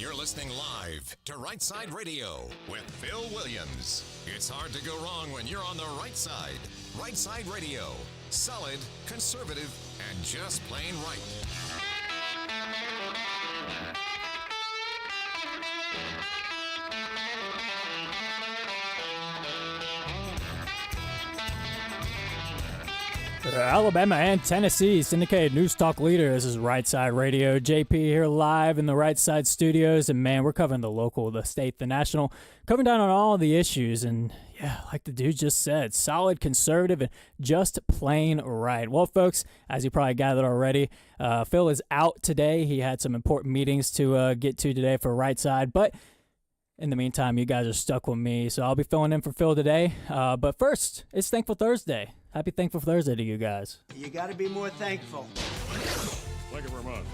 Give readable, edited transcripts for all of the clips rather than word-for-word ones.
You're listening live to Rightside Radio with Phil Williams. It's hard to go wrong when you're on the right side. Rightside Radio. Solid, conservative, and just plain right. Alabama and Tennessee syndicated news talk leader. This is Rightside Radio. JP here live in the Rightside studios. And man, we're covering the local, the state, the national, covering down on all the issues. And yeah, like the dude just said, solid, conservative, and just plain right. Well, folks, as you probably gathered already, Phil is out today. He had some important meetings to get to today for Rightside. But in the meantime, you guys are stuck with me. So I'll be filling in for Phil today. But first, it's Thankful Thursday. Happy Thankful Thursday to you guys. You got to be more thankful. Thank you very much.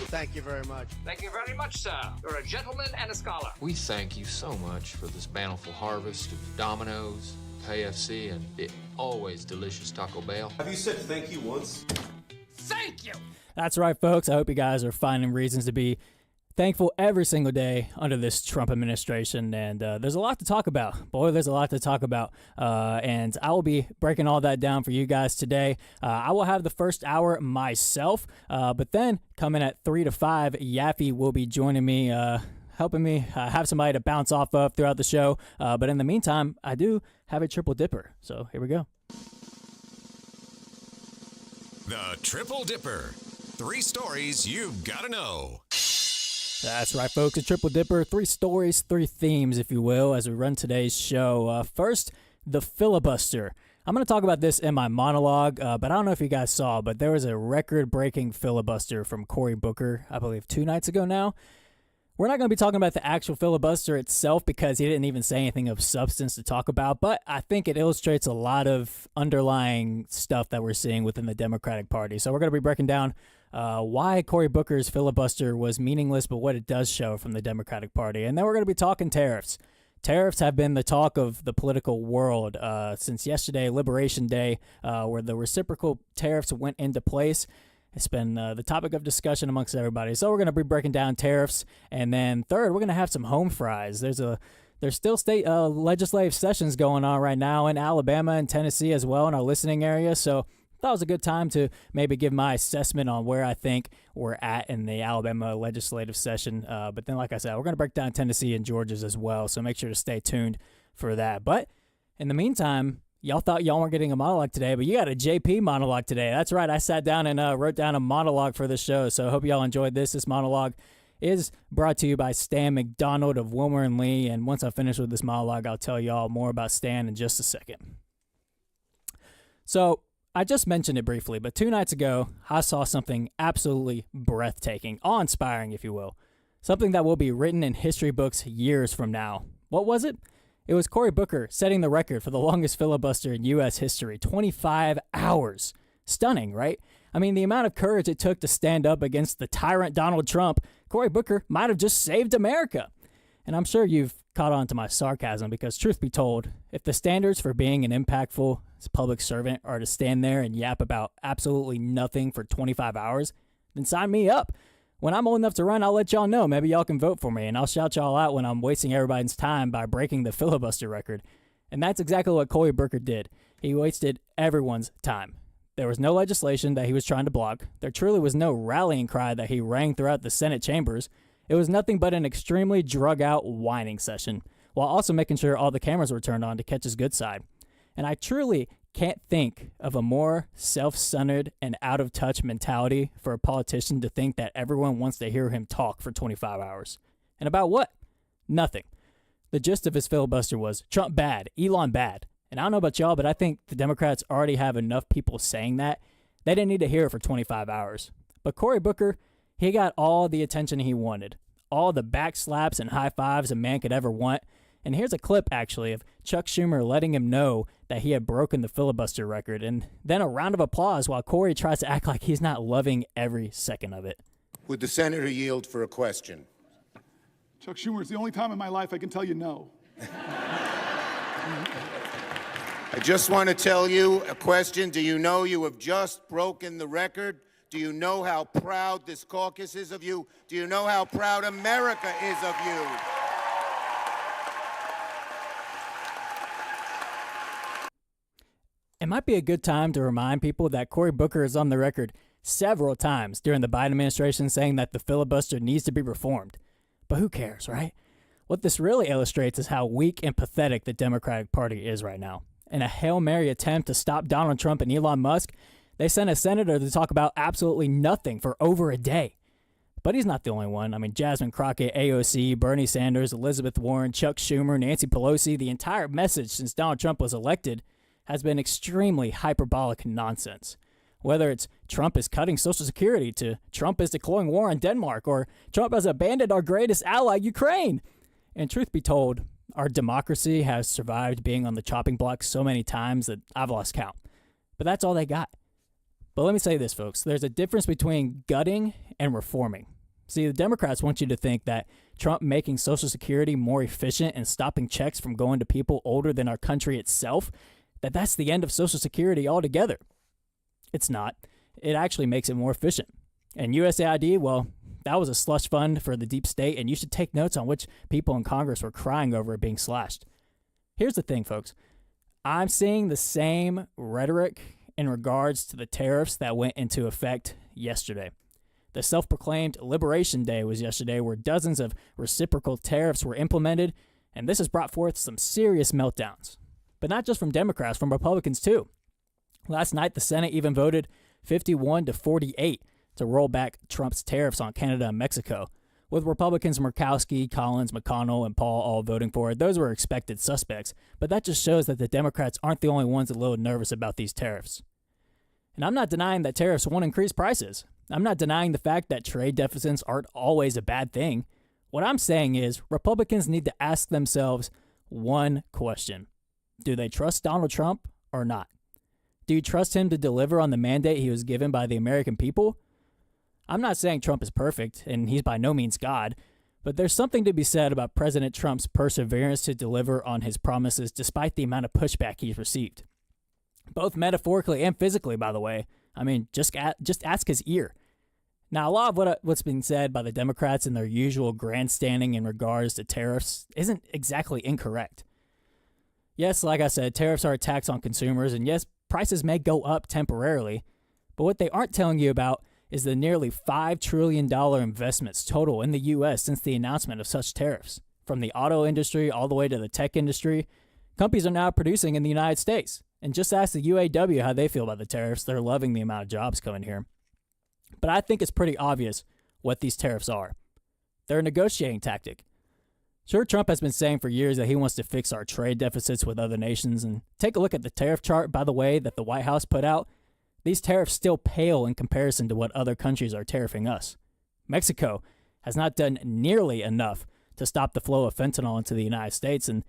Thank you very much. Thank you very much, sir. You're a gentleman and a scholar. We thank you so much for this bountiful harvest of Domino's, KFC, and the always delicious Taco Bell. Have you said thank you once? Thank you! That's right, folks. I hope you guys are finding reasons to be thankful every single day under this Trump administration, and there's a lot to talk about. Boy, there's a lot to talk about, and I will be breaking all that down for you guys today. I will have the first hour myself, but then coming at 3 to 5, Yaffe will be joining me, helping me have somebody to bounce off of throughout the show. But in the meantime, I do have a triple dipper, so here we go. The Triple Dipper. 3 stories you've got to know. That's right, folks. A triple dipper, 3 stories, 3 themes, if you will, as we run today's show. First, the filibuster. I'm going to talk about this in my monologue, but I don't know if you guys saw, but there was a record-breaking filibuster from Cory Booker, I believe 2 nights ago now. We're not going to be talking about the actual filibuster itself because he didn't even say anything of substance to talk about, but I think it illustrates a lot of underlying stuff that we're seeing within the Democratic Party. So we're going to be breaking down why Cory Booker's filibuster was meaningless, but what it does show from the Democratic Party. And then we're going to be talking tariffs. Tariffs have been the talk of the political world since yesterday, Liberation Day, where the reciprocal tariffs went into place. It's been the topic of discussion amongst everybody. So we're going to be breaking down tariffs. And then third, we're going to have some home fries. There's still state legislative sessions going on right now in Alabama and Tennessee as well in our listening area. So I thought it was a good time to maybe give my assessment on where I think we're at in the Alabama legislative session. But then, like I said, we're going to break down Tennessee and Georgia's as well. So make sure to stay tuned for that. But in the meantime, y'all thought y'all weren't getting a monologue today, but you got a JP monologue today. That's right. I sat down and wrote down a monologue for this show. So I hope y'all enjoyed this. This monologue is brought to you by Stan McDonald of Wilmer and Lee. And once I finish with this monologue, I'll tell y'all more about Stan in just a second. So I just mentioned it briefly, but 2 nights ago, I saw something absolutely breathtaking, awe-inspiring, if you will. Something that will be written in history books years from now. What was it? It was Cory Booker setting the record for the longest filibuster in U.S. history, 25 hours. Stunning, right? I mean, the amount of courage it took to stand up against the tyrant Donald Trump, Cory Booker might have just saved America. And I'm sure you've caught on to my sarcasm because, truth be told, if the standards for being an impactful public servant are to stand there and yap about absolutely nothing for 25 hours, then sign me up. When I'm old enough to run, I'll let y'all know. Maybe y'all can vote for me, and I'll shout y'all out when I'm wasting everybody's time by breaking the filibuster record. And that's exactly what Cory Booker did. He wasted everyone's time. There was no legislation that he was trying to block. There truly was no rallying cry that he rang throughout the Senate chambers. It was nothing but an extremely drug-out whining session, while also making sure all the cameras were turned on to catch his good side. And I truly can't think of a more self-centered and out-of-touch mentality for a politician to think that everyone wants to hear him talk for 25 hours. And about what? Nothing. The gist of his filibuster was Trump bad, Elon bad. And I don't know about y'all, but I think the Democrats already have enough people saying that. They didn't need to hear it for 25 hours. But Cory Booker, he got all the attention he wanted. All the back slaps and high fives a man could ever want. And here's a clip, actually, of Chuck Schumer letting him know that he had broken the filibuster record. And then a round of applause while Cory tries to act like he's not loving every second of it. Would the senator yield for a question? Chuck Schumer, it's the only time in my life I can tell you no. I just want to tell you a question. Do you know you have just broken the record Do you know how proud this caucus is of you? Do you know how proud America is of you? It might be a good time to remind people that Cory Booker is on the record several times during the Biden administration saying that the filibuster needs to be reformed. But who cares, right? What this really illustrates is how weak and pathetic the Democratic Party is right now. In a Hail Mary attempt to stop Donald Trump and Elon Musk, they sent a senator to talk about absolutely nothing for over a day. But he's not the only one. I mean, Jasmine Crockett, AOC, Bernie Sanders, Elizabeth Warren, Chuck Schumer, Nancy Pelosi, the entire message since Donald Trump was elected has been extremely hyperbolic nonsense. Whether it's Trump is cutting Social Security to Trump is declaring war on Denmark or Trump has abandoned our greatest ally, Ukraine. And truth be told, our democracy has survived being on the chopping block so many times that I've lost count. But that's all they got. But let me say this, folks. There's a difference between gutting and reforming. See, the Democrats want you to think that Trump making Social Security more efficient and stopping checks from going to people older than our country itself, that's the end of Social Security altogether. It's not. It actually makes it more efficient. And USAID, well, that was a slush fund for the deep state, and you should take notes on which people in Congress were crying over it being slashed. Here's the thing, folks. I'm seeing the same rhetoric in regards to the tariffs that went into effect yesterday. The self-proclaimed Liberation Day was yesterday, where dozens of reciprocal tariffs were implemented, and this has brought forth some serious meltdowns. But not just from Democrats, from Republicans too. Last night, the Senate even voted 51-48 to roll back Trump's tariffs on Canada and Mexico, with Republicans Murkowski, Collins, McConnell, and Paul all voting for it. Those were expected suspects, but that just shows that the Democrats aren't the only ones a little nervous about these tariffs. And I'm not denying that tariffs won't increase prices. I'm not denying the fact that trade deficits aren't always a bad thing. What I'm saying is Republicans need to ask themselves one question. Do they trust Donald Trump or not? Do you trust him to deliver on the mandate he was given by the American people? I'm not saying Trump is perfect, and he's by no means God, but there's something to be said about President Trump's perseverance to deliver on his promises despite the amount of pushback he's received. Both metaphorically and physically, by the way. I mean, just ask his ear. Now, a lot of what's been said by the Democrats in their usual grandstanding in regards to tariffs isn't exactly incorrect. Yes, like I said, tariffs are a tax on consumers, and yes, prices may go up temporarily, but what they aren't telling you about is the nearly $5 trillion investments total in the U.S. since the announcement of such tariffs. From the auto industry all the way to the tech industry, companies are now producing in the United States. And just ask the UAW how they feel about the tariffs. They're loving the amount of jobs coming here. But I think it's pretty obvious what these tariffs are. They're a negotiating tactic. Sure, Trump has been saying for years that he wants to fix our trade deficits with other nations. And take a look at the tariff chart, by the way, that the White House put out. These tariffs still pale in comparison to what other countries are tariffing us. Mexico has not done nearly enough to stop the flow of fentanyl into the United States, and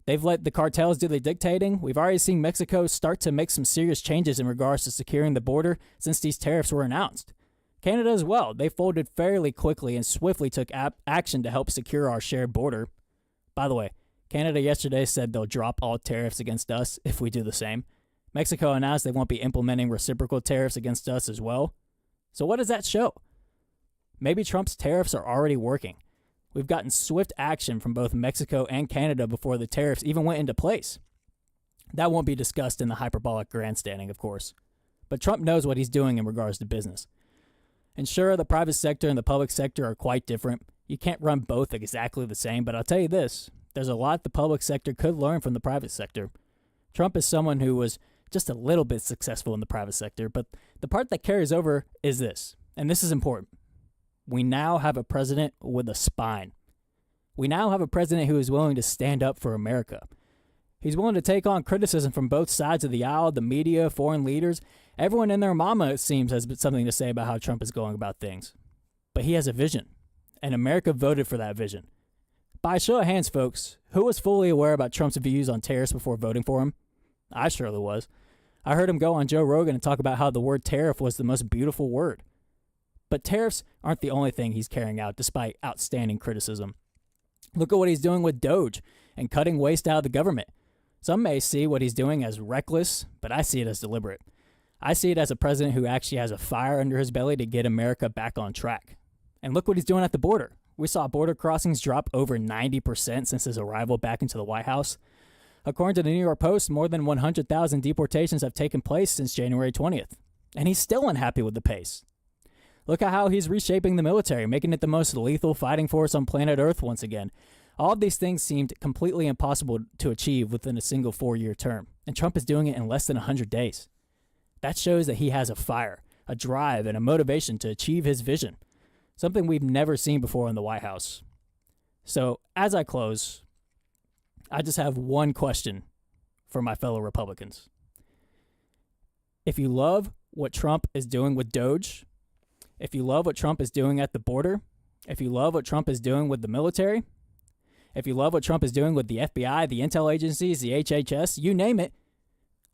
they've let the cartels do the dictating. We've already seen Mexico start to make some serious changes in regards to securing the border since these tariffs were announced. Canada as well. They folded fairly quickly and swiftly took action to help secure our shared border. By the way, Canada yesterday said they'll drop all tariffs against us if we do the same. Mexico announced they won't be implementing reciprocal tariffs against us as well. So what does that show? Maybe Trump's tariffs are already working. We've gotten swift action from both Mexico and Canada before the tariffs even went into place. That won't be discussed in the hyperbolic grandstanding, of course. But Trump knows what he's doing in regards to business. And sure, the private sector and the public sector are quite different. You can't run both exactly the same, but I'll tell you this. There's a lot the public sector could learn from the private sector. Trump is someone who was just a little bit successful in the private sector, but the part that carries over is this, and this is important. We now have a president with a spine. We now have a president who is willing to stand up for America. He's willing to take on criticism from both sides of the aisle, the media, foreign leaders. Everyone and their mama, it seems, has something to say about how Trump is going about things. But he has a vision, and America voted for that vision. By a show of hands, folks, who was fully aware about Trump's views on tariffs before voting for him? I surely was. I heard him go on Joe Rogan and talk about how the word tariff was the most beautiful word. But tariffs aren't the only thing he's carrying out, despite outstanding criticism. Look at what he's doing with Doge and cutting waste out of the government. Some may see what he's doing as reckless, but I see it as deliberate. I see it as a president who actually has a fire under his belly to get America back on track. And look what he's doing at the border. We saw border crossings drop over 90% since his arrival back into the White House. According to the New York Post, more than 100,000 deportations have taken place since January 20th. And he's still unhappy with the pace. Look at how he's reshaping the military, making it the most lethal fighting force on planet Earth once again. All of these things seemed completely impossible to achieve within a single 4-year term. And Trump is doing it in less than 100 days. That shows that he has a fire, a drive, and a motivation to achieve his vision, something we've never seen before in the White House. So, as I close, I just have one question for my fellow Republicans. If you love what Trump is doing with Doge, if you love what Trump is doing at the border, if you love what Trump is doing with the military, if you love what Trump is doing with the FBI, the intel agencies, the HHS, you name it,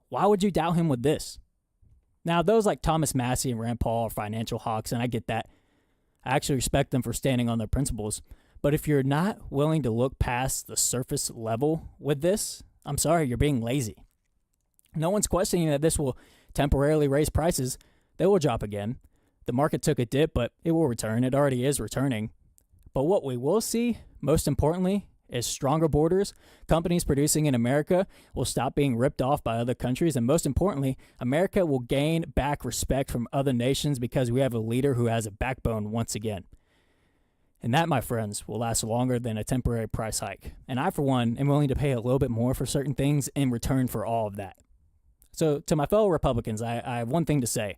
why would you doubt him with this? Now, those like Thomas Massey and Rand Paul are financial hawks, and I get that. I actually respect them for standing on their principles. But if you're not willing to look past the surface level with this, I'm sorry, you're being lazy. No one's questioning that this will temporarily raise prices. They will drop again. The market took a dip, but it will return. It already is returning. But what we will see, most importantly, is stronger borders. Companies producing in America will stop being ripped off by other countries. And most importantly, America will gain back respect from other nations because we have a leader who has a backbone once again. And that, my friends, will last longer than a temporary price hike. And I, for one, am willing to pay a little bit more for certain things in return for all of that. So to my fellow Republicans, I have one thing to say.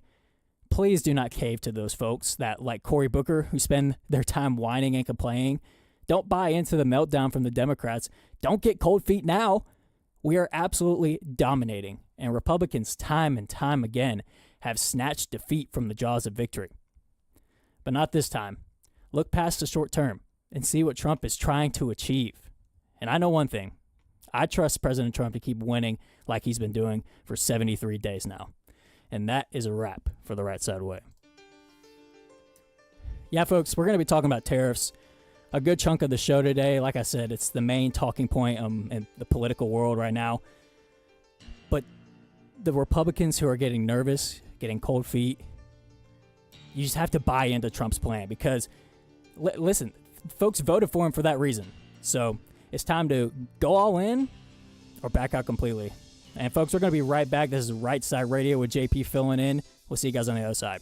Please do not cave to those folks that, like Cory Booker, who spend their time whining and complaining. Don't buy into the meltdown from the Democrats. Don't get cold feet now. We are absolutely dominating, and Republicans time and time again have snatched defeat from the jaws of victory. But not this time. Look past the short term and see what Trump is trying to achieve. And I know one thing. I trust President Trump to keep winning like he's been doing for 73 days now. And that is a wrap for the Right Side Way. Yeah, folks, we're going to be talking about tariffs. A good chunk of the show today. Like I said, it's the main talking point in the political world right now. But the Republicans who are getting nervous, getting cold feet, you just have to buy into Trump's plan because, listen, folks voted for him for that reason. So it's time to go all in or back out completely. And folks, we're going to be right back. This is Right Side Radio with JP filling in. We'll see you guys on the other side.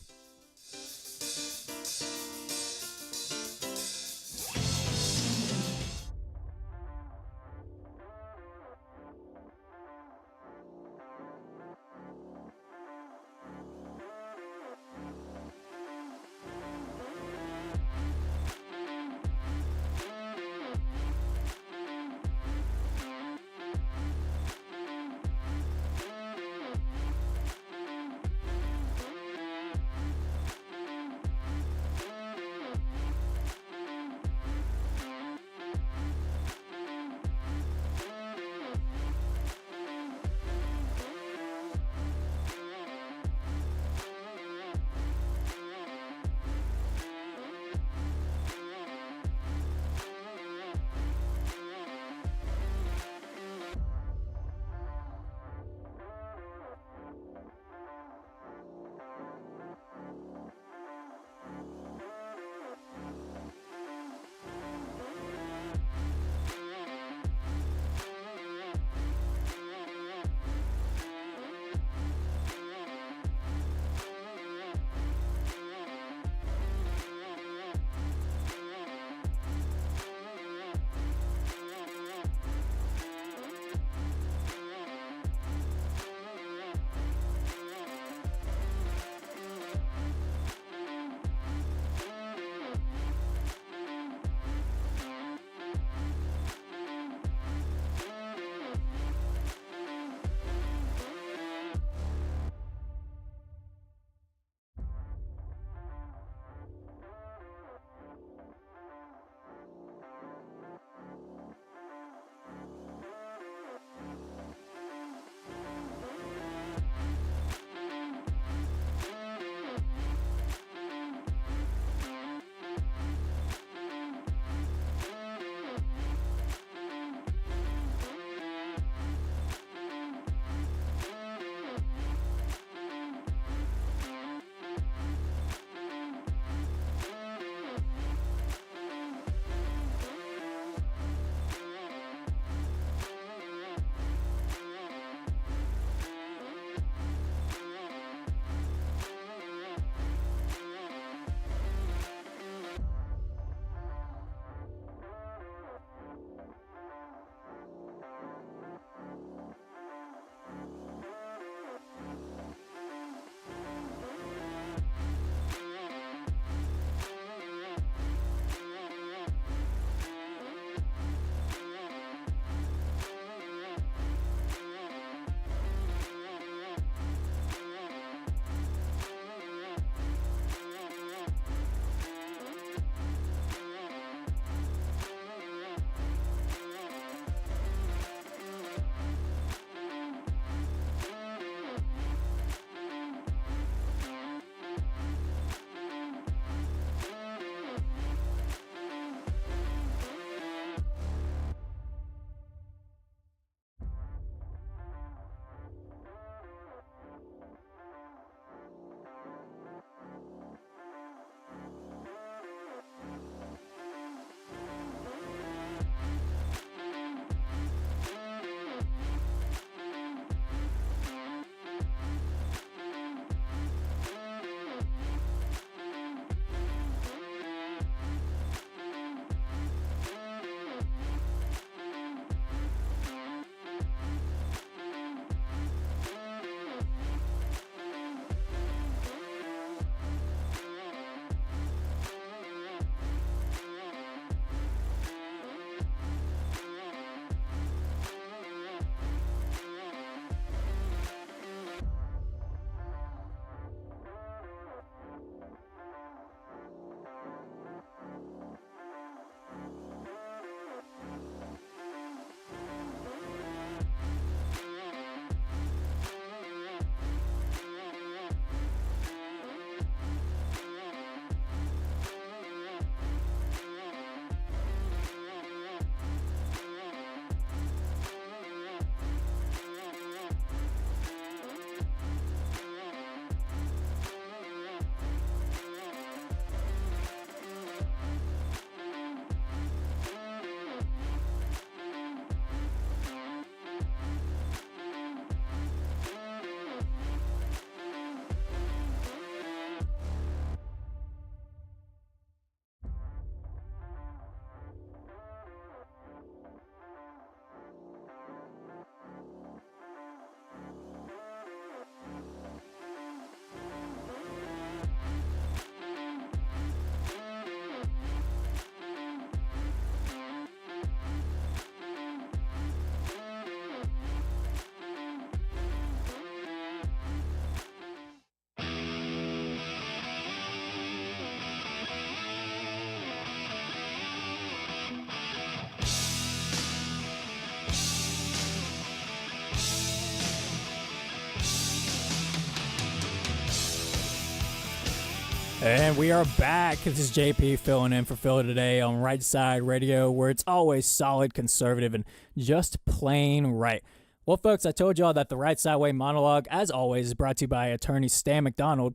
And we are back. This is JP filling in for Phil today on Rightside Radio, where it's always solid, conservative, and just plain right. Well, folks, I told y'all that the Right Side Way monologue, as always, is brought to you by attorney Stan McDonald.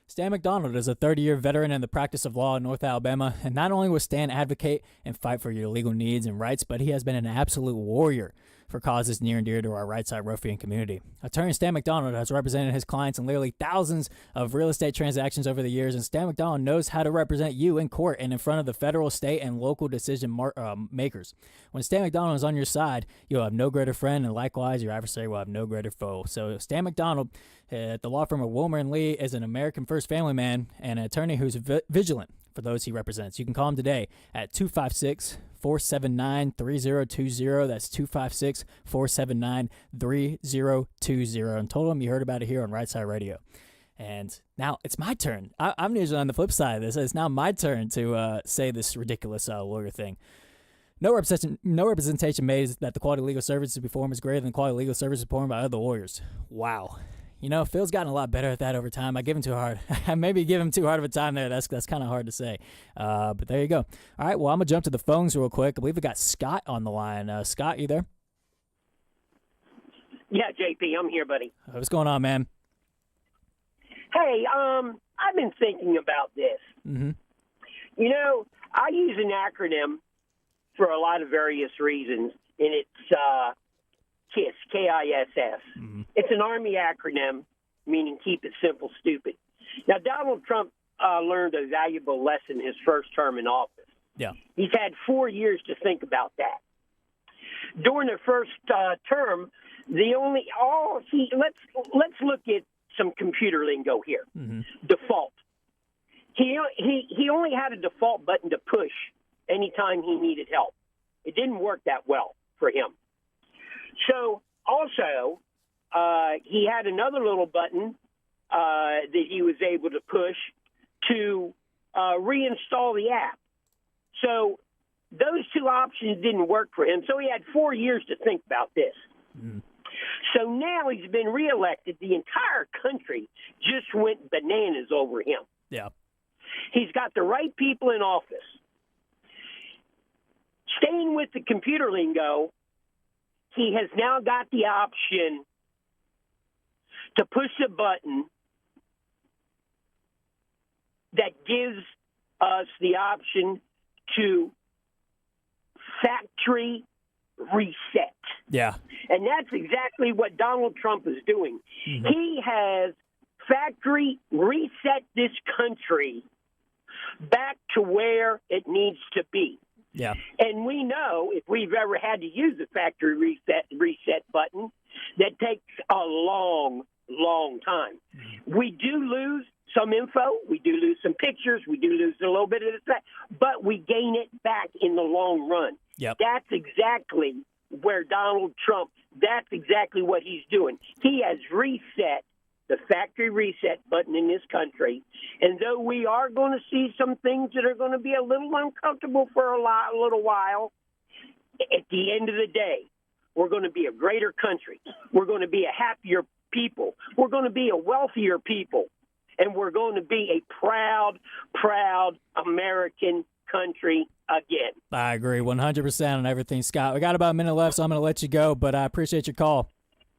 Stan McDonald is a 30-year veteran in the practice of law in North Alabama, and not only will Stan advocate and fight for your legal needs and rights, but he has been an absolute warrior for causes near and dear to our Right Side ruffian community. Attorney Stan McDonald has represented his clients in literally thousands of real estate transactions over the years, and Stan McDonald knows how to represent you in court and in front of the federal, state, and local decision makers. When Stan McDonald is on your side, you'll have no greater friend, and likewise, your adversary will have no greater foe. So Stan McDonald at the law firm of Wilmer & Lee is an American First family man and an attorney who's vigilant for those he represents. You can call him today at 256-479-3020. That's 256-479-3020. And told him you heard about it here on Right Side Radio. And now it's my turn. I'm usually on the flip side of this. It's now my turn to say this ridiculous lawyer thing. No representation made that the quality of legal services performed is greater than the quality of legal services performed by other lawyers. Wow. You know, Phil's gotten a lot better at that over time. I give him too hard. I maybe give him too hard of a time there. That's kind of hard to say. But there you go. All right, well, I'm going to jump to the phones real quick. I believe we got Scott on the line. Scott, you there? Yeah, JP, I'm here, buddy. What's going on, man? Hey, I've been thinking about this. Mm-hmm. You know, I use an acronym for a lot of various reasons, and it's KISS, K-I-S-S. Mm-hmm. It's an Army acronym, meaning keep it simple, stupid. Now, Donald Trump learned a valuable lesson his first term in office. Yeah. He's had 4 years to think about that. During the first term, let's look at some computer lingo here. Mm-hmm. Default. He only had a default button to push anytime he needed help. It didn't work that well for him. So also, he had another little button that he was able to push to reinstall the app. So those two options didn't work for him. So he had 4 years to think about this. Mm. So now he's been reelected. The entire country just went bananas over him. Yeah. He's got the right people in office. Staying with the computer lingo, he has now got the option to push a button that gives us the option to factory reset. Yeah. And that's exactly what Donald Trump is doing. Mm-hmm. He has factory reset this country back to where it needs to be. Yeah. And we know, if we've ever had to use the factory reset button, that takes a long, long time. Mm-hmm. We do lose some info. We do lose some pictures. We do lose a little bit of this, but we gain it back in the long run. Yep. That's exactly where Donald Trump, that's exactly what he's doing. He has reset the factory reset button in this country. And though we are going to see some things that are going to be a little uncomfortable for a little while, at the end of the day, we're going to be a greater country. We're going to be a happier people. We're going to be a wealthier people. And we're going to be a proud, proud American country again. I agree 100% on everything, Scott. We got about a minute left, so I'm going to let you go, but I appreciate your call.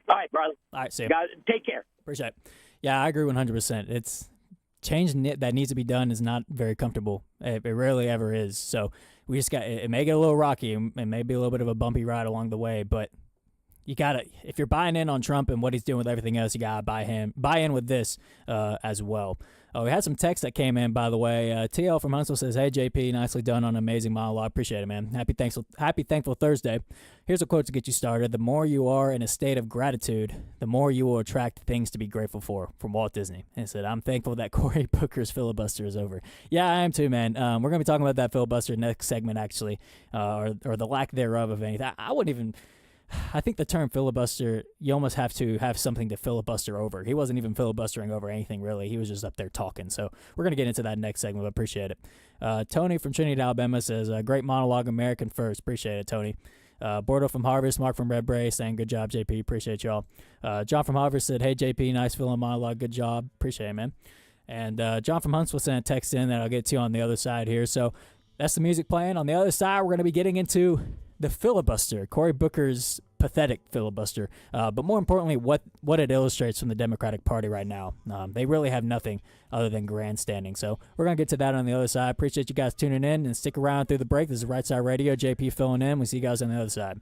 All right, brother. All right, see you. Take care. Appreciate it. Yeah, I agree 100%. It's change that needs to be done is not very comfortable. It rarely ever is. So we just got it may get a little rocky and may be a little bit of a bumpy ride along the way, but you gotta, if you're buying in on Trump and what he's doing with everything else, you gotta buy in with this as well. We had some text that came in, by the way. TL from Huntsville says, "Hey JP, nicely done on an amazing monologue. Appreciate it, man. Happy Thankful Thursday. Here's a quote to get you started: the more you are in a state of gratitude, the more you will attract things to be grateful for." From Walt Disney. And said, "I'm thankful that Cory Booker's filibuster is over." Yeah, I am too, man. We're gonna be talking about that filibuster next segment, actually, or the lack thereof of anything. I wouldn't even. I think the term filibuster, you almost have to have something to filibuster over. He wasn't even filibustering over anything, really. He was just up there talking. So we're going to get into that next segment. I appreciate it. Tony from Trinity, Alabama says, "Great monologue, American first." Appreciate it, Tony. Bordeaux from Harvest, Mark from Red Bray saying, "Good job, JP. Appreciate y'all." John from Harvest said, "Hey, JP, nice filling monologue. Good job." Appreciate it, man. And John from Huntsville sent a text in that I'll get to on the other side here. So that's the music playing. On the other side, we're going to be getting into the filibuster, Cory Booker's pathetic filibuster, but more importantly, what it illustrates from the Democratic Party right now. They really have nothing other than grandstanding. So we're going to get to that on the other side. Appreciate you guys tuning in, and stick around through the break. This is Rightside Radio, JP filling in. We'll see you guys on the other side.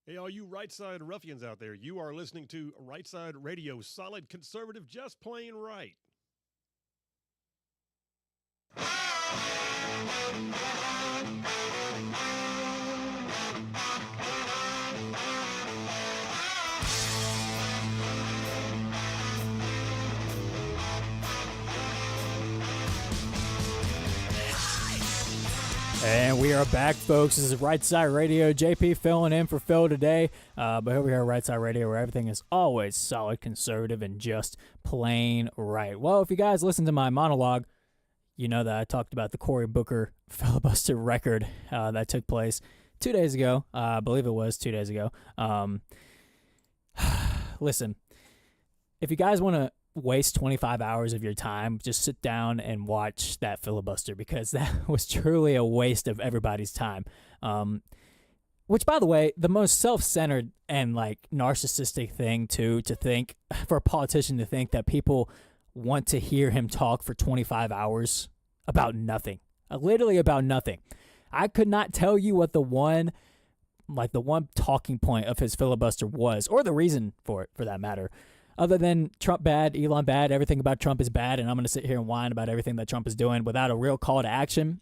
Hey, all you Rightside ruffians out there, you are listening to Rightside Radio, solid conservative, just plain right. And we are back, folks. This is Rightside Radio. JP filling in for Phil today. But over here at Rightside Radio, where everything is always solid, conservative, and just plain right. Well, if you guys listen to my monologue, you know that I talked about the Cory Booker filibuster record that took place 2 days ago. I believe it was 2 days ago. Listen, if you guys want to waste 25 hours of your time, just sit down and watch that filibuster, because that was truly a waste of everybody's time. Which, by the way, the most self-centered and like narcissistic thing to think for a politician to think that people want to hear him talk for 25 hours about nothing, literally about nothing. I could not tell you what the one talking point of his filibuster was, or the reason for it, for that matter. Other than Trump bad, Elon bad, everything about Trump is bad, and I'm going to sit here and whine about everything that Trump is doing without a real call to action.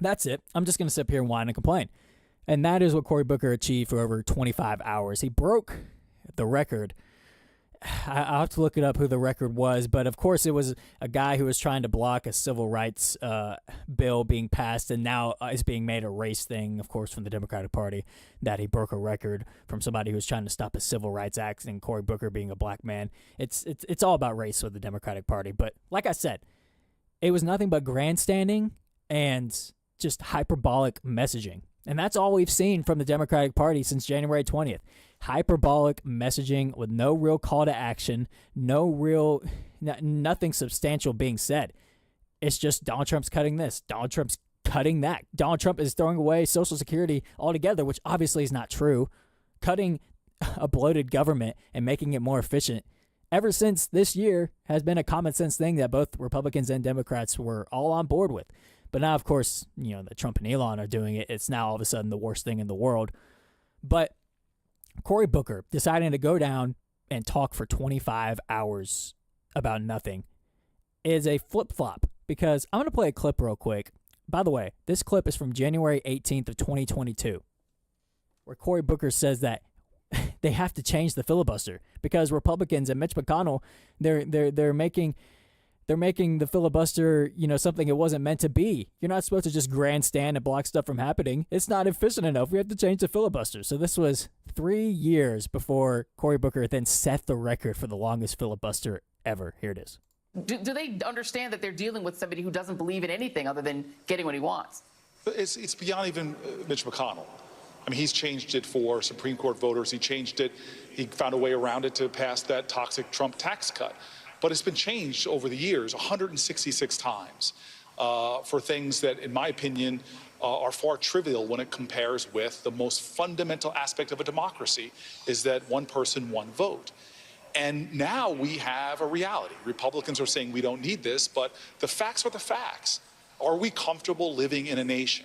That's it. I'm just going to sit here and whine and complain. And that is what Cory Booker achieved for over 25 hours. He broke the record. I'll have to look it up who the record was, but of course it was a guy who was trying to block a civil rights bill being passed, and now is being made a race thing, of course, from the Democratic Party, that he broke a record from somebody who was trying to stop a civil rights act, and Cory Booker being a black man. It's all about race with the Democratic Party. But like I said, it was nothing but grandstanding and just hyperbolic messaging. And that's all we've seen from the Democratic Party since January 20th. Hyperbolic messaging with no real call to action, nothing substantial being said. It's just Donald Trump's cutting this, Donald Trump's cutting that. Donald Trump is throwing away Social Security altogether, which obviously is not true. Cutting a bloated government and making it more efficient ever since this year has been a common sense thing that both Republicans and Democrats were all on board with. But now, of course, that Trump and Elon are doing it. It's now all of a sudden the worst thing in the world. But Cory Booker deciding to go down and talk for 25 hours about nothing is a flip-flop, because I'm going to play a clip real quick. By the way, this clip is from January 18th of 2022, where Cory Booker says that they have to change the filibuster because Republicans and Mitch McConnell, they're making the filibuster, something it wasn't meant to be. You're not supposed to just grandstand and block stuff from happening. It's not efficient enough. We have to change the filibuster. So this was 3 years before Cory Booker then set the record for the longest filibuster ever. Here it is. Do they understand that they're dealing with somebody who doesn't believe in anything other than getting what he wants? It's beyond even Mitch McConnell. I mean, he's changed it for Supreme Court voters. He changed it. He found a way around it to pass that toxic Trump tax cut. But it's been changed over the years 166 times for things that, in my opinion, are far trivial when it compares with the most fundamental aspect of a democracy, is that one person, one vote. And now we have a reality. Republicans are saying we don't need this, but the facts are the facts. Are we comfortable living in a nation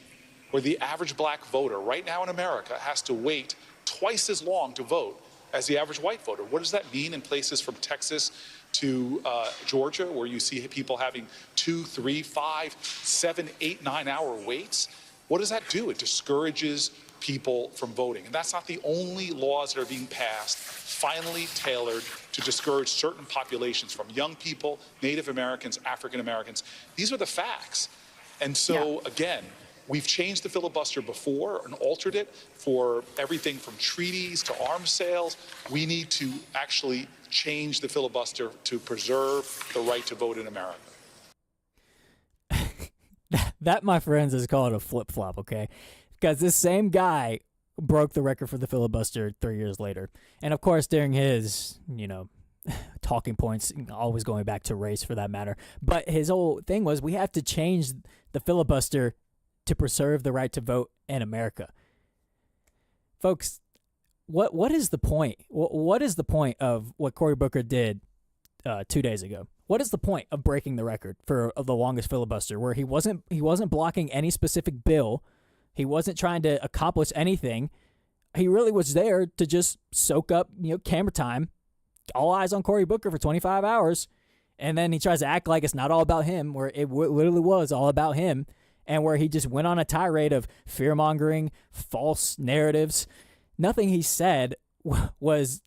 where the average black voter right now in America has to wait twice as long to vote as the average white voter? What does that mean in places from Texas to Georgia, where you see people having 2, 3, 5, 7, 8, 9 hour waits? What does that do? It discourages people from voting. And that's not the only laws that are being passed, finally tailored to discourage certain populations, from young people, Native Americans, African Americans. These are the facts. And so, again, we've changed the filibuster before and altered it for everything from treaties to arms sales. We need to actually change the filibuster to preserve the right to vote in America. That, my friends, is called a flip-flop, okay? Because this same guy broke the record for the filibuster 3 years later. And, of course, during his, talking points, always going back to race for that matter. But his whole thing was, we have to change the filibuster to preserve the right to vote in America. Folks, what is the point? What is the point of what Cory Booker did 2 days ago? What is the point of breaking the record for the longest filibuster, where he wasn't blocking any specific bill, he wasn't trying to accomplish anything, he really was there to just soak up camera time, all eyes on Cory Booker for 25 hours, and then he tries to act like it's not all about him, where it literally was all about him. and where he just went on a tirade of fear-mongering, false narratives. Nothing he said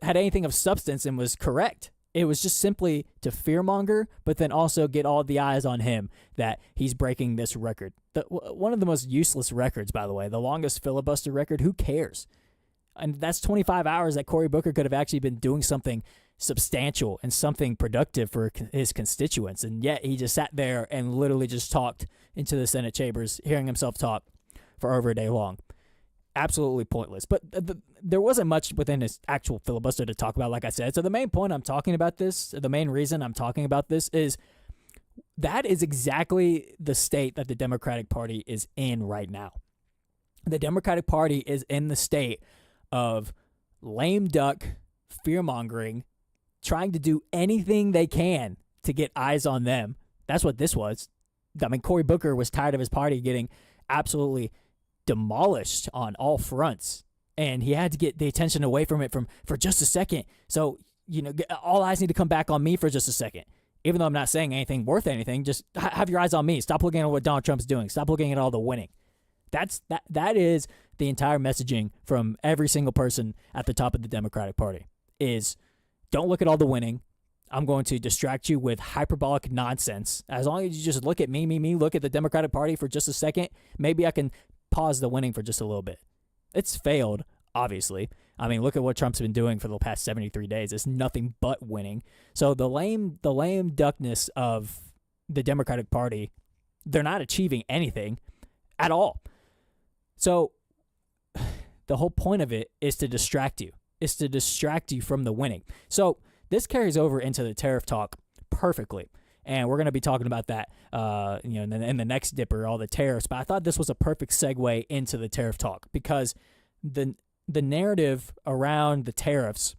had anything of substance and was correct. It was just simply to fearmonger, but then also get all the eyes on him that he's breaking this record. One of the most useless records, by the way, the longest filibuster record. Who cares? And that's 25 hours that Cory Booker could have actually been doing something substantial and something productive for his constituents. And yet he just sat there and literally just talked into the Senate chambers, hearing himself talk for over a day long. Absolutely pointless. But there wasn't much within his actual filibuster to talk about, like I said. So the main point I'm talking about this, the main reason I'm talking about this is that is exactly the state that the Democratic Party is in right now. The Democratic Party is in the state of lame duck, fear-mongering, trying to do anything they can to get eyes on them. That's what this was. I mean, Cory Booker was tired of his party getting absolutely demolished on all fronts, and he had to get the attention away from it for just a second. So, all eyes need to come back on me for just a second. Even though I'm not saying anything worth anything, just have your eyes on me. Stop looking at what Donald Trump's doing. Stop looking at all the winning. That is the entire messaging from every single person at the top of the Democratic Party is don't look at all the winning. I'm going to distract you with hyperbolic nonsense. As long as you just look at me, look at the Democratic Party for just a second, maybe I can pause the winning for just a little bit. It's failed, obviously. I mean, look at what Trump's been doing for the past 73 days. It's nothing but winning. So the lame duckness of the Democratic Party, they're not achieving anything at all. So the whole point of it is to distract you. Is to distract you from the winning. So this carries over into the tariff talk perfectly. And we're going to be talking about that in the next dipper, all the tariffs. But I thought this was a perfect segue into the tariff talk because the narrative around the tariffs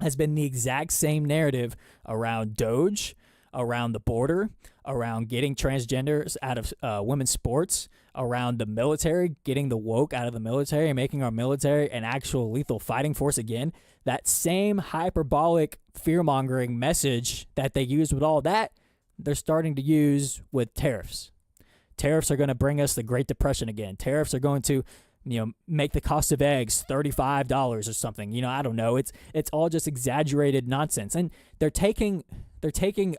has been the exact same narrative around Doge, around the border, around getting transgenders out of women's sports, around the military, getting the woke out of the military and making our military an actual lethal fighting force again. That same hyperbolic fear-mongering message that they use with all that, they're starting to use with tariffs. Tariffs are going to bring us the Great Depression again. Tariffs are going to, make the cost of eggs $35 or something. I don't know. It's all just exaggerated nonsense. And they're taking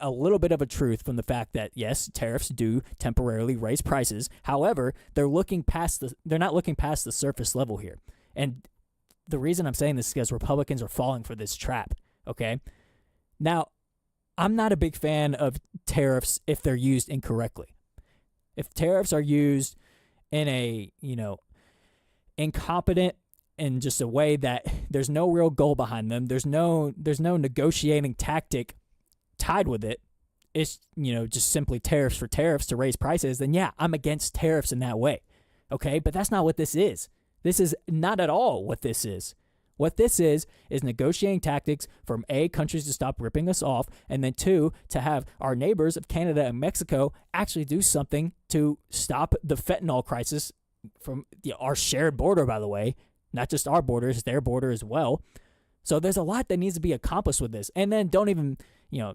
a little bit of a truth from the fact that yes, tariffs do temporarily raise prices. However, they're not looking past the surface level here. And the reason I'm saying this is because Republicans are falling for this trap, okay? Now, I'm not a big fan of tariffs if they're used incorrectly. If tariffs are used in a, incompetent in just a way that there's no real goal behind them, there's no negotiating tactic tied with it, it's, just simply tariffs for tariffs to raise prices, then yeah, I'm against tariffs in that way, okay? But that's not what this is. This is not at all what this is. What this is negotiating tactics from A, countries to stop ripping us off, and then 2, to have our neighbors of Canada and Mexico actually do something to stop the fentanyl crisis from our shared border, by the way, not just our border, it's their border as well. So there's a lot that needs to be accomplished with this. And then don't even,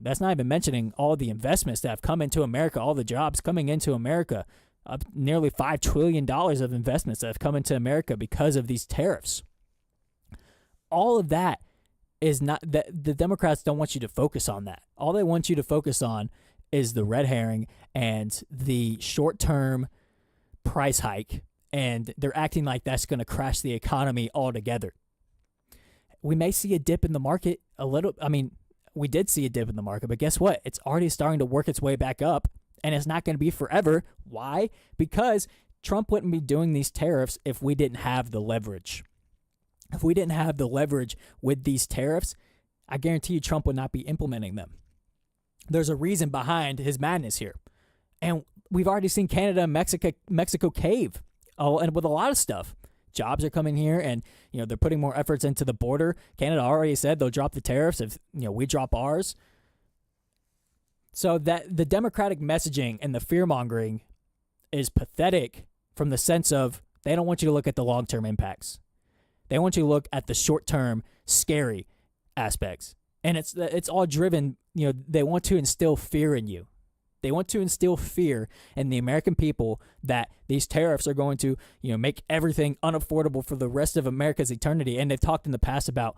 that's not even mentioning all the investments that have come into America, all the jobs coming into America, nearly $5 trillion of investments that have come into America because of these tariffs. All of that is not that the Democrats don't want you to focus on that. All they want you to focus on is the red herring and the short-term price hike, and they're acting like that's going to crash the economy altogether. We may see a dip in the market a little. I mean, we did see a dip in the market, but guess what? It's already starting to work its way back up, and it's not going to be forever. Why? Because Trump wouldn't be doing these tariffs if we didn't have the leverage. If we didn't have the leverage with these tariffs, I guarantee you Trump would not be implementing them. There's a reason behind his madness here. And we've already seen Canada and Mexico cave. Oh, and with a lot of stuff. Jobs are coming here, and they're putting more efforts into the border. Canada already said they'll drop the tariffs if we drop ours. So that the Democratic messaging and the fear-mongering is pathetic from the sense of they don't want you to look at the long-term impacts. They want you to look at the short-term, scary aspects. And it's all driven, they want to instill fear in you. They want to instill fear in the American people that these tariffs are going to, make everything unaffordable for the rest of America's eternity. And they've talked in the past about,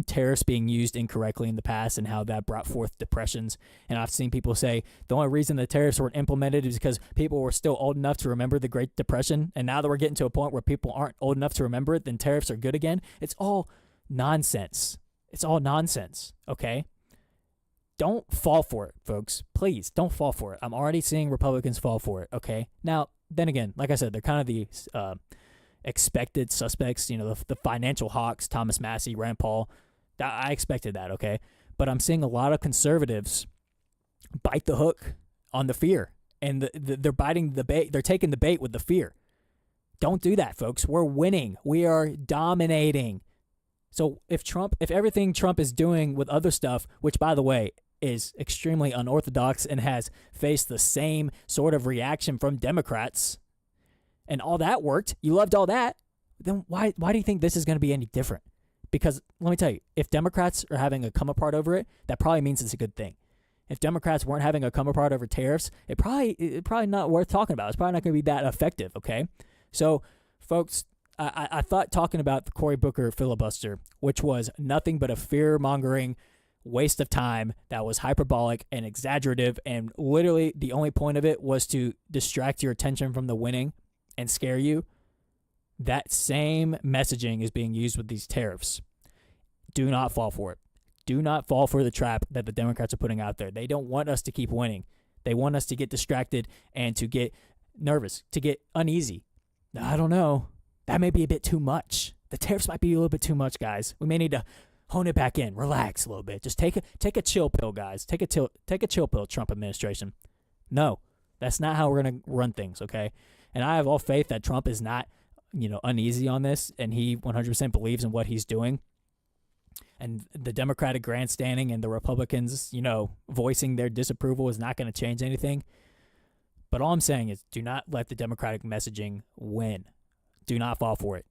tariffs being used incorrectly in the past and how that brought forth depressions. And I've seen people say the only reason the tariffs weren't implemented is because people were still old enough to remember the Great Depression. And now that we're getting to a point where people aren't old enough to remember it, then tariffs are good again. It's all nonsense. It's all nonsense, okay? Don't fall for it, folks. Please, don't fall for it. I'm already seeing Republicans fall for it, okay? Now, then again, like I said, they're kind of the expected suspects, the financial hawks, Thomas Massey, Rand Paul. I expected that, okay? But I'm seeing a lot of conservatives bite the hook on the fear, and they're biting the bait. They're taking the bait with the fear. Don't do that, folks. We're winning. We are dominating. So if everything Trump is doing with other stuff, which, by the way, is extremely unorthodox and has faced the same sort of reaction from Democrats, and all that worked, you loved all that, then why do you think this is going to be any different? Because let me tell you, if Democrats are having a come apart over it, that probably means it's a good thing. If Democrats weren't having a come apart over tariffs, it's probably not worth talking about. It's probably not going to be that effective, okay? So, folks, I thought talking about the Cory Booker filibuster, which was nothing but a fear-mongering waste of time that was hyperbolic and exaggerative, and literally the only point of it was to distract your attention from the winning and scare you. That same messaging is being used with these tariffs. Do not fall for it. Do not fall for the trap that the Democrats are putting out there. They don't want us to keep winning. They want us to get distracted and to get nervous, to get uneasy. I don't know. That may be a bit too much. The tariffs might be a little bit too much, guys. We may need to hone it back in. Relax a little bit. Just take a chill pill, guys. Take a chill pill, Trump administration. No, that's not how we're going to run things, okay? And I have all faith that Trump is not, uneasy on this, and he 100% believes in what he's doing. And the Democratic grandstanding and the Republicans, voicing their disapproval is not going to change anything. But all I'm saying is do not let the Democratic messaging win. Do not fall for it.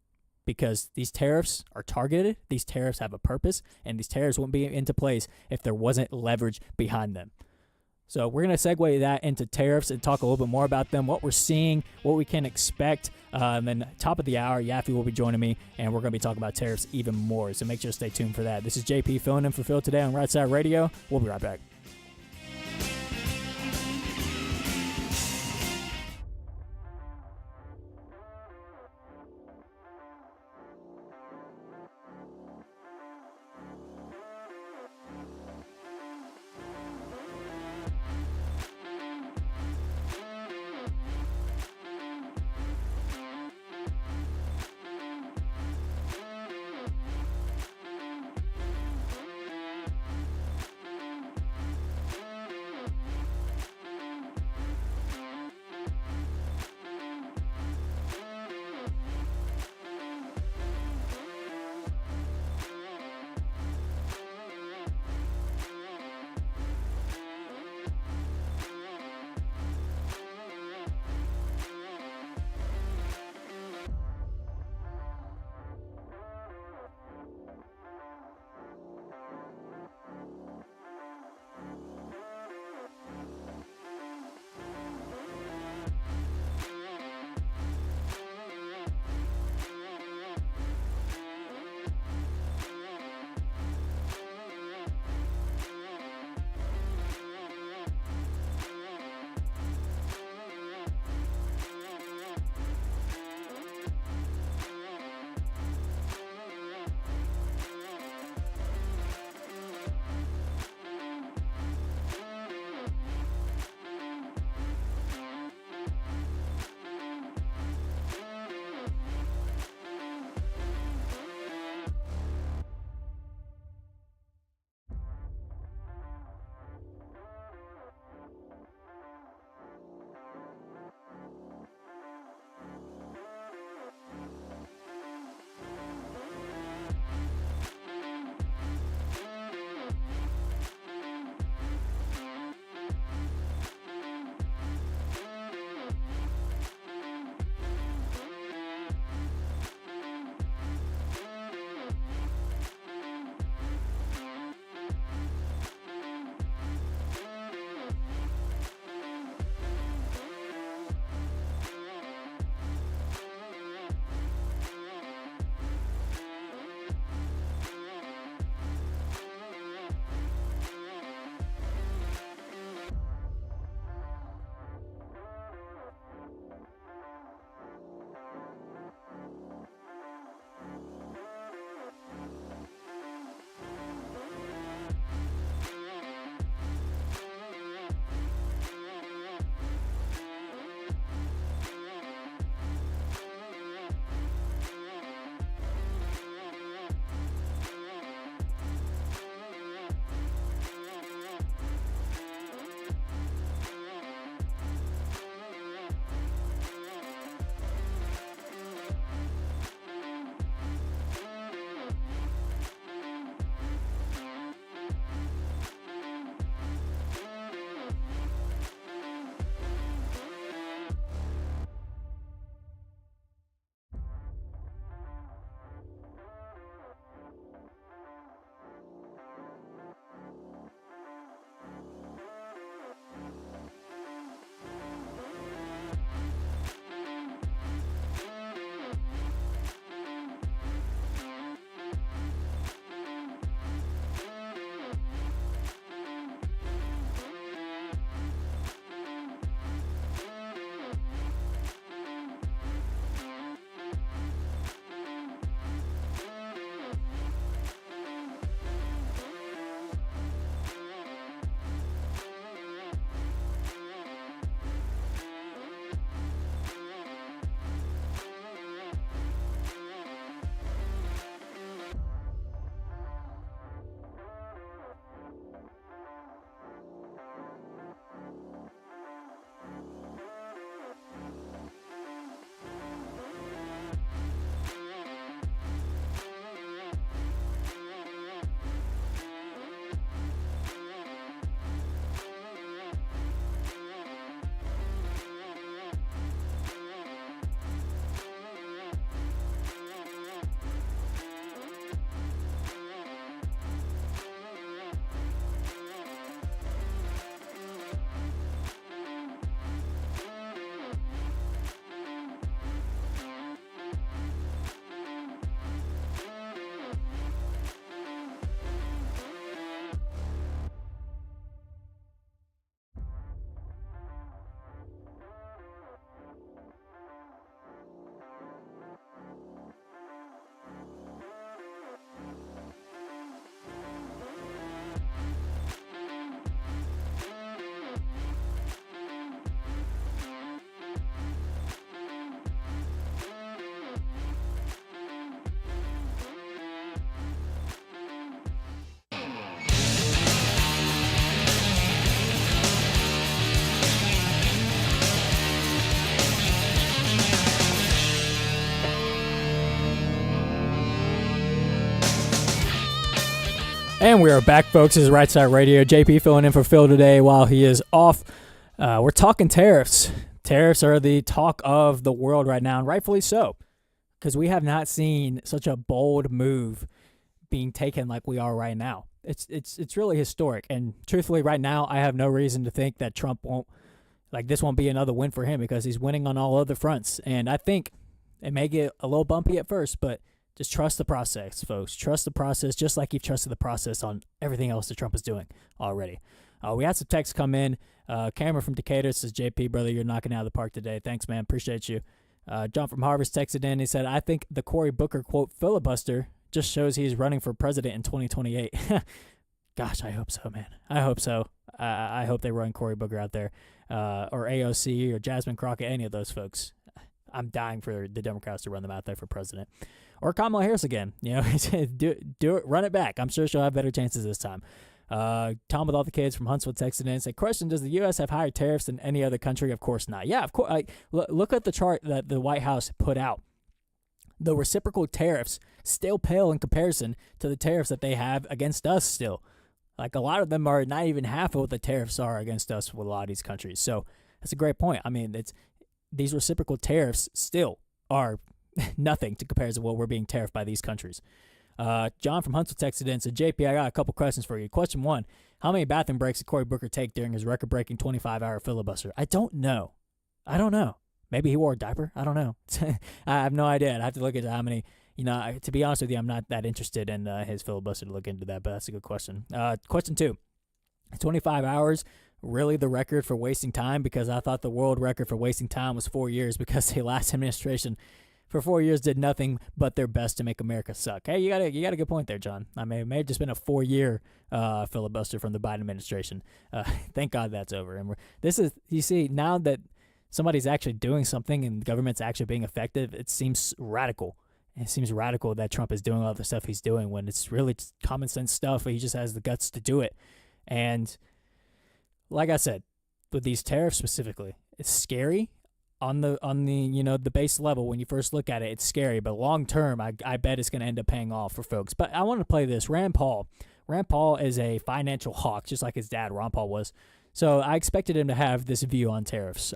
Because these tariffs are targeted, these tariffs have a purpose, and these tariffs wouldn't be into place if there wasn't leverage behind them. So we're going to segue that into tariffs and talk a little bit more about them, what we're seeing, what we can expect. And then top of the hour, Yaffe will be joining me, and we're going to be talking about tariffs even more. So make sure to stay tuned for that. This is JP filling in for Phil today on Rightside Radio. We'll be right back. And we are back, folks. This is Rightside Radio. JP filling in for Phil today while he is off. We're talking tariffs. Tariffs are the talk of the world right now, and rightfully so, because we have not seen such a bold move being taken like we are right now. It's really historic, and truthfully, right now, I have no reason to think that Trump won't, like, this won't be another win for him because he's winning on all other fronts. And I think it may get a little bumpy at first, but just trust the process, folks. Trust the process just like you've trusted the process on everything else that Trump is doing already. We had some texts come in. Cameron from Decatur says, JP, brother, you're knocking it out of the park today. Thanks, man. Appreciate you. John from Harvest texted in. He said, I think the Cory Booker, quote, filibuster just shows he's running for president in 2028. Gosh, I hope so, man. I hope so. I hope they run Cory Booker out there, or AOC or Jasmine Crockett, any of those folks. I'm dying for the Democrats to run them out there for president. Or Kamala Harris again. You know, do it, run it back. I'm sure she'll have better chances this time. Tom with all the kids from Huntsville texted in and said, question, does the U.S. have higher tariffs than any other country? Of course not. Yeah, of course. Look at the chart that the White House put out. The reciprocal tariffs still pale in comparison to the tariffs that they have against us still. Like, a lot of them are not even half of what the tariffs are against us with a lot of these countries. So that's a great point. I mean, these reciprocal tariffs still are nothing to compare to what we're being tariffed by these countries. John from Huntsville texted in and said, JP, I got a couple questions for you. Question 1, how many bathroom breaks did Cory Booker take during his record-breaking 25-hour filibuster? I don't know. Maybe he wore a diaper. I don't know. I have no idea. I'd have to look at how many. You know, to be honest with you, I'm not that interested in his filibuster to look into that, but that's a good question. Question 2, 25 hours, really the record for wasting time? Because I thought the world record for wasting time was 4 years because the last administration for 4 years did nothing but their best to make America suck. Hey, you got a good point there, John. I mean, it may have just been a 4-year filibuster from the Biden administration. Thank God that's over. And you see, now that somebody's actually doing something and the government's actually being effective, it seems radical. It seems radical that Trump is doing all the stuff he's doing when it's really common sense stuff, but he just has the guts to do it. And like I said, with these tariffs specifically, it's scary on the the base level. When you first look at it, it's scary, but long term, I bet it's going to end up paying off for folks. But I want to play this. Rand Paul is a financial hawk, just like his dad, Ron Paul, was. So I expected him to have this view on tariffs.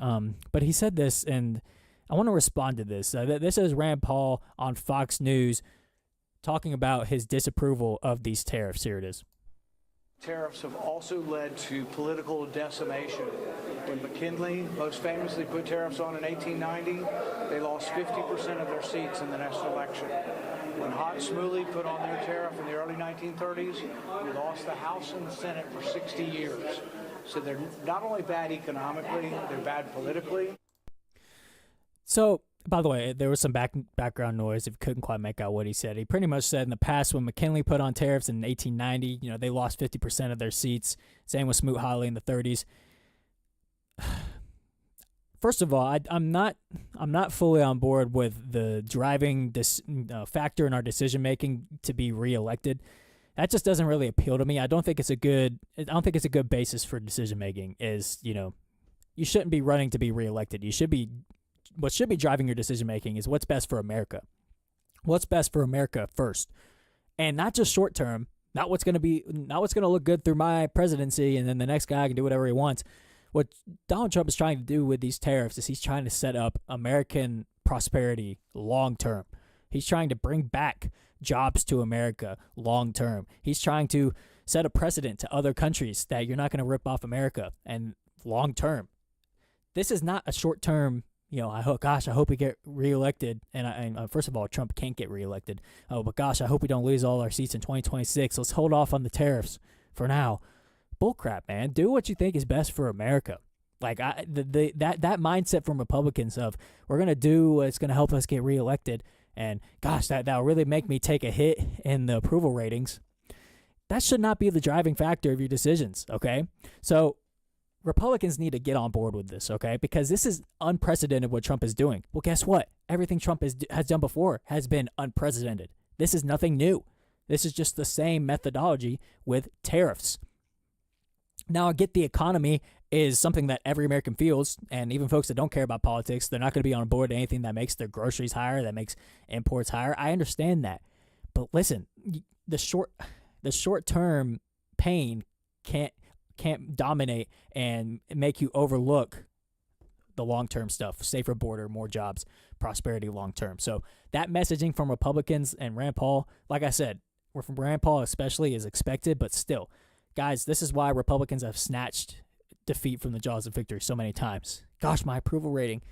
But he said this, and I want to respond to this. This is Rand Paul on Fox News talking about his disapproval of these tariffs. Here it is. Tariffs have also led to political decimation. When McKinley most famously put tariffs on in 1890, they lost 50% of their seats in the next election. When Hott and Smolley put on their tariff in the early 1930s, we lost the House and the Senate for 60 years. So they're not only bad economically, they're bad politically. So, by the way, there was some background noise if you couldn't quite make out what he said. He pretty much said in the past when McKinley put on tariffs in 1890, they lost 50% of their seats. Same with Smoot-Hawley in the 30s. First of all, I'm not fully on board with the driving factor in our decision making to be reelected. That just doesn't really appeal to me. I don't think it's a good basis for decision making. You shouldn't be running to be reelected. What should be driving your decision making is what's best for America. What's best for America first, and not just short term. Not what's going to look good through my presidency, and then the next guy can do whatever he wants. What Donald Trump is trying to do with these tariffs is he's trying to set up American prosperity long term. He's trying to bring back jobs to America long term. He's trying to set a precedent to other countries that you're not going to rip off America and long term. This is not a short term. I hope we get reelected. And first of all, Trump can't get reelected. Oh, but gosh, I hope we don't lose all our seats in 2026. Let's hold off on the tariffs for now. Bullcrap, man. Do what you think is best for America. Like that mindset from Republicans of we're gonna do what's gonna help us get reelected, and gosh, that'll really make me take a hit in the approval ratings. That should not be the driving factor of your decisions. Okay, so Republicans need to get on board with this, okay? Because this is unprecedented what Trump is doing. Well, guess what? Everything Trump has done before has been unprecedented. This is nothing new. This is just the same methodology with tariffs. Now, I get the economy is something that every American feels, and even folks that don't care about politics, they're not going to be on board to anything that makes their groceries higher, that makes imports higher. I understand that. But listen, The short-term pain can't dominate and make you overlook the long-term stuff. Safer border, more jobs, prosperity long-term. So that messaging from Republicans and Rand Paul, like I said, from Rand Paul especially, is expected, but still, guys, this is why Republicans have snatched defeat from the jaws of victory so many times. Gosh, my approval rating,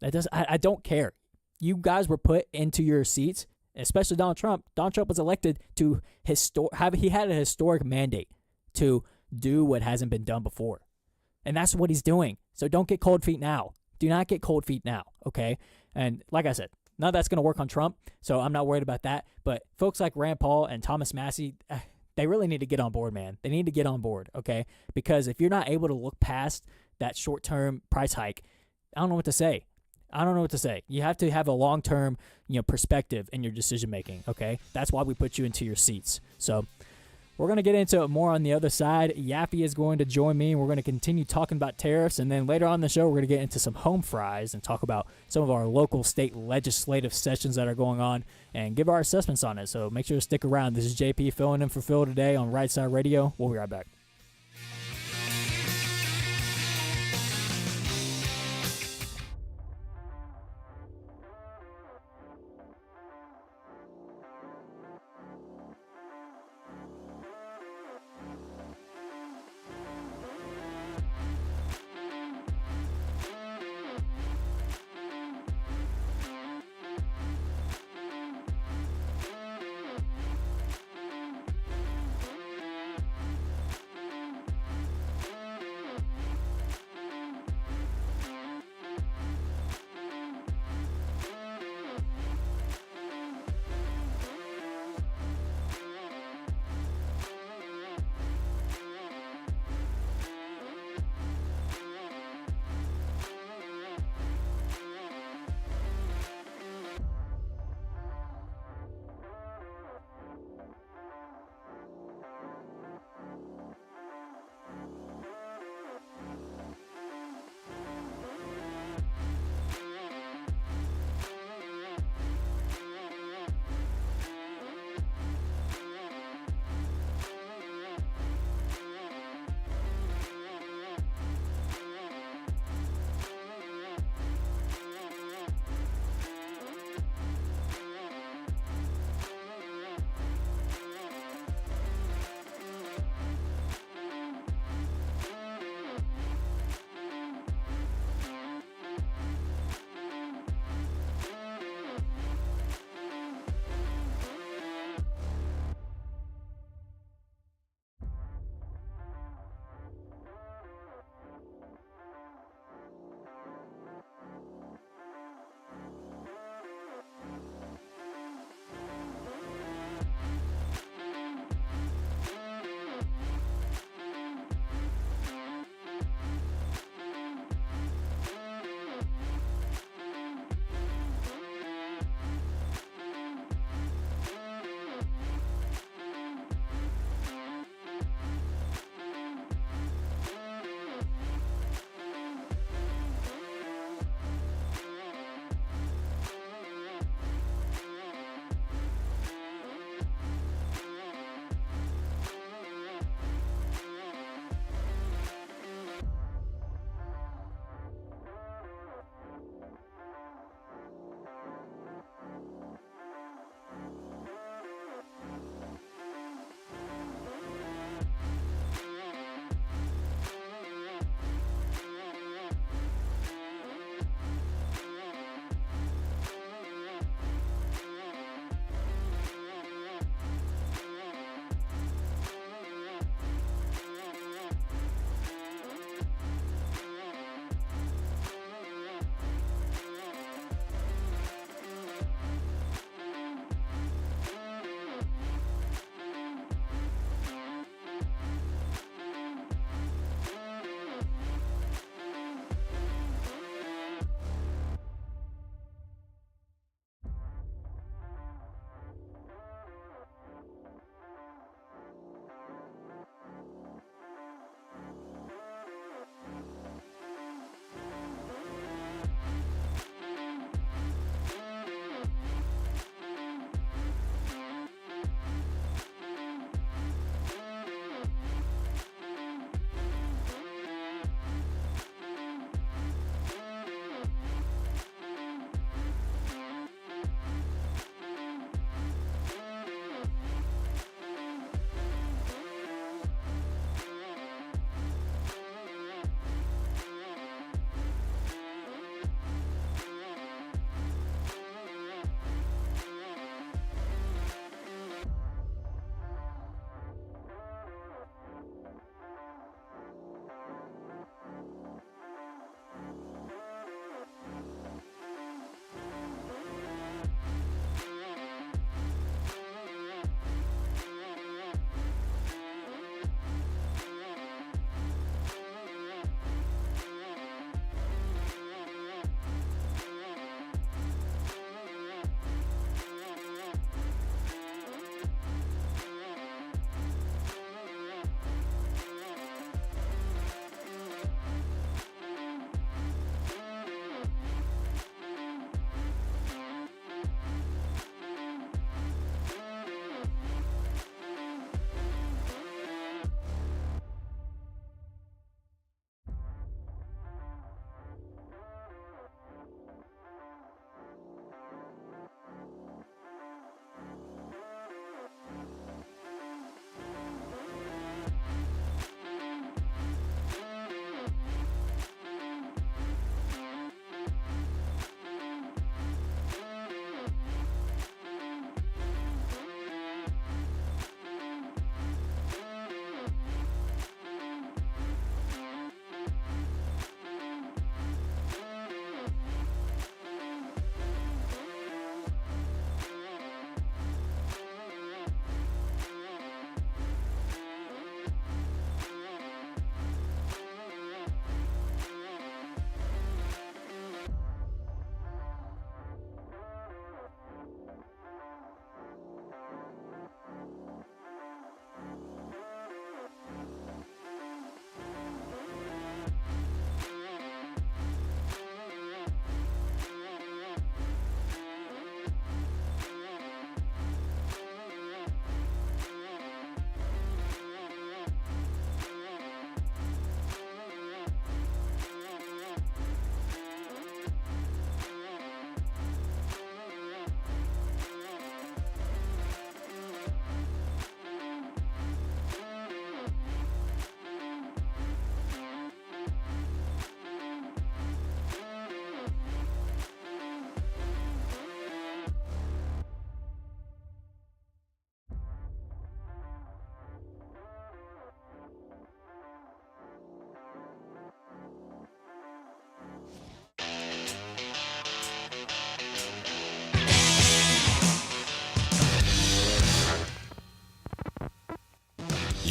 I don't care. You guys were put into your seats, especially Donald Trump. Donald Trump was elected to he had a historic mandate to do what hasn't been done before. And that's what he's doing. So don't get cold feet now. Do not get cold feet now, okay? And like I said, none of that's going to work on Trump, so I'm not worried about that. But folks like Rand Paul and Thomas Massie, they really need to get on board, man. They need to get on board, okay? Because if you're not able to look past that short-term price hike, I don't know what to say. You have to have a long-term, perspective in your decision-making, okay? That's why we put you into your seats. So we're going to get into it more on the other side. Yappy is going to join me, and we're going to continue talking about tariffs. And then later on in the show, we're going to get into some home fries and talk about some of our local state legislative sessions that are going on and give our assessments on it. So make sure to stick around. This is JP filling in for Phil today on Rightside Radio. We'll be right back.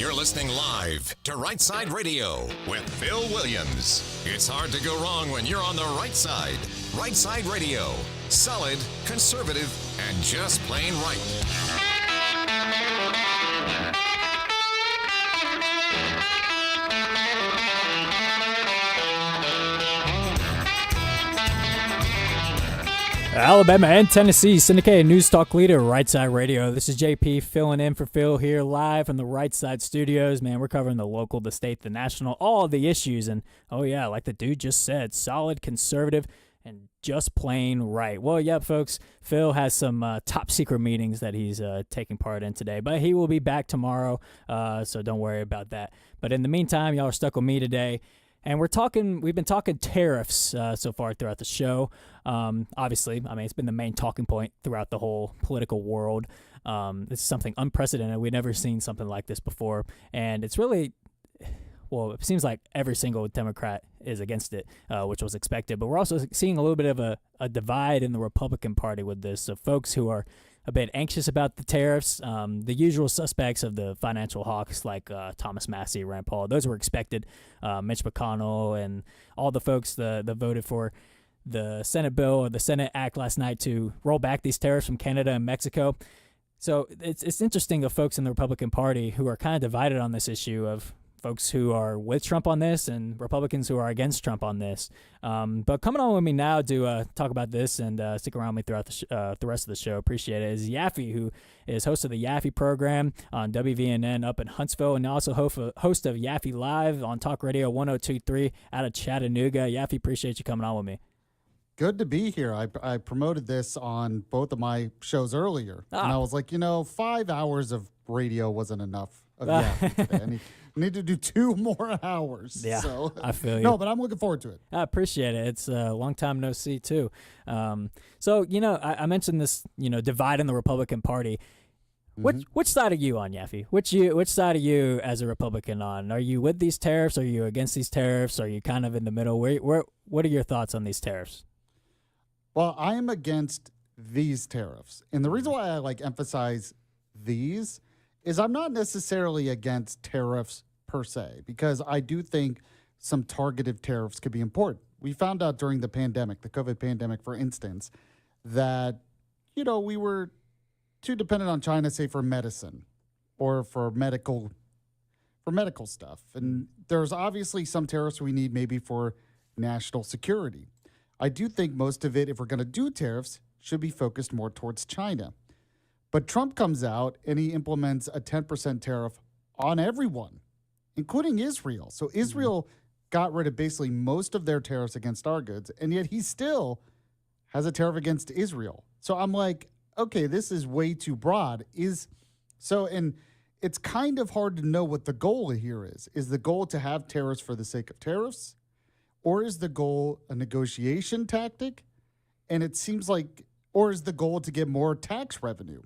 You're listening live to Rightside Radio with Phil Williams. It's hard to go wrong when you're on the right side. Rightside Radio. Solid, conservative, and just plain right. Alabama and Tennessee syndicated news talk leader, Rightside Radio. This is JP filling in for Phil here live from the Rightside studios. Man, we're covering the local, the state, the national, all the issues. And, oh yeah, like the dude just said, solid, conservative, and just plain right. Well, yeah, folks, Phil has some top secret meetings that he's taking part in today, but he will be back tomorrow, so don't worry about that. But in the meantime, y'all are stuck with me today. And we've been talking tariffs so far throughout the show. Obviously, I mean, it's been the main talking point throughout the whole political world. This is something unprecedented. We've never seen something like this before. And it's really, well, it seems like every single Democrat is against it, which was expected. But we're also seeing a little bit of a divide in the Republican Party with this. So folks who are a bit anxious about the tariffs, the usual suspects of the financial hawks like Thomas Massie, Rand Paul, those were expected. Mitch McConnell and all the folks that voted for the Senate bill or the Senate Act last night to roll back these tariffs from Canada and Mexico. So it's interesting of folks in the Republican Party who are kind of divided on this issue of folks who are with Trump on this and Republicans who are against Trump on this. But coming on with me now to talk about this and stick around with me throughout the rest of the show, appreciate it, is Yaffe, who is host of the Yaffe program on WVNN up in Huntsville and also host of Yaffe Live on Talk Radio 102.3 out of Chattanooga. Yaffe, appreciate you coming on with me. Good to be here. I promoted this on both of my shows earlier, and I was like, 5 hours of radio wasn't enough of Yaffe today. I need to do 2 more hours. Yeah, so, I feel you. No, but I'm looking forward to it. I appreciate it. It's a long time no see, too. So, I mentioned this, divide in the Republican Party. Which side are you on, Yaffe? Which side are you as a Republican on? Are you with these tariffs? Are you against these tariffs? Are you kind of in the middle? What are your thoughts on these tariffs? Well, I am against these tariffs. And the reason why I emphasize these is I'm not necessarily against tariffs per se, because I do think some targeted tariffs could be important. We found out during the pandemic, the COVID pandemic, for instance, that, we were too dependent on China, say, for medicine or for medical stuff. And there's obviously some tariffs we need maybe for national security. I do think most of it, if we're going to do tariffs, should be focused more towards China. But Trump comes out and he implements a 10% tariff on everyone, including Israel. So Israel got rid of basically most of their tariffs against our goods, and yet he still has a tariff against Israel. So I'm like, okay, this is way too broad. And it's kind of hard to know what the goal here is. Is the goal to have tariffs for the sake of tariffs? Or is the goal a negotiation tactic? And it seems like, or is the goal to get more tax revenue?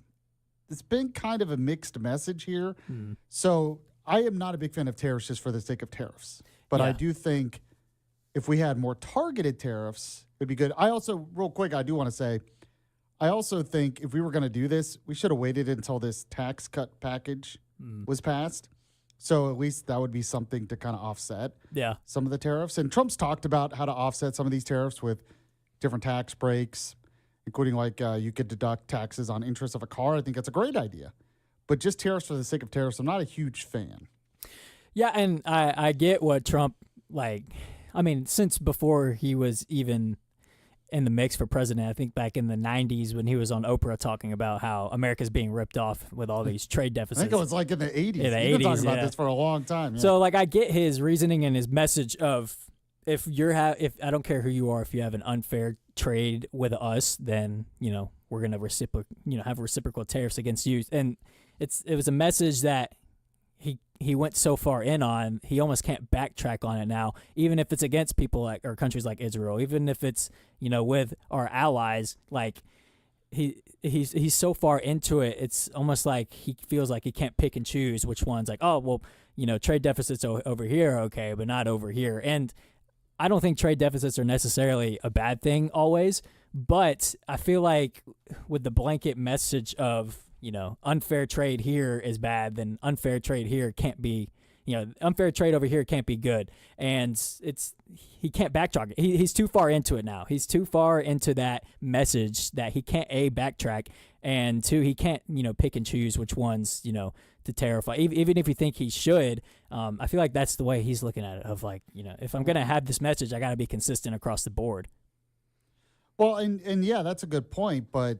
It's been kind of a mixed message here. So I am not a big fan of tariffs just for the sake of tariffs. But I do think if we had more targeted tariffs, it'd be good. I also, real quick, I do want to say, I also think if we were going to do this, we should have waited until this tax cut package was passed. So at least that would be something to kind of offset some of the tariffs. And Trump's talked about how to offset some of these tariffs with different tax breaks, including you could deduct taxes on interest of a car. I think that's a great idea. But just tariffs for the sake of tariffs, I'm not a huge fan. Yeah, and I get what Trump, since before he was even in the mix for president, I think back in the 90s when he was on Oprah talking about how America's being ripped off with all these trade deficits. I think it was in the 80s. In the 80s, He's been talking about this for a long time. Yeah. So I get his reasoning and his message of if I don't care who you are, if you have an unfair trade with us, then we're gonna have reciprocal tariffs against you. And it was a message that he went so far in on, he almost can't backtrack on it now, even if it's against people or countries like Israel, even if it's with our allies. He's so far into it, it's almost like he feels like he can't pick and choose which ones. Trade deficits over here, okay, but not over here. And I don't think trade deficits are necessarily a bad thing always, but I feel like with the blanket message of unfair trade here is bad, then unfair trade here can't be, unfair trade over here can't be good. And he can't backtrack. He's too far into it now. He's too far into that message that he can't, A, backtrack, and two, he can't, pick and choose which ones, to tariff. Even if you think he should, I feel like that's the way he's looking at it, of like, if I'm going to have this message, I got to be consistent across the board. Well, and yeah, that's a good point, but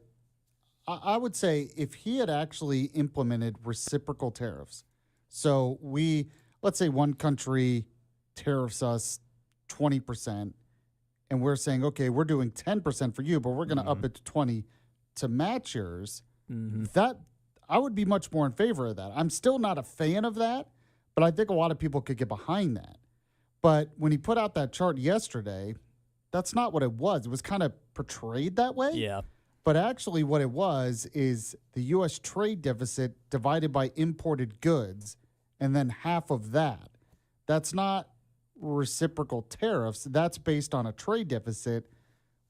I would say if he had actually implemented reciprocal tariffs, so let's say one country tariffs us 20%, and we're saying, okay, we're doing 10% for you, but we're going to up it to 20 to match yours, that I would be much more in favor of that. I'm still not a fan of that, but I think a lot of people could get behind that. But when he put out that chart yesterday, that's not what it was. It was kind of portrayed that way. Yeah. But actually what it was is the U.S. trade deficit divided by imported goods, and then half of that. That's not reciprocal tariffs. That's based on a trade deficit,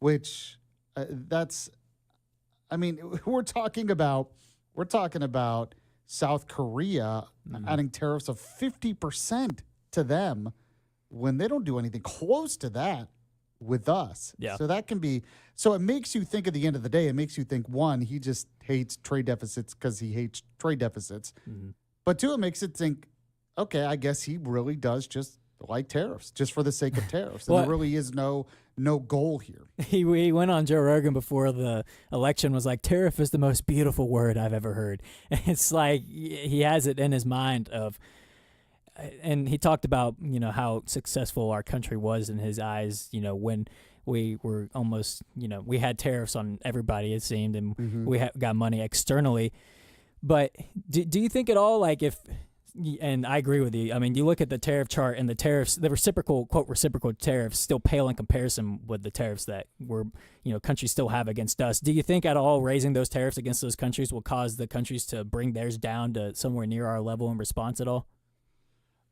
which we're talking about South Korea adding tariffs of 50% to them when they don't do anything close to that with us. Yeah. So that can be, so it makes you think at the end of the day, it makes you think, one, he just hates trade deficits because he hates trade deficits. But two, it makes it think, okay, I guess he really does just like tariffs, just for the sake of tariffs. And there really is no goal here. He went on Joe Rogan before the election, was like, tariff is the most beautiful word I've ever heard. And it's like he has it in his mind of, and he talked about, how successful our country was in his eyes, when we were almost, we had tariffs on everybody, it seemed, and we got money externally. But do you think at all, like, and I agree with you, I mean, you look at the tariff chart and the tariffs, the reciprocal, quote, reciprocal tariffs still pale in comparison with the tariffs that countries still have against us. Do you think at all raising those tariffs against those countries will cause the countries to bring theirs down to somewhere near our level in response at all?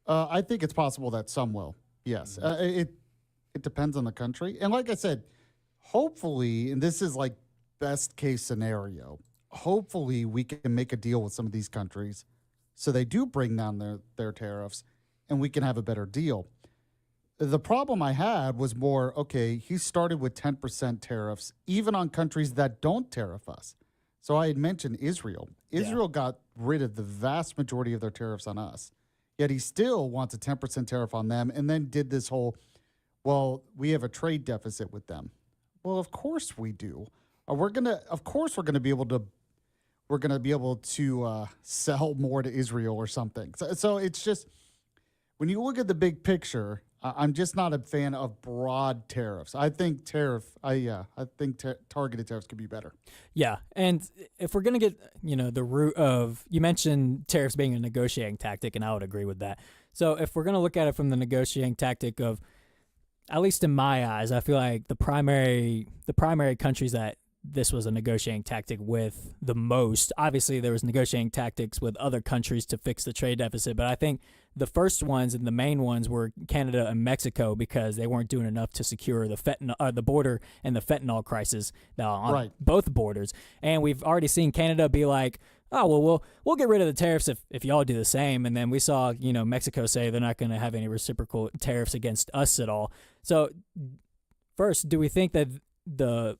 I think it's possible that some will. Yes. It depends on the country. And like I said, hopefully, and this is like best case scenario, hopefully we can make a deal with some of these countries so they do bring down their tariffs and we can have a better deal. The problem I had was more, okay, he started with 10% tariffs, even on countries that don't tariff us. So I had mentioned Israel. Israel got rid of the vast majority of their tariffs on us. Yet he still wants a 10% tariff on them, and then did this whole, well, we have a trade deficit with them. Well, of course we do. We're gonna be able to sell more to Israel or something. So it's just, when you look at the big picture, I'm just not a fan of broad tariffs. I think targeted tariffs could be better. Yeah, and if we're going to get, the root of, you mentioned tariffs being a negotiating tactic, and I would agree with that. So if we're going to look at it from the negotiating tactic of, at least in my eyes, I feel like the primary countries that this was a negotiating tactic with the most, obviously there was negotiating tactics with other countries to fix the trade deficit, but I think the first ones and the main ones were Canada and Mexico, because they weren't doing enough to secure the border and the fentanyl crisis on both borders. And we've already seen Canada be like, oh, well, we'll get rid of the tariffs if y'all do the same. And then we saw, Mexico say they're not going to have any reciprocal tariffs against us at all. So first, do we think that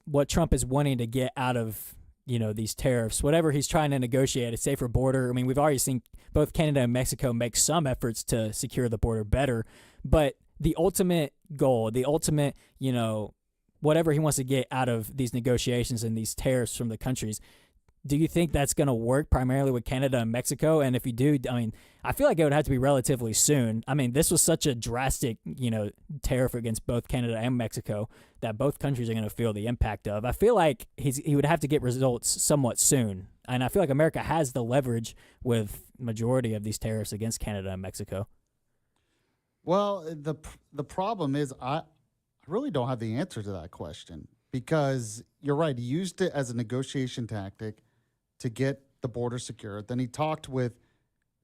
what Trump is wanting to get out of, these tariffs, whatever he's trying to negotiate, a safer border? I mean, we've already seen both Canada and Mexico make some efforts to secure the border better, but the ultimate goal, whatever he wants to get out of these negotiations and these tariffs from the countries, do you think that's going to work primarily with Canada and Mexico? And if you do, I mean, I feel like it would have to be relatively soon. I mean, this was such a drastic, tariff against both Canada and Mexico that both countries are going to feel the impact of. I feel like he would have to get results somewhat soon. And I feel like America has the leverage with majority of these tariffs against Canada and Mexico. Well, the problem is I really don't have the answer to that question, because you're right. He used it as a negotiation tactic to get the border secure. Then he talked with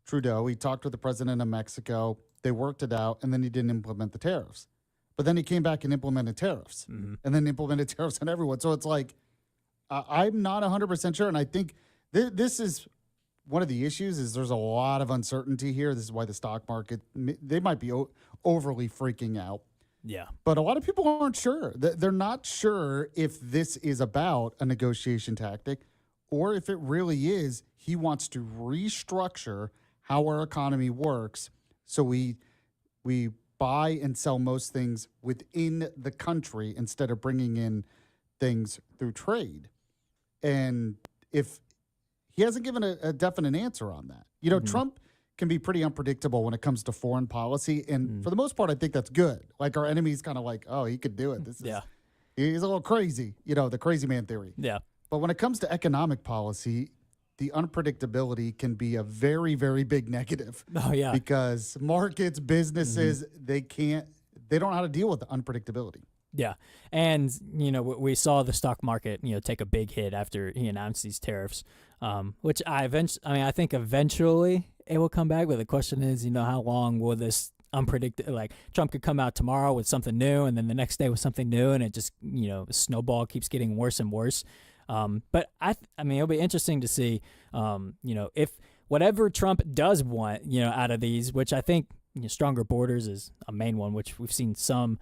Trudeau. He talked with the president of Mexico. They worked it out, and then he didn't implement the tariffs. But then he came back and implemented tariffs, and then implemented tariffs on everyone. So it's like, I'm not 100% sure, and I think This is one of the issues is there's a lot of uncertainty here. This is why the stock market, they might be overly freaking out. Yeah. But a lot of people aren't sure. They're not sure if this is about a negotiation tactic or if it really is he wants to restructure how our economy works so we buy and sell most things within the country instead of bringing in things through trade. And if he hasn't given a definite answer on that. You know, Trump can be pretty unpredictable when it comes to foreign policy. And for the most part, I think that's good. Like our enemy's kind of like, oh, he could do it. He's a little crazy, you know, the crazy man theory. Yeah. But when it comes to economic policy, the unpredictability can be a very, very big negative. Oh, yeah. Because markets, businesses, they don't know how to deal with the unpredictability. Yeah. And, you know, we saw the stock market, you know, take a big hit after he announced these tariffs, which I think eventually it will come back. But the question is, you know, how long will this unpredictable, like Trump could come out tomorrow with something new and then the next day with something new and it just, you know, snowball keeps getting worse and worse. But I mean, it'll be interesting to see, you know, if whatever Trump does want, you know, out of these, which I think, you know, stronger borders is a main one, which we've seen some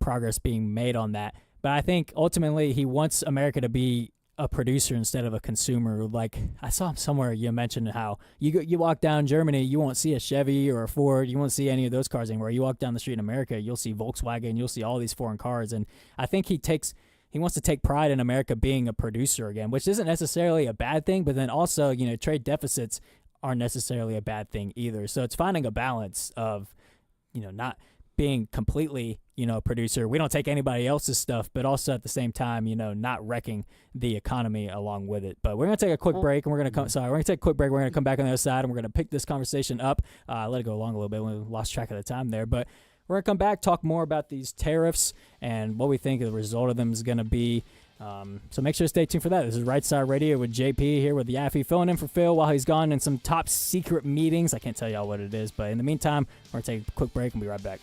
progress being made on that. But I think ultimately he wants America to be a producer instead of a consumer. Like I saw somewhere you mentioned how you walk down Germany, you won't see a Chevy or a Ford, you won't see any of those cars anymore. You walk down the street in America, you'll see Volkswagen, you'll see all these foreign cars. And I think he wants to take pride in America being a producer again, which isn't necessarily a bad thing, but then also, you know, trade deficits aren't necessarily a bad thing either. So it's finding a balance of, you know, not being completely, you know, a producer. We don't take anybody else's stuff, but also at the same time, you know, not wrecking the economy along with it. But we're going to take a quick break and we're going to take a quick break. We're going to come back on the other side and we're going to pick this conversation up. Let it go along a little bit. We lost track of the time there, but we're going to come back, talk more about these tariffs and what we think the result of them is going to be. So make sure to stay tuned for that. This is Rightside Radio with JP here with Yaffe, filling in for Phil while he's gone in some top secret meetings. I can't tell y'all what it is, but in the meantime, we're going to take a quick break and be right back.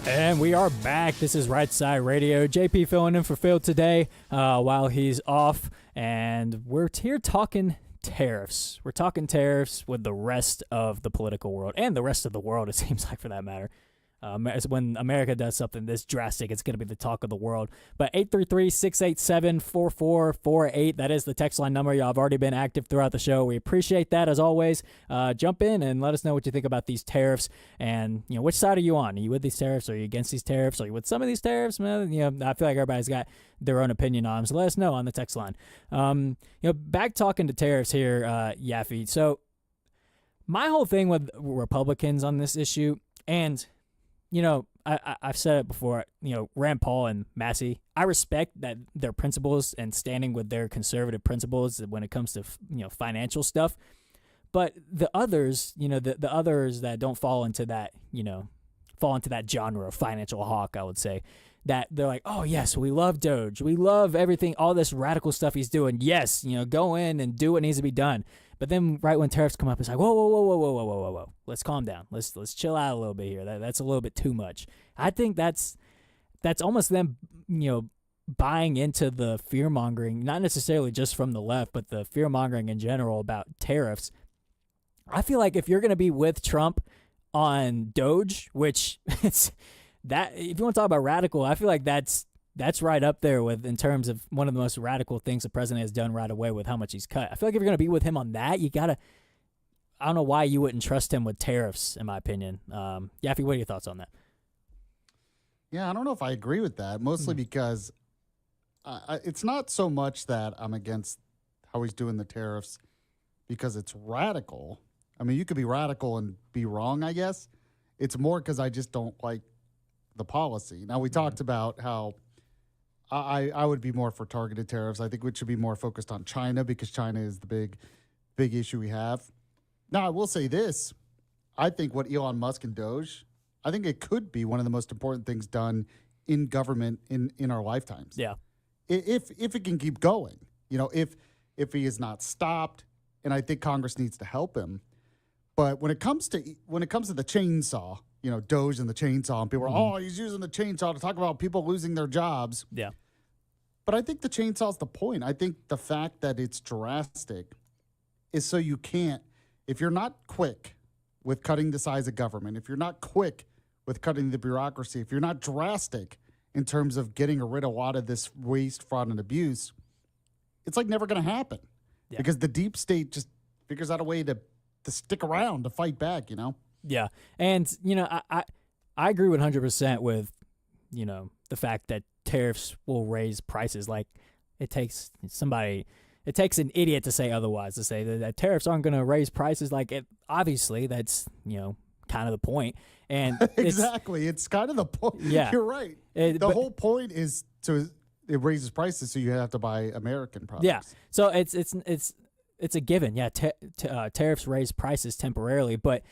And we are back. This is Rightside Radio. JP filling in for Phil today while he's off. And we're here talking tariffs. We're talking tariffs with the rest of the political world and the rest of the world, it seems like, for that matter. When America does something this drastic, it's going to be the talk of the world. But 833-687-4448, that is the text line number. Y'all have already been active throughout the show. We appreciate that, as always. Jump in and let us know what you think about these tariffs. And, which side are you on? Are you with these tariffs? Are you against these tariffs? Are you with some of these tariffs? Man, I feel like everybody's got their own opinion on them. So let us know on the text line. Back talking to tariffs here, Yaffe. So my whole thing with Republicans on this issue, and I've said it before, Rand Paul and Massey, I respect that their principles and standing with their conservative principles when it comes to, financial stuff. But the others, the others that don't fall into that genre of financial hawk, I would say, that they're like, oh, yes, we love Doge. We love everything, all this radical stuff he's doing. Yes, go in and do what needs to be done. But then right when tariffs come up, it's like, whoa. Let's calm down. Let's chill out a little bit here. That's a little bit too much. I think that's almost them, buying into the fear-mongering, not necessarily just from the left, but the fear-mongering in general about tariffs. I feel like if you're going to be with Trump on Doge, which it's that, if you want to talk about radical, I feel like that's right up there with, in terms of one of the most radical things the president has done right away with how much he's cut. I feel like if you're going to be with him on that, you got to, I don't know why you wouldn't trust him with tariffs, in my opinion. Yaffe, what are your thoughts on that? Yeah, I don't know if I agree with that, mostly because it's not so much that I'm against how he's doing the tariffs because it's radical. I mean, you could be radical and be wrong, I guess. It's more because I just don't like the policy. Now, we talked about how I would be more for targeted tariffs. I think we should be more focused on China because China is the big issue we have. Now, I will say this. I think what Elon Musk and Doge, I think it could be one of the most important things done in government in our lifetimes. Yeah. If it can keep going, if he is not stopped, and I think Congress needs to help him. But when it comes to the chainsaw, Doge and the chainsaw, and people are, he's using the chainsaw to talk about people losing their jobs. Yeah. But I think the chainsaw's the point. I think the fact that it's drastic is so you can't, if you're not quick with cutting the size of government, if you're not quick with cutting the bureaucracy, if you're not drastic in terms of getting rid of a lot of this waste, fraud, and abuse, it's like never going to happen. Yeah. Because the deep state just figures out a way to stick around, to fight back, Yeah. And, I agree 100% with, the fact that tariffs will raise prices. Like, it takes an idiot to say otherwise, to say that tariffs aren't going to raise prices. Like, obviously, that's, kind of the point. And exactly. It's kind of the point. Yeah. You're right. The whole point is it raises prices, so you have to buy American products. Yeah. So it's a given. Yeah. Tariffs raise prices temporarily, but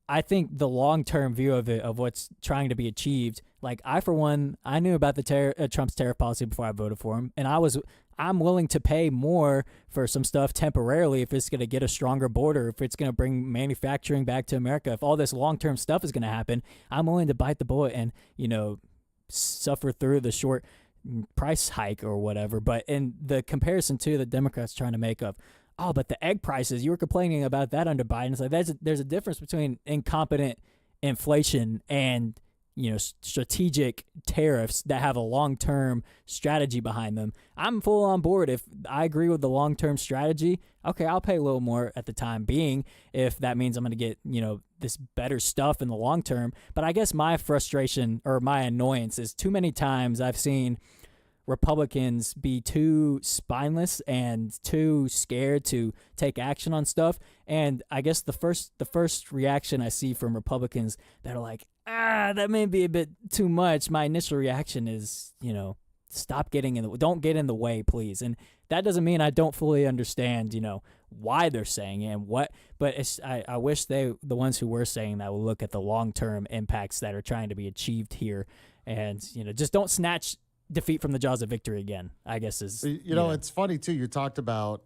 I think the long-term view of it, of what's trying to be achieved, like I knew about the Trump's tariff policy before I voted for him, and I'm willing to pay more for some stuff temporarily if it's going to get a stronger border, if it's going to bring manufacturing back to America, if all this long-term stuff is going to happen, I'm willing to bite the bullet and, suffer through the short price hike or whatever. But in the comparison to the Democrats trying to make of, oh, but the egg prices, you were complaining about that under Biden. It's like there's a difference between incompetent inflation and, strategic tariffs that have a long-term strategy behind them. I'm full on board. If I agree with the long-term strategy, okay, I'll pay a little more at the time being if that means I'm going to get, this better stuff in the long term. But I guess my frustration or my annoyance is too many times I've seen Republicans be too spineless and too scared to take action on stuff. And I guess the first reaction I see from Republicans that are like, that may be a bit too much. My initial reaction is, stop getting don't get in the way, please. And that doesn't mean I don't fully understand, why they're saying it and what, but I wish the ones who were saying that will look at the long-term impacts that are trying to be achieved here and, just don't snatch defeat from the jaws of victory again, I guess is. It's funny too. You talked about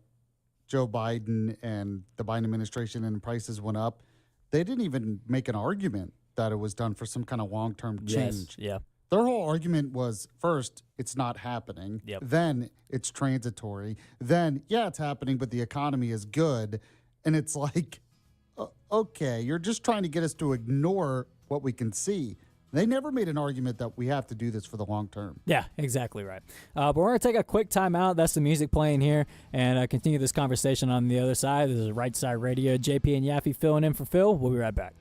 Joe Biden and the Biden administration and prices went up. They didn't even make an argument that it was done for some kind of long-term change. Yes, yeah. Their whole argument was, first, it's not happening. Yep. Then it's transitory. Then, yeah, it's happening, but the economy is good. And it's like, okay, you're just trying to get us to ignore what we can see. They never made an argument that we have to do this for the long term. Yeah, exactly right. But we're going to take a quick time out. That's the music playing here, and continue this conversation on the other side. This is Right Side Radio. JP and Yaffe filling in for Phil. We'll be right back.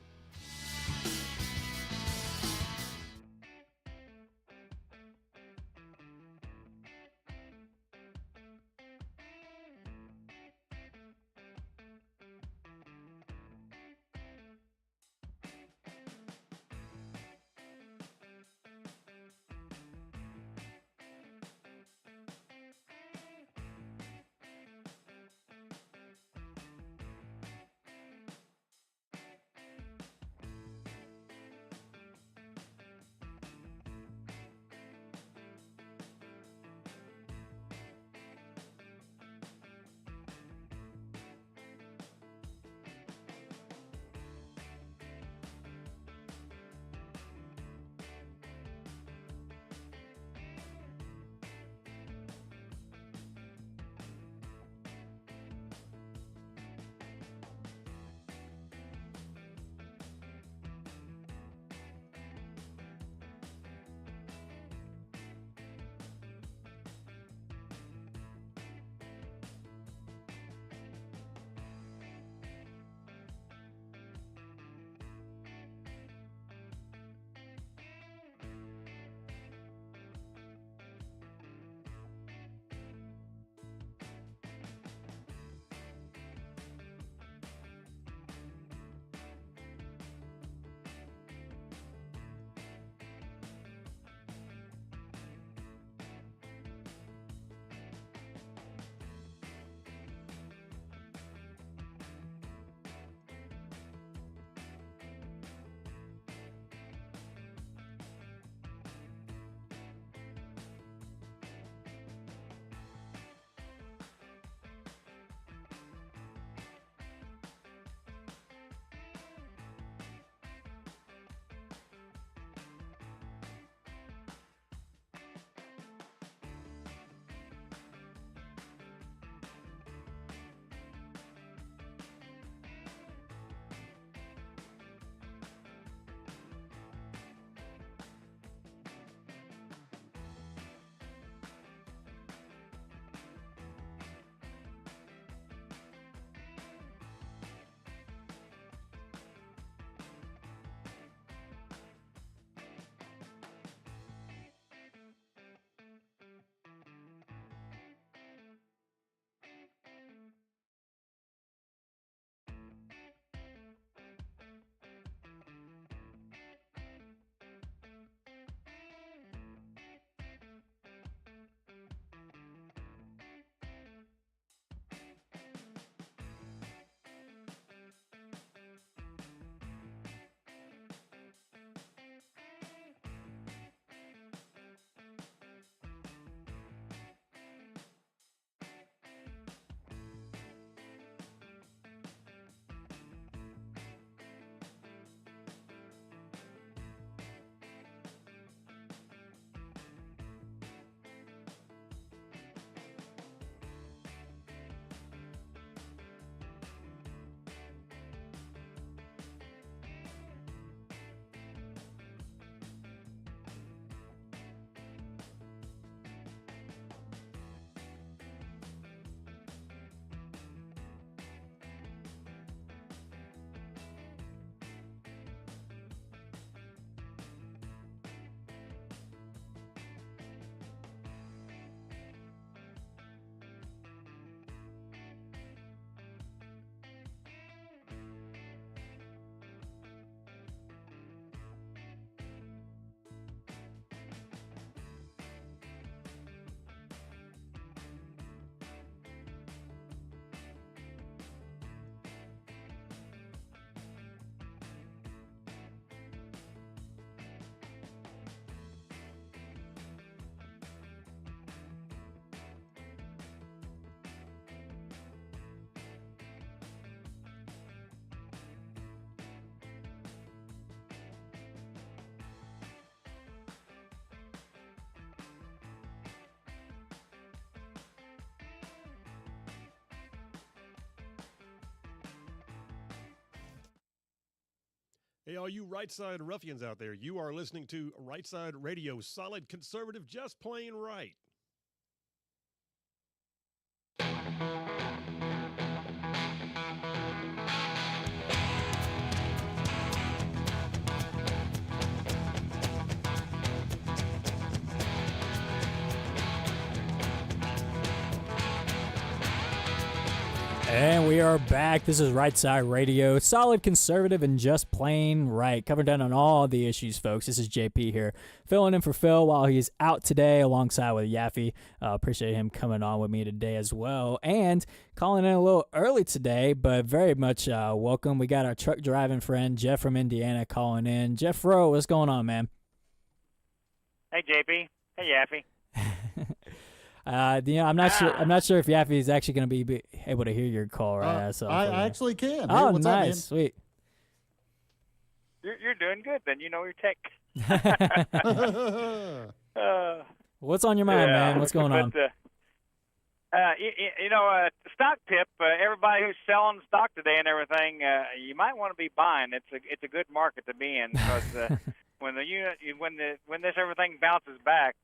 Hey, all you Rightside ruffians out there, you are listening to Rightside Radio, solid conservative, just plain right. And we are back. This is Right Side Radio, solid conservative and just plain right. Covering down on all the issues, folks. This is JP here, filling in for Phil while he's out today alongside with Yaffe. Appreciate him coming on with me today as well. And calling in a little early today, but very much welcome. We got our truck driving friend, Jeff from Indiana, calling in. Jeff Rowe, what's going on, man? Hey, JP. Hey, Yaffe. I'm not sure. I'm not sure if Yaffe is actually going to be able to hear your call right now. So I actually can. Oh, hey, what's nice, up, man? sweet. You're doing good, then. You know your tech. What's on your mind, man? What's going on? Stock tip. Everybody who's selling stock today and everything, you might want to be buying. It's a good market to be in because when this everything bounces back.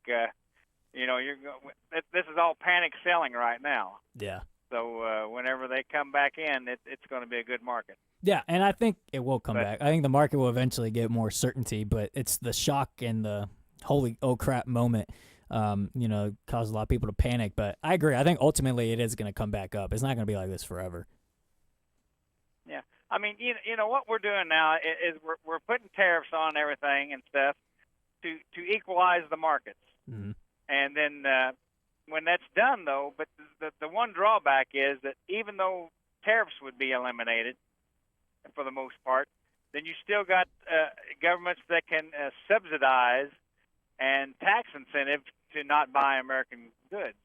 This is all panic selling right now. Yeah. So whenever they come back in, it's going to be a good market. Yeah, and I think it will come back. I think the market will eventually get more certainty, but it's the shock and the holy oh crap moment, caused a lot of people to panic. But I agree. I think ultimately it is going to come back up. It's not going to be like this forever. Yeah. I mean, you know what we're doing now is we're putting tariffs on everything and stuff to equalize the markets. Mm-hmm. And then when that's done, though, but the one drawback is that even though tariffs would be eliminated for the most part, then you still got governments that can subsidize and tax incentive to not buy American goods.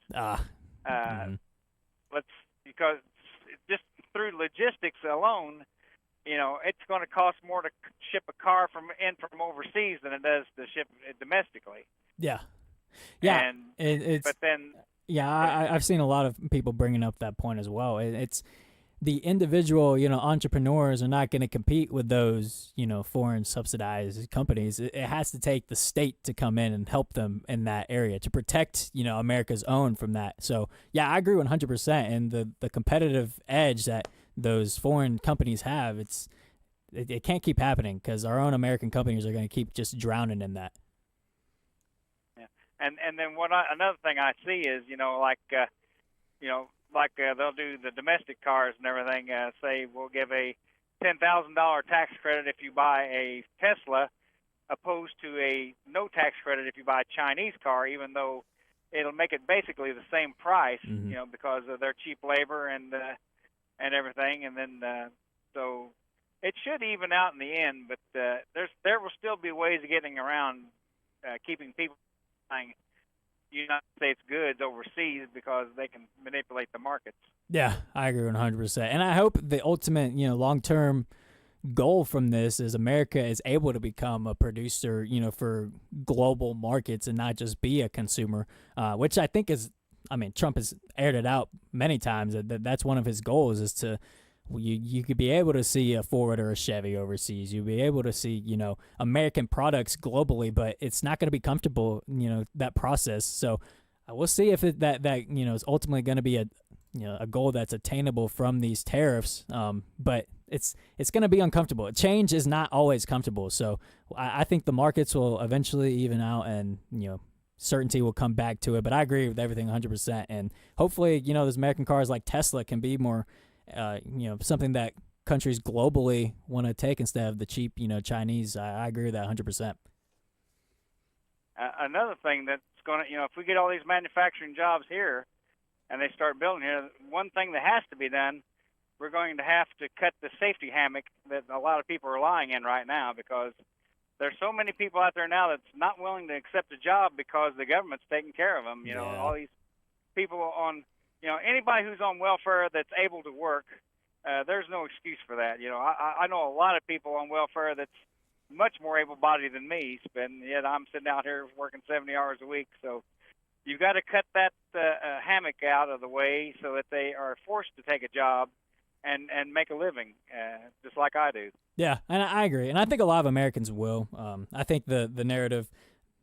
Because just through logistics alone, it's going to cost more to ship a car from overseas than it does to ship it domestically. Yeah. Yeah, I've seen a lot of people bringing up that point as well. It's the individual, entrepreneurs are not going to compete with those, foreign subsidized companies. It has to take the state to come in and help them in that area to protect, America's own from that. So, yeah, I agree 100%. And the competitive edge that those foreign companies have, it can't keep happening because our own American companies are going to keep just drowning in that. And then another thing I see is they'll do the domestic cars and everything. Say we'll give a $10,000 tax credit if you buy a Tesla, opposed to a no tax credit if you buy a Chinese car, even though it'll make it basically the same price, because of their cheap labor and everything. And then so it should even out in the end. But there will still be ways of getting around keeping people buying United States goods overseas because they can manipulate the markets. Yeah, I agree 100%. And I hope the ultimate, long-term goal from this is America is able to become a producer, for global markets and not just be a consumer, which I think is, Trump has aired it out many times. That's one of his goals is to, you could be able to see a Ford or a Chevy overseas. You'll be able to see, American products globally, but it's not going to be comfortable, that process. So we'll see if that is ultimately going to be a goal that's attainable from these tariffs. But it's going to be uncomfortable. Change is not always comfortable. So I think the markets will eventually even out and, certainty will come back to it. But I agree with everything 100%. And hopefully, those American cars like Tesla can be more something that countries globally want to take instead of the cheap, Chinese. I agree with that 100%. Another thing that's going to, if we get all these manufacturing jobs here and they start building here, one thing that has to be done, we're going to have to cut the safety hammock that a lot of people are lying in right now because there's so many people out there now that's not willing to accept a job because the government's taking care of them. All these people on, anybody who's on welfare that's able to work, there's no excuse for that. I know a lot of people on welfare that's much more able-bodied than me, and yet I'm sitting out here working 70 hours a week. So you've got to cut that hammock out of the way so that they are forced to take a job and make a living, just like I do. Yeah, and I agree, and I think a lot of Americans will. I think the narrative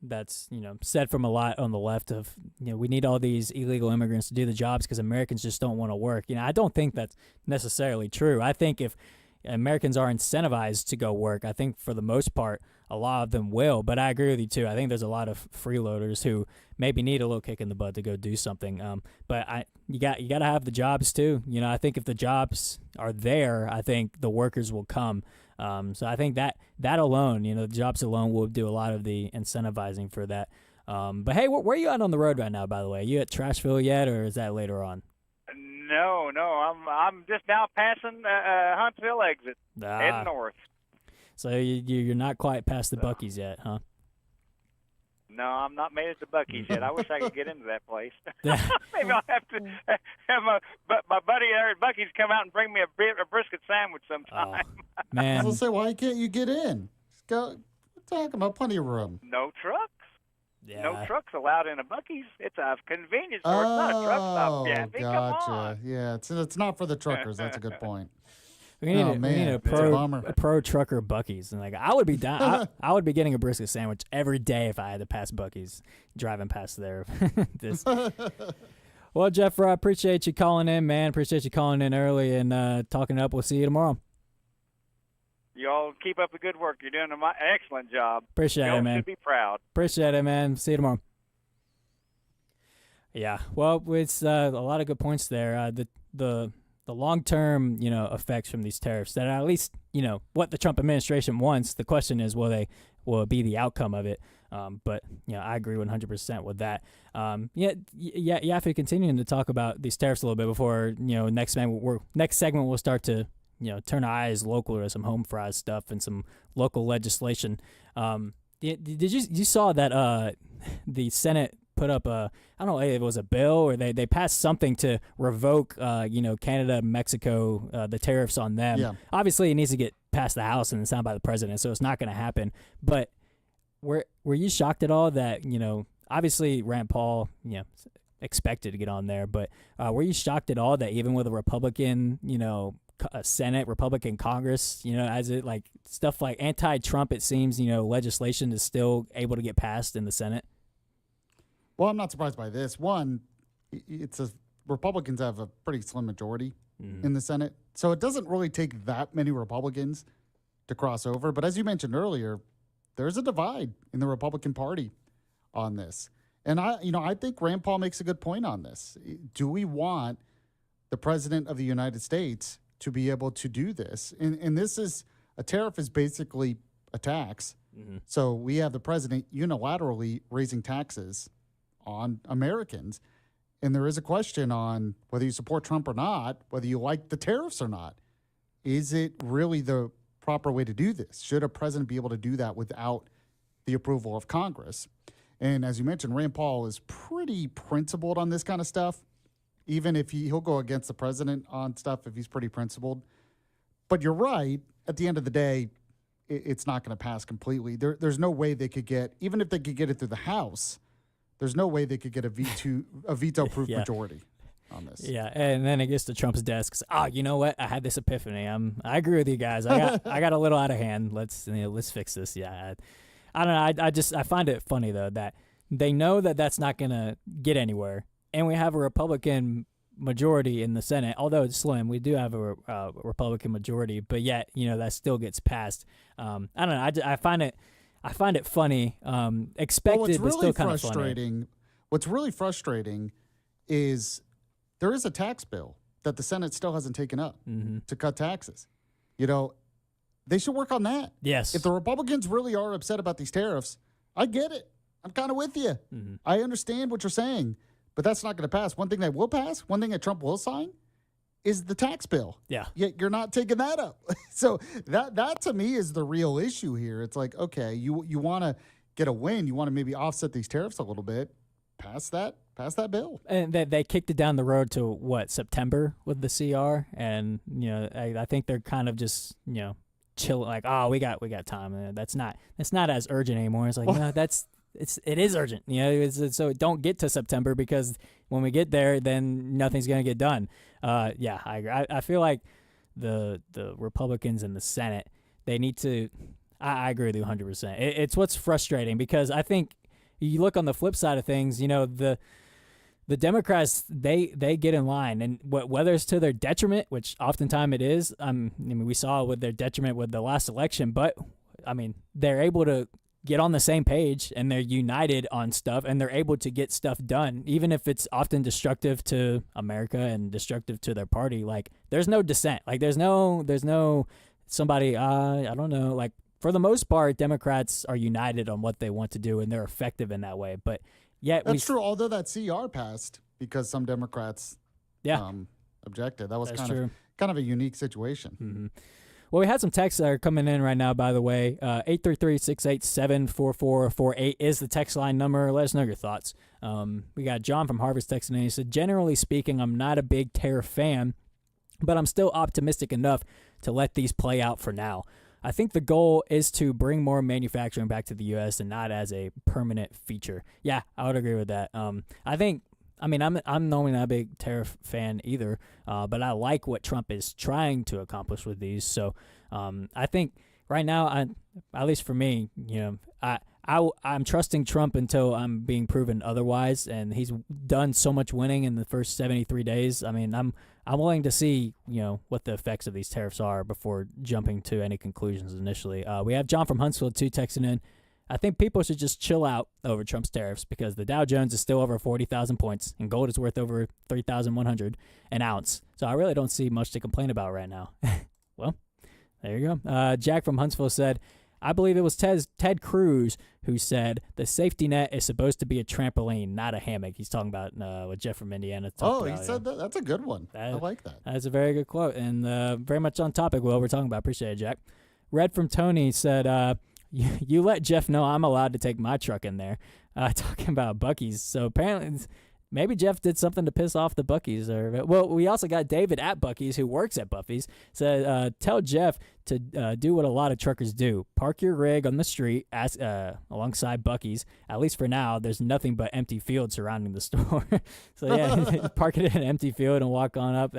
that's said from a lot on the left of we need all these illegal immigrants to do the jobs because Americans just don't want to work. I don't think that's necessarily true. I think if Americans are incentivized to go work, I think for the most part a lot of them will. But I agree with you too. I think there's a lot of freeloaders who maybe need a little kick in the butt to go do something. But you got to have the jobs too. I think if the jobs are there, I think the workers will come. So I think that alone, the jobs alone will do a lot of the incentivizing for that. But hey, where are you at on the road right now, by the way? Are you at Trashville yet, or is that later on? No, I'm just now passing Huntsville exit, heading north. So you're not quite past the Buc-ee's yet, huh? No, I'm not made it to Buc-ee's yet. I wish I could get into that place. Maybe I'll have to have my buddy there at Buc-ee's come out and bring me a brisket sandwich sometime. Oh, man. I was gonna say, why can't you get in? Just go. We're talking about plenty of room. No trucks. Yeah. No trucks allowed in a Buc-ee's. It's a convenience store. It's not a truck stop. Yeah, gotcha. Come on. Yeah, it's not for the truckers. That's a good point. We need a pro trucker Buc-ee's, and I would be down. I would be getting a brisket sandwich every day if I had to pass Buc-ee's, driving past there. Well, Jeff, I appreciate you calling in, man. Appreciate you calling in early and talking up. We'll see you tomorrow. You all keep up the good work. You're doing an excellent job. Appreciate it, man. You should be proud. Appreciate it, man. See you tomorrow. Yeah, well, it's a lot of good points there. The long-term, effects from these tariffs that at least, what the Trump administration wants. The question is, will it be the outcome of it? But I agree 100% with that. Yeah. After continuing to talk about these tariffs a little bit before, next segment we'll start to, turn our eyes local to some home fries stuff and some local legislation. Did you saw that the Senate put up I don't know if it was a bill or they passed something to revoke Canada, Mexico, the tariffs on them. Yeah. Obviously it needs to get past the House and signed by the president, so it's not going to happen. But were you shocked at all that obviously Rand Paul expected to get on there, but were you shocked at all that even with a Republican Senate, Republican Congress, as it stuff like anti-Trump, it seems legislation is still able to get passed in the Senate? Well, I'm not surprised by this. One, Republicans have a pretty slim majority in the Senate, so it doesn't really take that many Republicans to cross over. But as you mentioned earlier, there's a divide in the Republican Party on this, and I think Rand Paul makes a good point on this. Do we want the President of the United States to be able to do this? And this is a tariff is basically a tax. Mm-hmm. So we have the president unilaterally raising taxes on Americans. And there is a question on whether you support Trump or not, whether you like the tariffs or not. Is it really the proper way to do this? Should a president be able to do that without the approval of Congress? And as you mentioned, Rand Paul is pretty principled on this kind of stuff, even if he'll go against the president on stuff if he's pretty principled. But you're right. At the end of the day, it's not going to pass completely. There's no way they could get, even if they could get it through the House, there's no way they could get a veto-proof majority on this. Yeah, and then it gets to Trump's desk. You know what? I had this epiphany. I agree with you guys. I got a little out of hand. Let's fix this. Yeah, I don't know. I find it funny though that they know that that's not gonna get anywhere, and we have a Republican majority in the Senate. Although it's slim, we do have a Republican majority, but yet that still gets passed. I don't know. I find it funny. Expected, but still kind of funny. What's really frustrating is there is a tax bill that the Senate still hasn't taken up to cut taxes. They should work on that. Yes. If the Republicans really are upset about these tariffs, I get it. I'm kind of with you. Mm-hmm. I understand what you're saying, but that's not going to pass. One thing that will pass, one thing that Trump will sign, is the tax bill. Yeah. Yet you're not taking that up. So that to me is the real issue here. It's like, okay, you want to get a win. You want to maybe offset these tariffs a little bit. Pass that bill. And they kicked it down the road to September with the CR. And, I think they're kind of just, chill, like, oh, we got time. That's not as urgent anymore. It's like, no, it is urgent. So don't get to September, because when we get there, then nothing's going to get done. Yeah, I agree. I feel like the Republicans in the Senate, they need to. I agree with you 100%. It's what's frustrating because I think you look on the flip side of things. The Democrats, they get in line, and whether it's to their detriment, which oftentimes it is. We saw with their detriment with the last election, but they're able to get on the same page and they're united on stuff and they're able to get stuff done, even if it's often destructive to America and destructive to their party. Like, there's no dissent. Like, there's no somebody, I don't know. Like, for the most part, Democrats are united on what they want to do and they're effective in that way. But yet that's true. Although that CR passed because some Democrats objected. That was kind of a unique situation. Mm-hmm. Well, we had some texts that are coming in right now, by the way. 833-687-4448 is the text line number. Let us know your thoughts. We got John from Harvest texting in. He said, generally speaking, I'm not a big tariff fan, but I'm still optimistic enough to let these play out for now. I think the goal is to bring more manufacturing back to the U.S. and not as a permanent feature. Yeah, I would agree with that. I'm normally not a big tariff fan either, but I like what Trump is trying to accomplish with these. So I think right now, at least for me, I'm trusting Trump until I'm being proven otherwise, and he's done so much winning in the first 73 days. I'm willing to see, what the effects of these tariffs are before jumping to any conclusions initially. We have John from Huntsville too texting in. I think people should just chill out over Trump's tariffs because the Dow Jones is still over 40,000 points and gold is worth over 3,100 an ounce. So I really don't see much to complain about right now. Well, there you go. Jack from Huntsville said, I believe it was Ted Cruz who said the safety net is supposed to be a trampoline, not a hammock. He's talking about what Jeff from Indiana talked about. He said that. That's a good one. I like that. That's a very good quote and very much on topic with what we're talking about. Appreciate it, Jack. Red from Tony said, you let Jeff know I'm allowed to take my truck in there. Talking about Buc-ee's. So apparently maybe Jeff did something to piss off the Buc-ee's. Well, we also got David at Buc-ee's who works at Buffy's. Said, tell Jeff to do what a lot of truckers do. Park your rig on the street alongside Buc-ee's. At least for now, there's nothing but empty field surrounding the store. So yeah, park it in an empty field and walk on up.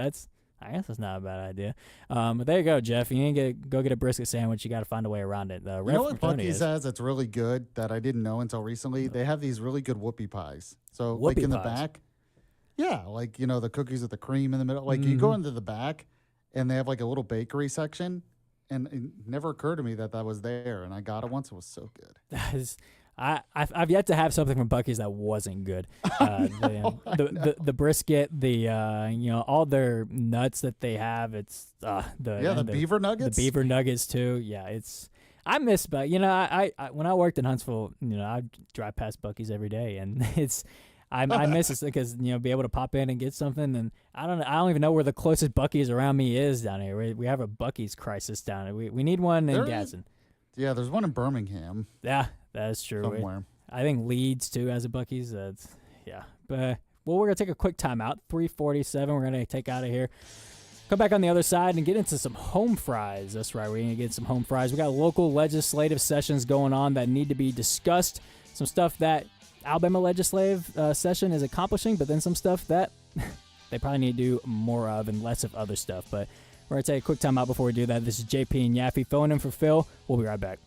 I guess that's not a bad idea. But there you go, Jeff. You ain't go get a brisket sandwich. You got to find a way around it. You know what Buc-ee's has that's really good that I didn't know until recently? They have these really good whoopie pies. So like in the back, like, the cookies with the cream in the middle. Like you go into the back and they have like a little bakery section. And it never occurred to me that was there. And I got it once. It was so good. That is... I've yet to have something from Buc-ee's that wasn't good. The brisket, all their nuts that they have. It's the beaver nuggets. The beaver nuggets too. Yeah, I miss, but I when I worked in Huntsville, I drive past Buc-ee's every day, and I miss it because be able to pop in and get something, and I don't even know where the closest Buc-ee's around me is down here. We have a Buc-ee's crisis down here. We need one in Gadsden. Yeah, there's one in Birmingham. Yeah. That's true. Somewhere. I think Leeds, too, has a Buc-ee's. But, we're going to take a quick timeout. 3:47. We're going to take out of here. Come back on the other side and get into some home fries. That's right. We're going to get some home fries. We got local legislative sessions going on that need to be discussed. Some stuff that Alabama legislative session is accomplishing, but then some stuff that they probably need to do more of and less of other stuff. But we're going to take a quick timeout before we do that. This is JP and Yaffe filling in for Phil. We'll be right back.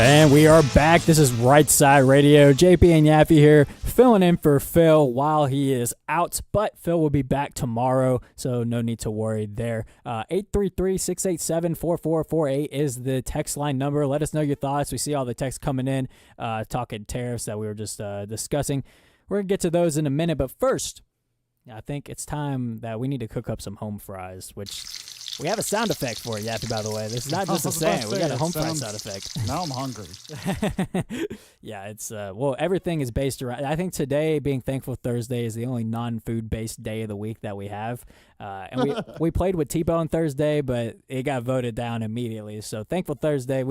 And we are back. This is Rightside Radio. JP and Yaffee here, filling in for Phil while he is out. But Phil will be back tomorrow, so no need to worry there. 833-687-4448 is the text line number. Let us know your thoughts. We see all the texts coming in, talking tariffs that we were just discussing. We're going to get to those in a minute. But first, I think it's time that we need to cook up some home fries, which... we have a sound effect for it, Yappy, by the way. This is not just a saying. We got a home fry sound effect. Now I'm hungry. Yeah, it's, well, everything is based around, I think today, being Thankful Thursday, is the only non-food based day of the week that we have. And we played with T-Bone Thursday, but it got voted down immediately. So Thankful Thursday,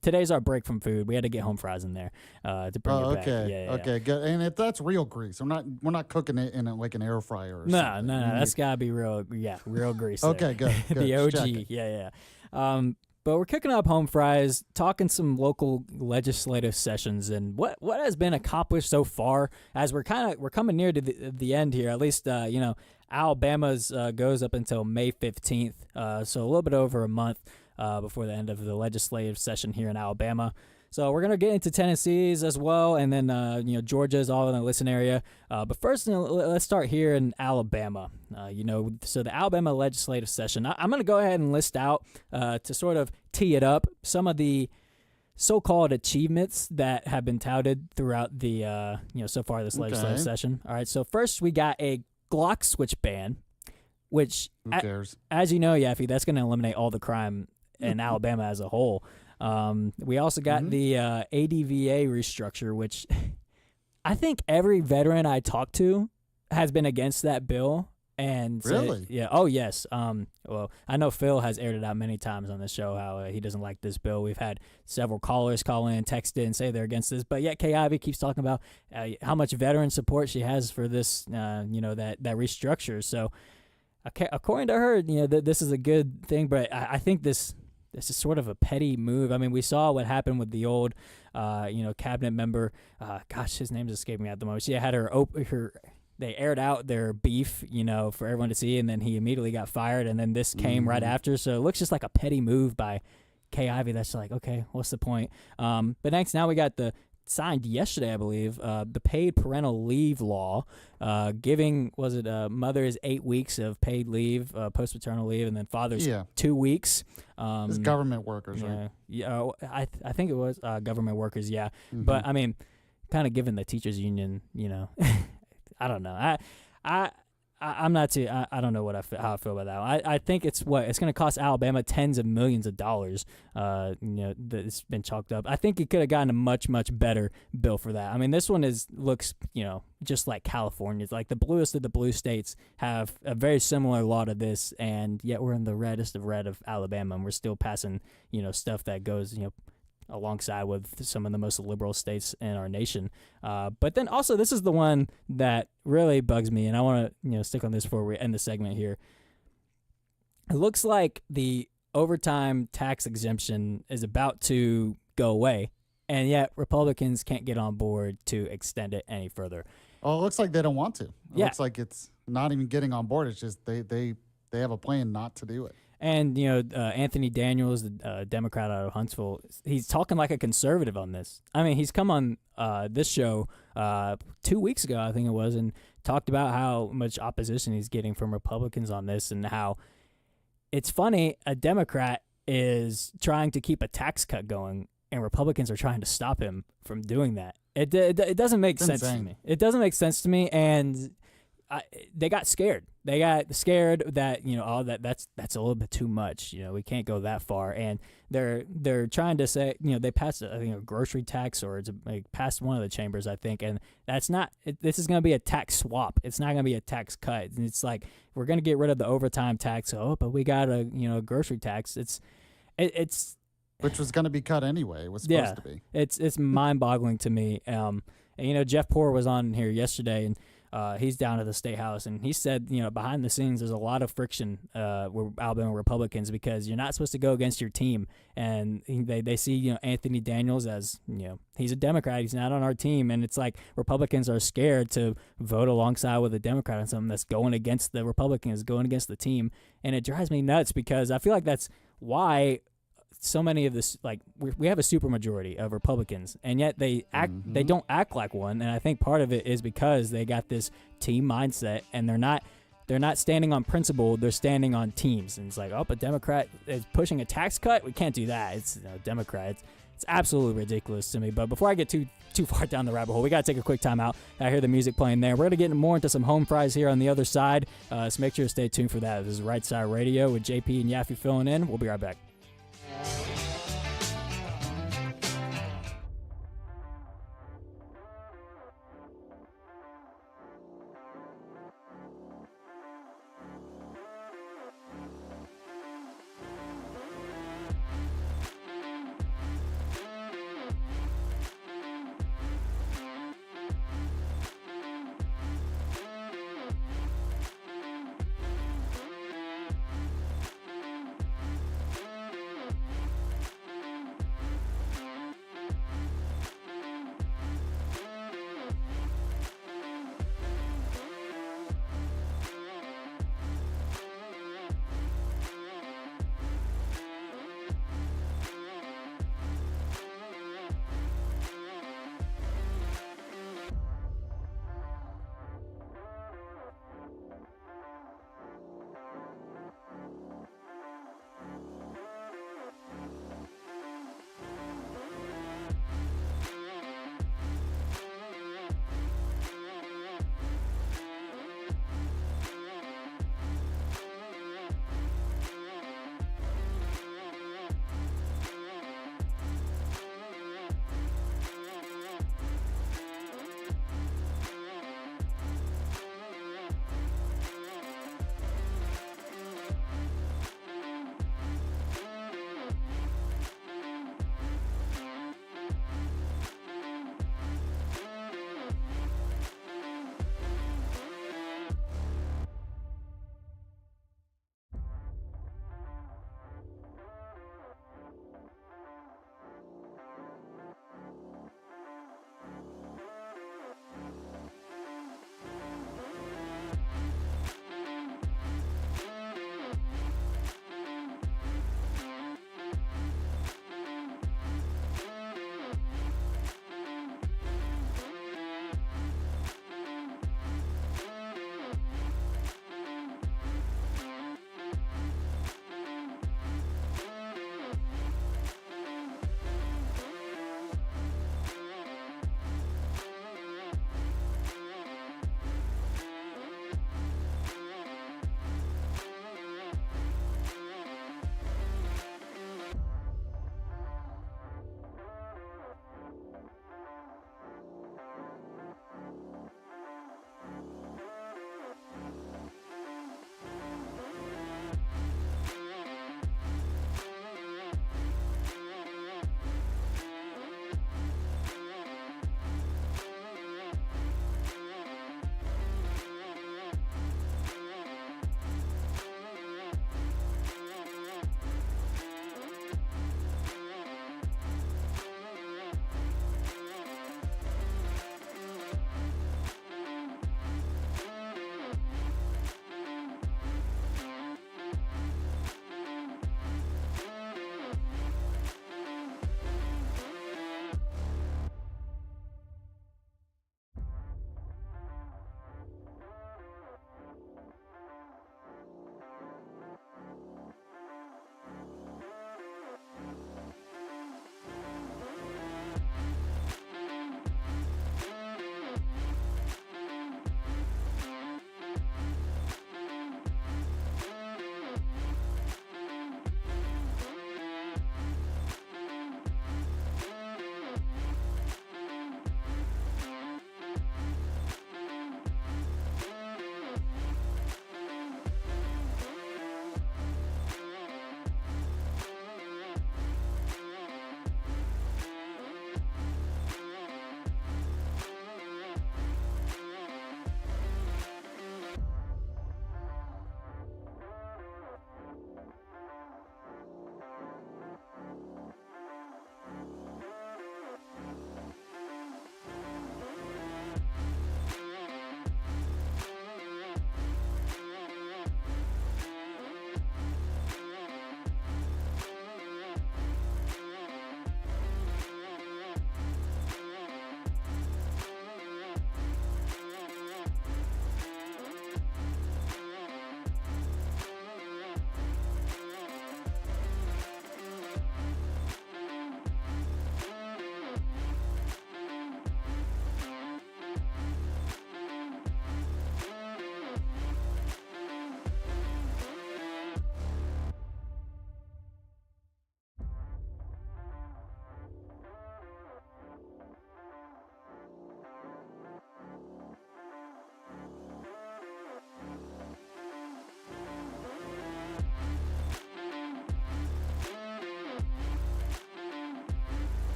today's our break from food. We had to get home fries in there to bring it back. Okay, good. And if that's real grease, we're not cooking it in like an air fryer or something. No, that's got to be real grease. Okay, good. The OG, yeah. But we're cooking up home fries, talking some local legislative sessions, and what has been accomplished so far. As we're coming near to the end here. At least Alabama's goes up until May 15th, so a little bit over a month before the end of the legislative session here in Alabama. So we're going to get into Tennessee's as well, and then, Georgia's all in the listen area. But first, let's start here in Alabama. So the Alabama legislative session, I'm going to go ahead and list out to sort of tee it up some of the so-called achievements that have been touted throughout the, so far this legislative session. All right, so first we got a Glock switch ban, which, who cares? As you know, Yaffee, that's going to eliminate all the crime in Alabama as a whole. We also got the ADVA restructure, which I think every veteran I talked to has been against that bill. And really? Yeah. Oh, yes. Well, I know Phil has aired it out many times on the show how he doesn't like this bill. We've had several callers call in, text in, say they're against this. But yet Kay Ivey keeps talking about how much veteran support she has for this, that restructure. So according to her, this is a good thing. But I think this is sort of a petty move. I mean, we saw what happened with the old, cabinet member. His name's escaping me at the moment. She had they aired out their beef, for everyone to see, and then he immediately got fired, and then this came right after. So it looks just like a petty move by Kay Ivey. That's like, okay, what's the point? But next, now we got signed yesterday, I believe, the paid parental leave law, giving, mothers 8 weeks of paid leave, post-paternal leave, and then fathers 2 weeks. It's government workers, right? Yeah, I think it was government workers, yeah. Mm-hmm. But, I mean, kind of giving the teachers union, I don't know. I'm not too. I don't know how I feel about that one. I think it's going to cost Alabama tens of millions of dollars. That's been chalked up. I think it could have gotten a much better bill for that. I mean, this one looks just like California. It's like the bluest of the blue states have a very similar law to this, and yet we're in the reddest of red of Alabama, and we're still passing stuff that goes alongside with some of the most liberal states in our nation. But then also, this is the one that really bugs me, and I want to stick on this before we end the segment here. It looks like the overtime tax exemption is about to go away, and yet Republicans can't get on board to extend it any further. Oh, it looks like they don't want to. It looks like it's not even getting on board. It's just they have a plan not to do it. And, Anthony Daniels, the Democrat out of Huntsville, he's talking like a conservative on this. I mean, he's come on this show 2 weeks ago, I think it was, and talked about how much opposition he's getting from Republicans on this, and how it's funny, a Democrat is trying to keep a tax cut going, and Republicans are trying to stop him from doing that. It doesn't make sense to me. It doesn't make sense to me, and they got scared. They got scared that that's a little bit too much. We can't go that far, and they're trying to say they passed a grocery tax, or it's passed one of the chambers, I think, and that's not. This is going to be a tax swap. It's not going to be a tax cut. And it's like we're going to get rid of the overtime tax. Oh, but we got a grocery tax. It's which was going to be cut anyway. It was supposed to be. It's mind-boggling to me. And Jeff Poore was on here yesterday, and he's down at the State House, and he said, behind the scenes, there's a lot of friction with Alabama Republicans because you're not supposed to go against your team. And they see, Anthony Daniels as, he's a Democrat. He's not on our team. And it's like Republicans are scared to vote alongside with a Democrat on something that's going against the Republicans, going against the team. And it drives me nuts because I feel like that's why so many of this, like we have a supermajority of Republicans, and yet they don't act like one. And I think part of it is because they got this team mindset, and they're not standing on principle. They're standing on teams. And it's like, oh, a Democrat is pushing a tax cut. We can't do that. It's Democrat. It's absolutely ridiculous to me. But before I get too far down the rabbit hole, we got to take a quick time out. I hear the music playing there. We're going to get more into some home fries here on the other side. So make sure to stay tuned for that. This is Right Side Radio with JP and Yaffe filling in. We'll be right back.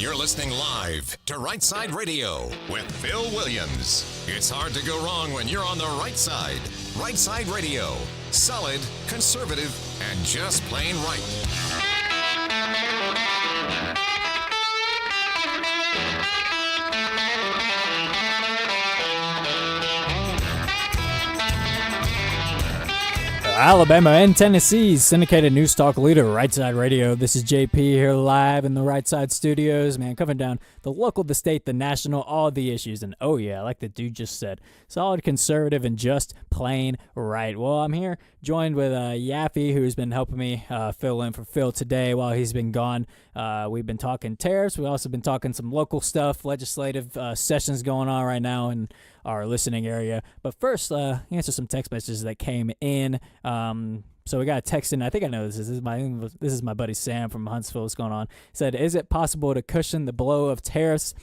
You're listening live to Rightside Radio with Phil Williams. It's hard to go wrong when you're on the right side. Rightside Radio. Solid, conservative, and just plain right. Alabama and Tennessee's syndicated news talk leader, Rightside Radio. This is JP here live in the Rightside studios, man, covering down the local, the state, the national, all the issues. And oh yeah, like the dude just said, solid, conservative, and just plain right. Well, I'm here joined with Yaffe, who's been helping me fill in for Phil today while he's been gone. We've been talking tariffs. We've also been talking some local stuff, legislative sessions going on right now in our listening area. But first, answer some text messages that came in. So we got a text in. I think I know this. This is my buddy Sam from Huntsville. What's going on? He said, is it possible to cushion the blow of tariffs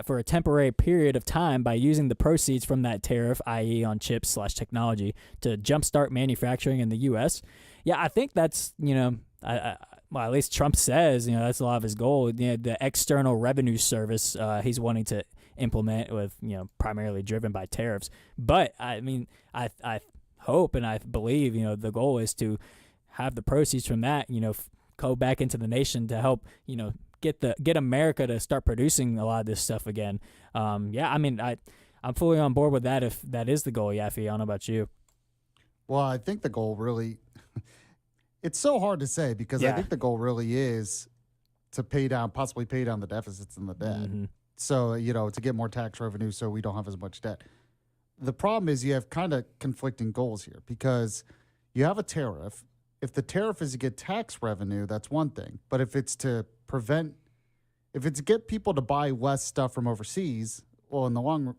for a temporary period of time by using the proceeds from that tariff, i.e. on chips/technology, to jumpstart manufacturing in the U.S.? Yeah, I think that's, well, at least Trump says, that's a lot of his goal. The external revenue service he's wanting to implement with, primarily driven by tariffs. But, I mean, I hope and I believe, the goal is to have the proceeds from that, go back into the nation to help, get America to start producing a lot of this stuff again. Yeah, I mean, I'm fully on board with that if that is the goal, Yaffe. I don't know about you. Well, I think the goal really, it's so hard to say because I think the goal really is to possibly pay down the deficits and the debt. Mm-hmm. So, to get more tax revenue so we don't have as much debt. The problem is you have kind of conflicting goals here because you have a tariff. If the tariff is to get tax revenue, that's one thing. But if it's to get people to buy less stuff from overseas, well, in the long run,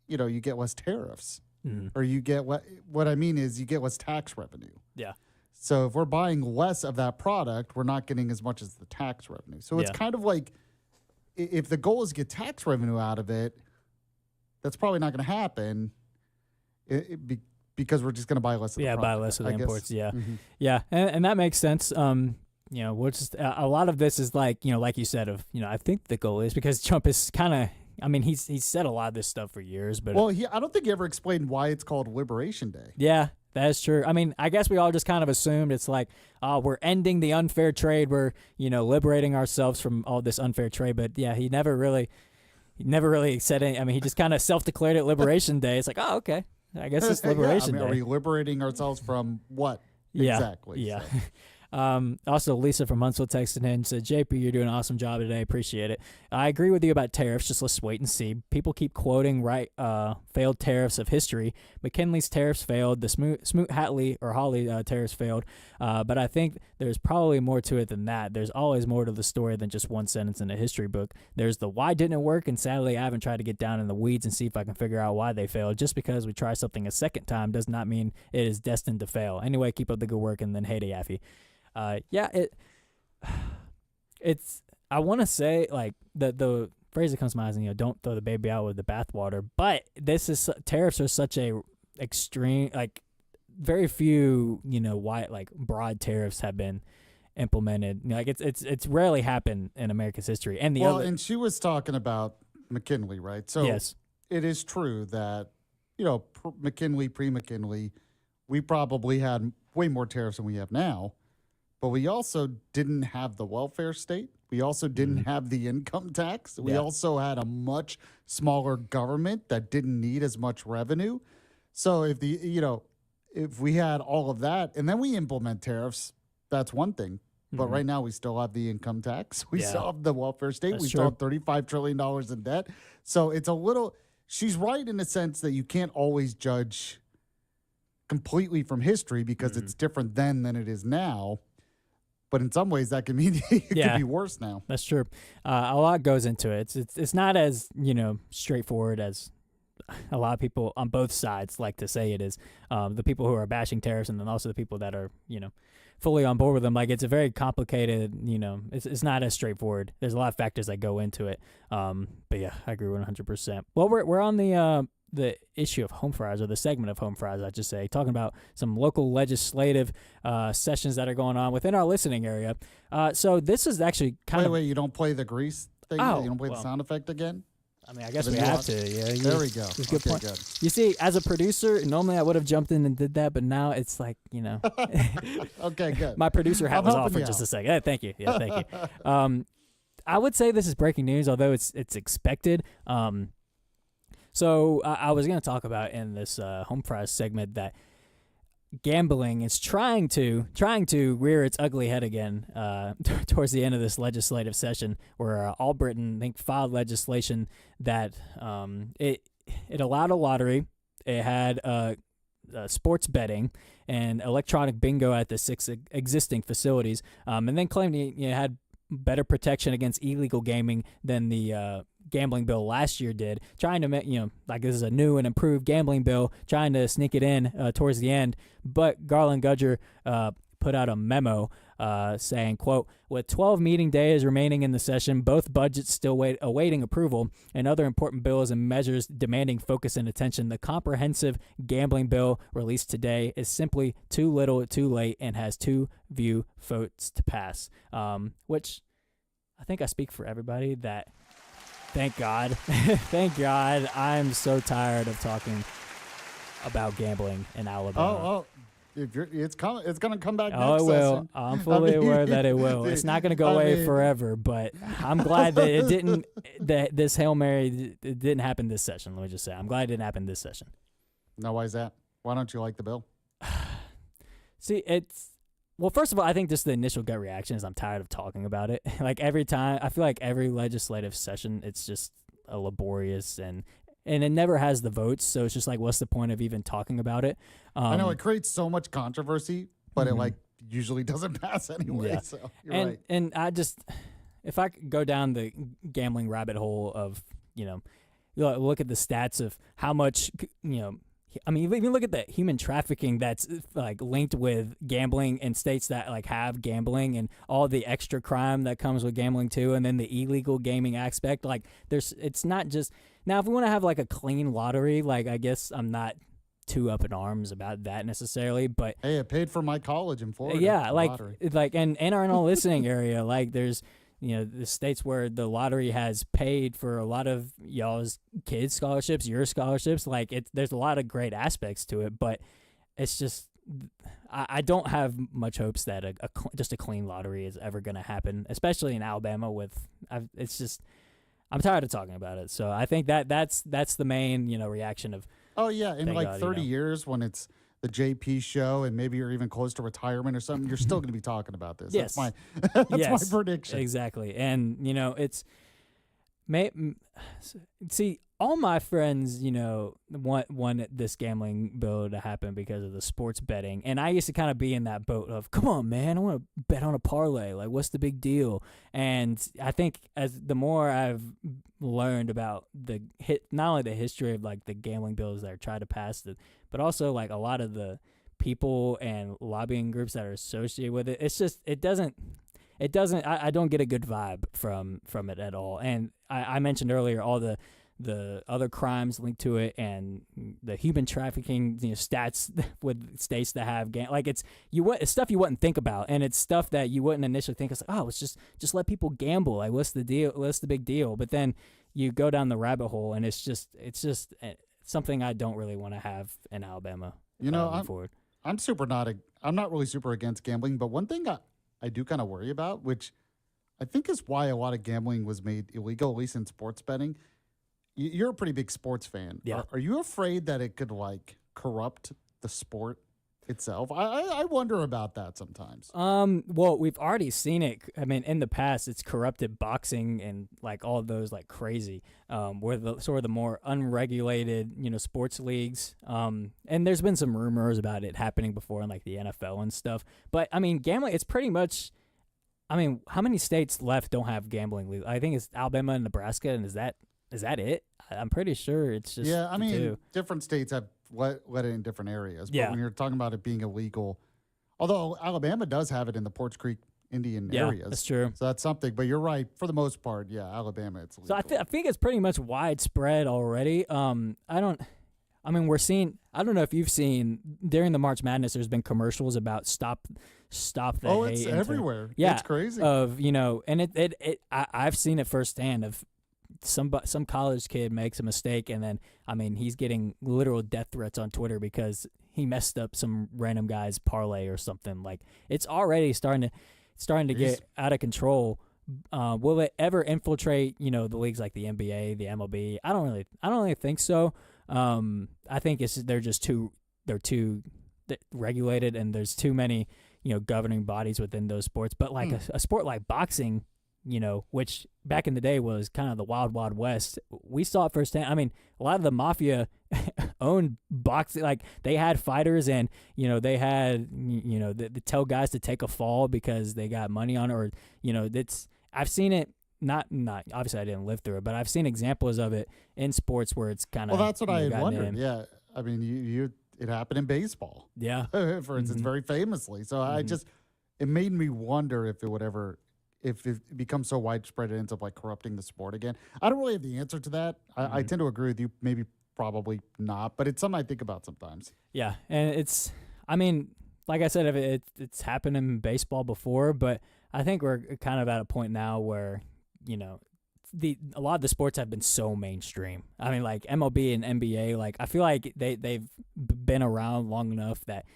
you get less tariffs. Mm-hmm. Or you get what I mean is you get less tax revenue. Yeah. So if we're buying less of that product, we're not getting as much as the tax revenue. So it's kind of like if the goal is to get tax revenue out of it, that's probably not going to happen because we're just going to buy less of the product. Buy less of the imports, Mm-hmm. Yeah, and that makes sense. We're just a lot of this is like, like you said, I think the goal is because Trump is kind of, I mean, he's said a lot of this stuff for years, but I don't think he ever explained why it's called Liberation Day. Yeah, that's true. I mean, I guess we all just kind of assumed it's like, we're ending the unfair trade. We're, liberating ourselves from all this unfair trade. But yeah, he never really said any. I mean, he just kind of self-declared it Liberation Day. It's like, oh, okay. I guess it's Liberation Day. Are we liberating ourselves from what exactly? Yeah. So. Also, Lisa from Huntsville texted in and said, JP, you're doing an awesome job today. Appreciate it. I agree with you about tariffs. Just let's wait and see. People keep quoting failed tariffs of history. McKinley's tariffs failed. The Smoot-Hawley tariffs failed. But I think there's probably more to it than that. There's always more to the story than just one sentence in a history book. There's the why didn't it work, and sadly I haven't tried to get down in the weeds and see if I can figure out why they failed. Just because we try something a second time does not mean it is destined to fail. Anyway, keep up the good work, and then hey to Yaffe. It's I want to say like the phrase that comes to mind is don't throw the baby out with the bathwater, but tariffs are such a extreme, like very few broad tariffs have been implemented. Like it's rarely happened in America's history. And and she was talking about McKinley, right? So yes, it is true that pre-McKinley, we probably had way more tariffs than we have now. But we also didn't have the welfare state. We also didn't have the income tax. We also had a much smaller government that didn't need as much revenue. So if we had all of that and then we implement tariffs, that's one thing. But right now we still have the income tax. We still have the welfare state. That's we still have $35 trillion in debt. So it's a little, she's right in the sense that you can't always judge completely from history because it's different then than it is now. But in some ways, that can mean it could be worse now. That's true. A lot goes into it. It's not as straightforward as a lot of people on both sides like to say it is. The people who are bashing tariffs, and then also the people that are fully on board with them. Like it's a very complicated. It's not as straightforward. There's a lot of factors that go into it. But yeah, I agree 100%. Well, we're on the issue of home fries, or the segment of home fries, I should say, talking about some local legislative sessions that are going on within our listening area. So this is actually Wait, you don't play the grease thing? Oh, You don't play well. the sound effect again? I mean, I guess we have to. Yeah, There we go. That's a good Okay, point. good. You see, as a producer, normally I would have jumped in and did that, but now it's like, Okay, good. my producer hat I'm was helping off for you just out. a second. Yeah, thank you. Yeah, thank you. I would say this is breaking news, although it's expected. So I was going to talk about in this home prize segment that gambling is trying to rear its ugly head again towards the end of this legislative session, where All Britain, I think, filed legislation that it allowed a lottery. It had sports betting and electronic bingo at the 6 existing facilities, and then claimed it had better protection against illegal gaming than the gambling bill last year did, trying to make, like this is a new and improved gambling bill, trying to sneak it in towards the end. But Garland Gudger put out a memo saying, quote, with 12 meeting days remaining in the session, both budgets still awaiting approval, and other important bills and measures demanding focus and attention, the comprehensive gambling bill released today is simply too little too late and has too few votes to pass. Which I think I speak for everybody that thank God. Thank God. I'm so tired of talking about gambling in Alabama. Oh, it's going to come back Oh, next it will. session. I'm fully aware that it will. It's not going to go away forever, but I'm glad that it didn't. That this Hail Mary it didn't happen this session. Let me just say, I'm glad it didn't happen this session. No, why is that? Why don't you like the bill? See, well, first of all, I think just the initial gut reaction is I'm tired of talking about it. Like every time, I feel like every legislative session, it's just a laborious and it never has the votes. So it's just like, what's the point of even talking about it? I know it creates so much controversy, but Mhm. it usually doesn't pass anyway. Yeah. So you're right. And I just, if I could go down the gambling rabbit hole of, look at the stats of how much, I mean, even look at the human trafficking that's like linked with gambling in states that like have gambling and all the extra crime that comes with gambling too, and then the illegal gaming aspect. Like, it's not just now. If we want to have like a clean lottery, like I guess I'm not too up in arms about that necessarily, but hey, it paid for my college in Florida. yeah, the like lottery. and in our listening area, like there's. The states where the lottery has paid for a lot of y'all's kids' scholarships, your scholarships, like there's a lot of great aspects to it, but it's just I don't have much hopes that just a clean lottery is ever going to happen, especially in Alabama. It's just I'm tired of talking about it, so I think that's the main reaction of. Oh yeah, in thank like God, 30 years when it's the JP show and maybe you're even close to retirement or something, you're still going to be talking about this. Yes. That's Yes, my prediction. Exactly. And, it's see, all my friends, want this gambling bill to happen because of the sports betting. And I used to kind of be in that boat of, come on, man, I want to bet on a parlay. Like, what's the big deal? And I think as the more I've learned about not only the history of like the gambling bills that are trying to pass, but also like a lot of the people and lobbying groups that are associated with it, it's just, it doesn't, I don't get a good vibe from it at all. And I mentioned earlier all the other crimes linked to it and the human trafficking stats with states that have like it's stuff you wouldn't think about, and it's stuff that you wouldn't initially think. It's like, oh, it's just let people gamble. Like, what's the deal? What's the big deal? But then you go down the rabbit hole, and it's just something I don't really want to have in Alabama. I'm not really super against gambling, but one thing I do kind of worry about, which I think is why a lot of gambling was made illegal, at least in sports betting. You're a pretty big sports fan. Yeah. Are you afraid that it could corrupt the sport itself? I wonder about that sometimes. Well, we've already seen it. I mean, in the past, it's corrupted boxing and like all of those like crazy. Where the sort of the more unregulated, sports leagues. And there's been some rumors about it happening before in like the NFL and stuff. But I mean, gambling, it's pretty much. I mean, how many states left don't have gambling leagues? I think it's Alabama and Nebraska, and is that it? I'm pretty sure it's just I mean, two. different states have let it in different areas. But Yeah. when you're talking about it being illegal, although Alabama does have it in the Porch Creek Indian areas. That's true. So that's something. But you're right. For the most part, Alabama, it's legal. So I think it's pretty much widespread already. We're seeing. I don't know if you've seen during the March Madness. There's been commercials about stop stop that Oh, hate. it's and everywhere. Yeah, It's crazy. And I've seen it firsthand of some college kid makes a mistake, and then he's getting literal death threats on Twitter because he messed up some random guy's parlay or something. Like, it's already starting to get out of control. Will it ever infiltrate, the leagues like the NBA, the MLB? I don't really think so. I think they're too regulated, and there's too many, governing bodies within those sports. But like a sport like boxing, which back in the day was kind of the wild, wild west, we saw it firsthand. A lot of the mafia owned boxing. Like, they had fighters, and, they had, they tell guys to take a fall because they got money on it, or, I've seen it. Not obviously I didn't live through it, but I've seen examples of it in sports where it's kind of. Well, that's what I had wondered. Yeah, it happened in baseball. Yeah, for instance, very famously. So it made me wonder if it becomes so widespread, it ends up like corrupting the sport again. I don't really have the answer to that. I tend to agree with you. Maybe, probably not, but it's something I think about sometimes. Yeah, and it's. Like I said, it's happened in baseball before, but I think we're kind of at a point now where, a lot of the sports have been so mainstream. Like MLB and NBA, like, I feel like they've been around long enough that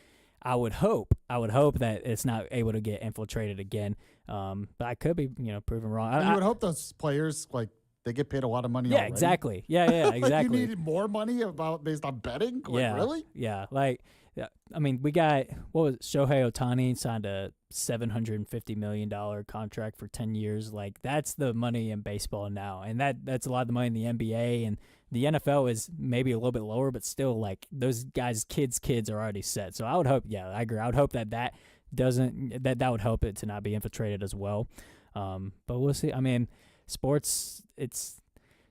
I would hope that it's not able to get infiltrated again. But I could be, proven wrong. You would hope those players, like, they get paid a lot of money. Yeah, already. exactly. Yeah, exactly. You need more money based on betting? Like, really? Yeah, like. Yeah, we got, what was it, Shohei Ohtani signed a $750 million contract for 10 years. Like, that's the money in baseball now, and that's a lot of the money in the NBA, and the NFL is maybe a little bit lower, but still, like, those guys' kids are already set. So I would hope, yeah, I agree. I would hope that would help it to not be infiltrated as well. But we'll see. Sports,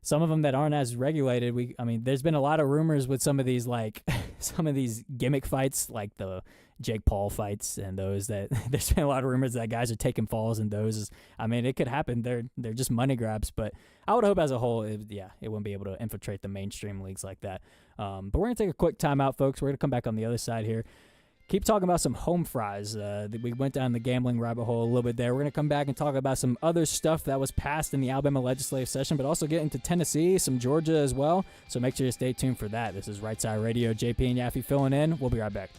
some of them that aren't as regulated, there's been a lot of rumors with some of these, like, some of these gimmick fights, like the Jake Paul fights, and those that there's been a lot of rumors that guys are taking falls in those. It could happen. They're just money grabs, but I would hope as a whole, it wouldn't be able to infiltrate the mainstream leagues like that. But we're going to take a quick timeout, folks. We're going to come back on the other side here. Keep talking about some home fries. We went down the gambling rabbit hole a little bit there. We're going to come back and talk about some other stuff that was passed in the Alabama legislative session, but also get into Tennessee, some Georgia as well. So make sure you stay tuned for that. This is Rightside Radio. JP and Yaffe filling in. We'll be right back.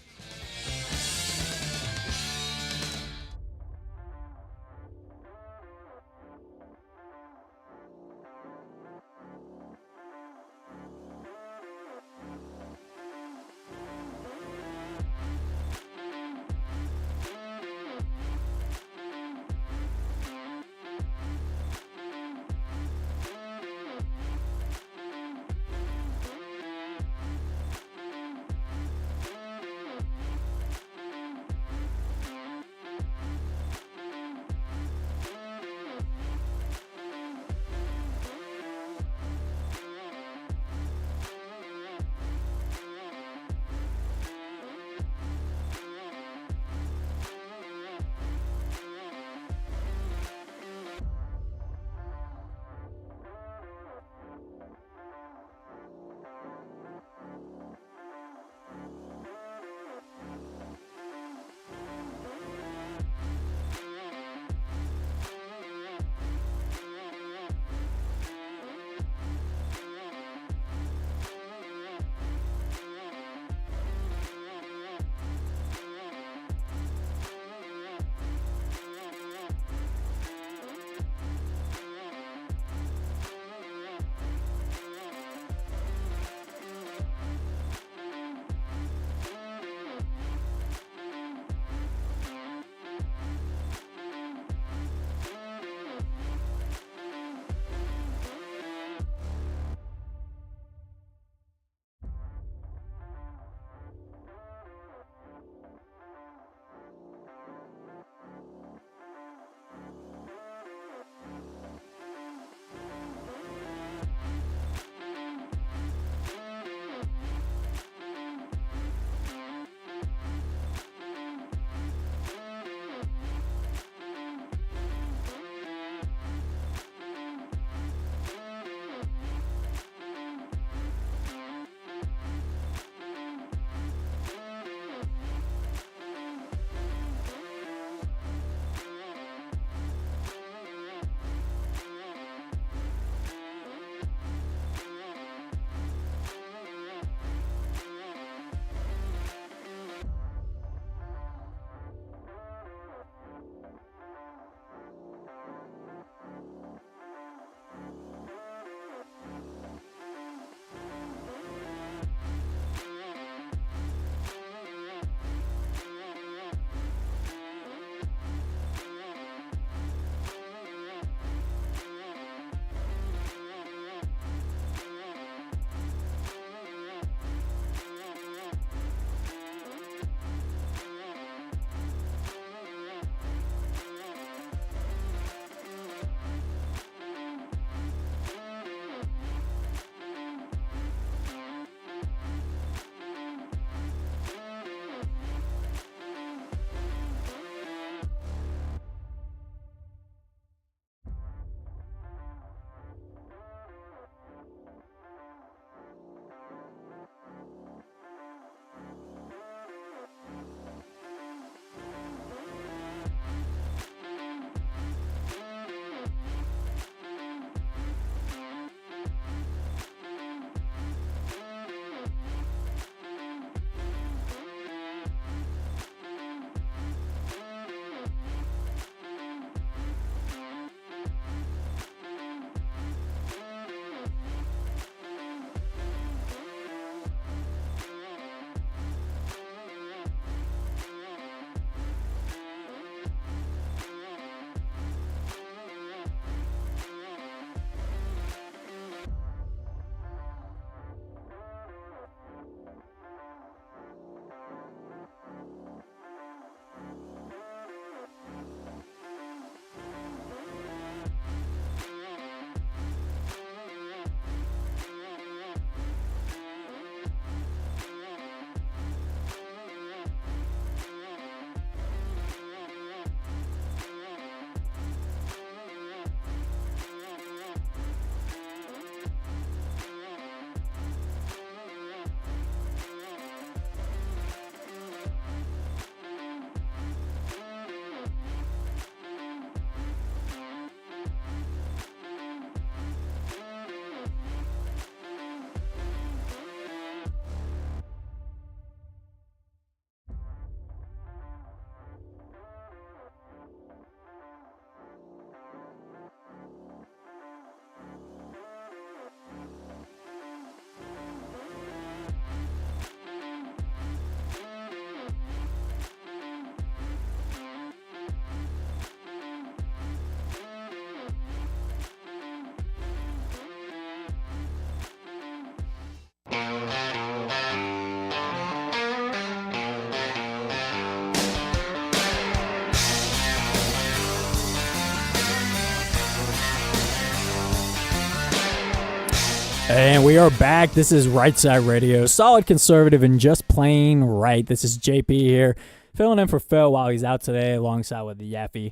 And we are back. This is Rightside Radio, solid conservative and just plain right. This is JP here, filling in for Phil while he's out today, alongside with the Yaffee.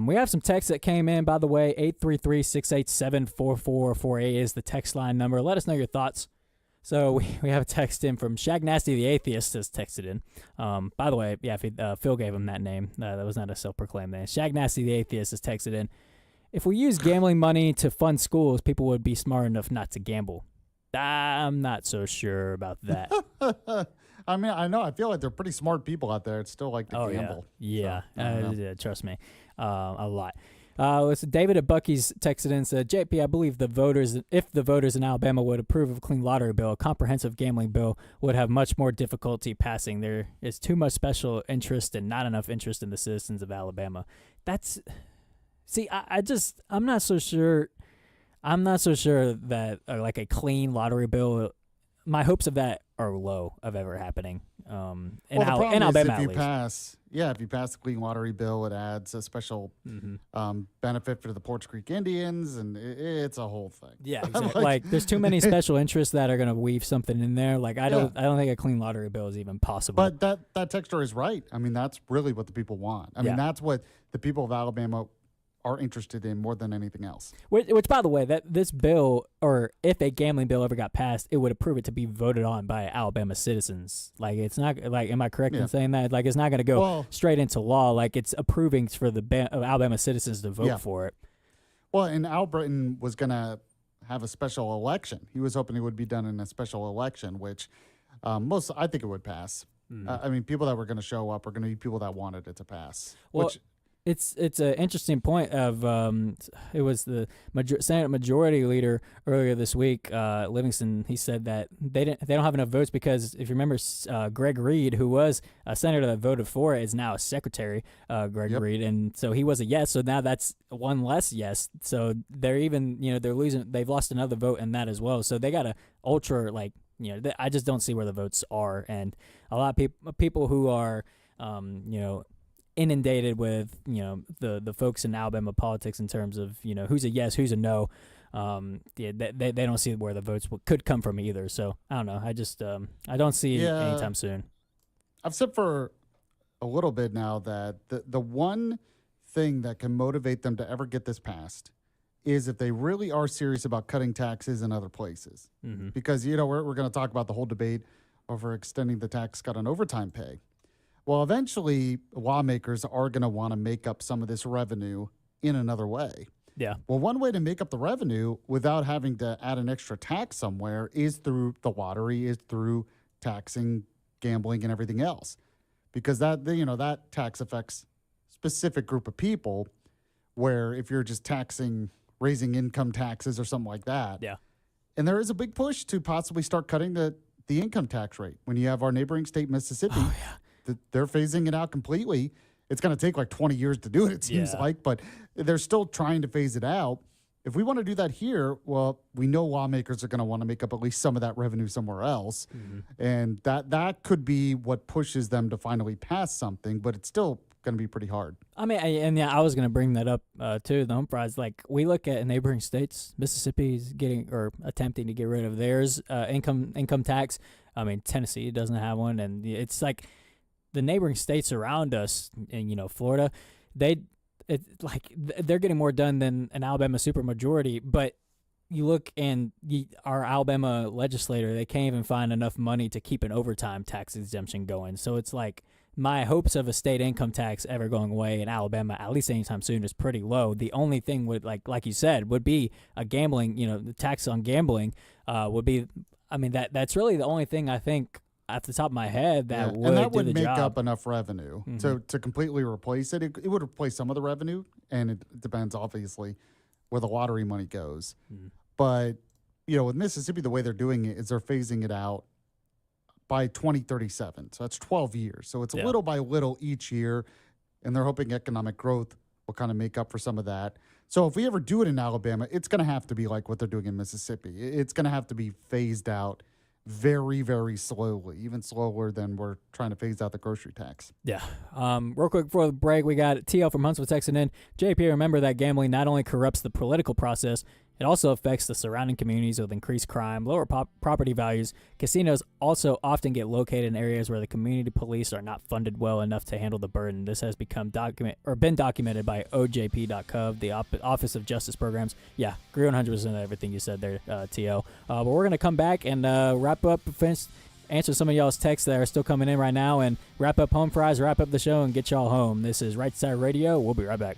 We have some texts that came in, by the way. 833-687-4448 is the text line number. Let us know your thoughts. So we have a text in from Shag Nasty the Atheist has texted in. By the way, Yaffee, Phil gave him that name. That was not a self-proclaimed name. Shag Nasty the Atheist has texted in. If we use gambling money to fund schools, people would be smart enough not to gamble. I'm not so sure about that. I mean, I know. I feel like they're pretty smart people out there. It's still like to gamble. Yeah. So, Yeah, trust me. A lot. Listen, David at Bucky's texted in and said, JP, I believe if the voters in Alabama would approve of a clean lottery bill, a comprehensive gambling bill would have much more difficulty passing. There is too much special interest and not enough interest in the citizens of Alabama. See, I'm not so sure. I'm not so sure that like a clean lottery bill. My hopes of that are low of ever happening. In Alabama, if you pass the clean lottery bill, it adds a special benefit for the Porch Creek Indians, and it's a whole thing. Yeah, exactly. like there's too many special interests that are going to weave something in there. Like I don't think a clean lottery bill is even possible. But that texter is right. I mean, that's really what the people want. I mean, that's what the people of Alabama are interested in more than anything else. Which, by the way, that this bill, or if a gambling bill ever got passed, it would approve it to be voted on by Alabama citizens. Like, it's not, like, am I correct in saying that? Like, it's not going to go straight into law. Like, it's approving for the Alabama citizens to vote for it. Well, and Al Britton was going to have a special election. He was hoping it would be done in a special election, which I think it would pass. I mean, people that were going to show up are going to be people that wanted it to pass. Well, It's an interesting point of it was the Senate Majority Leader earlier this week, Livingston. He said that they don't have enough votes because if you remember, Greg Reed, who was a senator that voted for it, is now a secretary, Greg Reed, and so he was a yes. So now that's one less yes. So they're they're losing. They've lost another vote in that as well. So they got a ultra I just don't see where the votes are, and a lot of people who are inundated with the folks in Alabama politics in terms of who's a yes, who's a no. They don't see where the votes could come from either. So I don't know. I just I don't see it anytime soon. I've said for a little bit now that the one thing that can motivate them to ever get this passed is if they really are serious about cutting taxes in other places. Mm-hmm. Because we're going to talk about the whole debate over extending the tax cut on overtime pay. Well, eventually, lawmakers are going to want to make up some of this revenue in another way. Yeah. Well, one way to make up the revenue without having to add an extra tax somewhere is through the lottery, is through taxing gambling and everything else. Because that tax affects a specific group of people, where if you're just raising income taxes or something like that. Yeah. And there is a big push to possibly start cutting the income tax rate. When you have our neighboring state, Mississippi, they're phasing it out completely. It's going to take like 20 years to do it, it seems like, but they're still trying to phase it out. If we want to do that here, well, we know lawmakers are going to want to make up at least some of that revenue somewhere else. Mm-hmm. And that could be what pushes them to finally pass something, but it's still going to be pretty hard. I mean, I was going to bring that up too. The Humphreys, like we look at neighboring states, Mississippi is getting or attempting to get rid of theirs income tax. I mean, Tennessee doesn't have one, and it's like the neighboring states around us, and Florida, they're getting more done than an Alabama supermajority. But you look and our Alabama legislator, they can't even find enough money to keep an overtime tax exemption going. So it's like my hopes of a state income tax ever going away in Alabama, at least anytime soon, is pretty low. The only thing would, like you said, would be a gambling, the tax on gambling would be. I mean, that's really the only thing I think off the top of my head that would make up enough revenue to completely replace it. It would replace some of the revenue, and it depends obviously where the lottery money goes. Mm. But with Mississippi, the way they're doing it is they're phasing it out by 2037. So that's 12 years. So it's little by little each year, and they're hoping economic growth will kind of make up for some of that. So if we ever do it in Alabama, it's going to have to be like what they're doing in Mississippi. It's going to have to be phased out very, very slowly, even slower than we're trying to phase out the grocery tax. Yeah. Real quick before the break, we got TL from Huntsville texting in. JP, remember that gambling not only corrupts the political process, it also affects the surrounding communities with increased crime, lower property values. Casinos also often get located in areas where the community police are not funded well enough to handle the burden. This has been documented by OJP.gov, the Office of Justice Programs. Yeah, agree 100% with everything you said there, TL. But we're going to come back and wrap up, answer some of y'all's texts that are still coming in right now, and wrap up home fries, wrap up the show, and get y'all home. This is Right Side Radio. We'll be right back.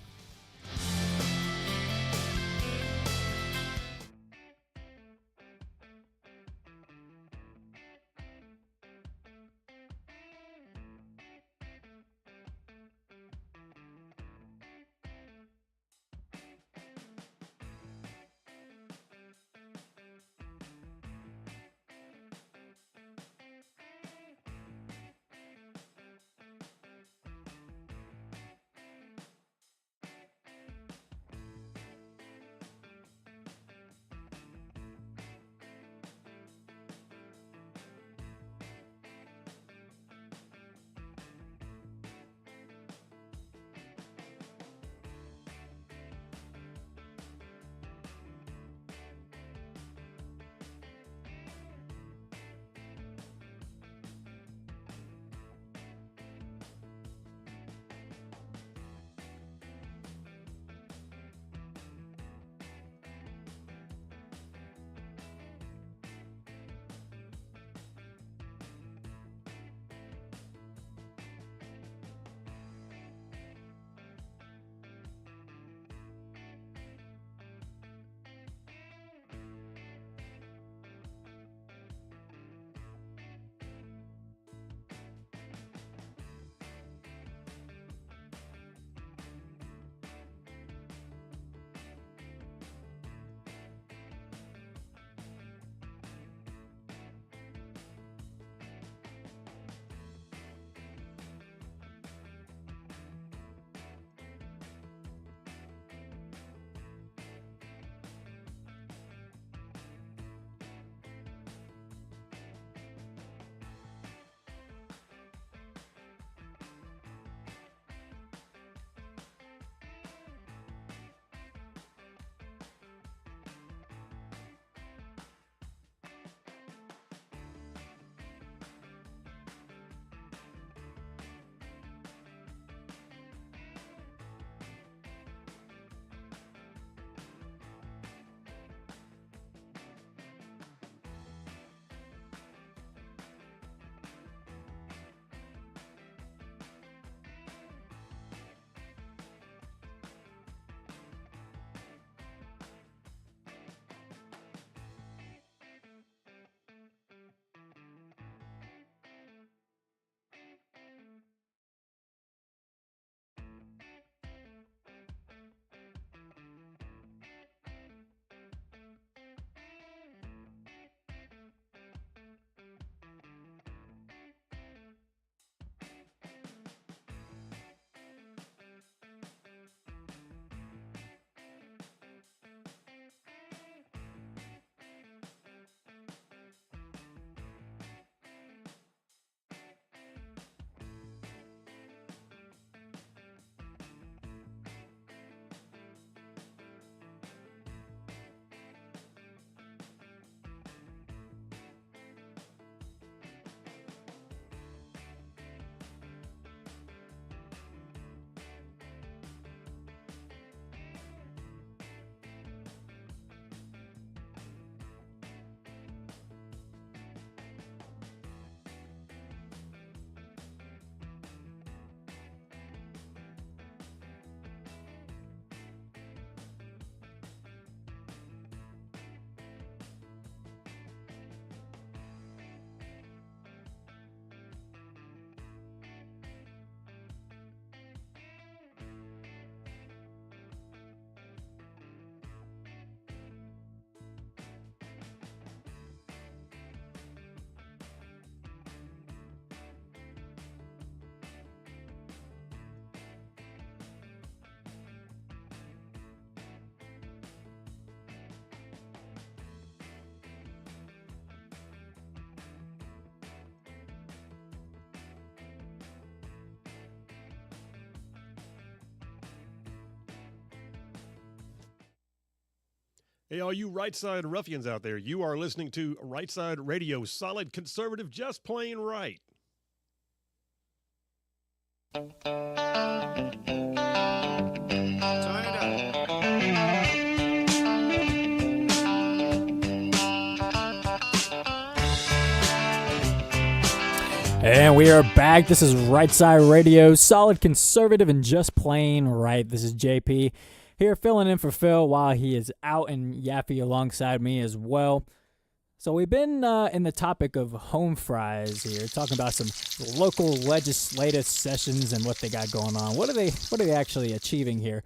Hey, all you Rightside ruffians out there, you are listening to Rightside Radio, solid conservative, just plain right. Turn it up. And we are back. This is Rightside Radio, solid conservative and just plain right. This is JP here filling in for Phil while he is out, and Yaffe alongside me as well. So we've been in the topic of home fries here, talking about some local legislative sessions and what they got going on. What are they actually achieving here?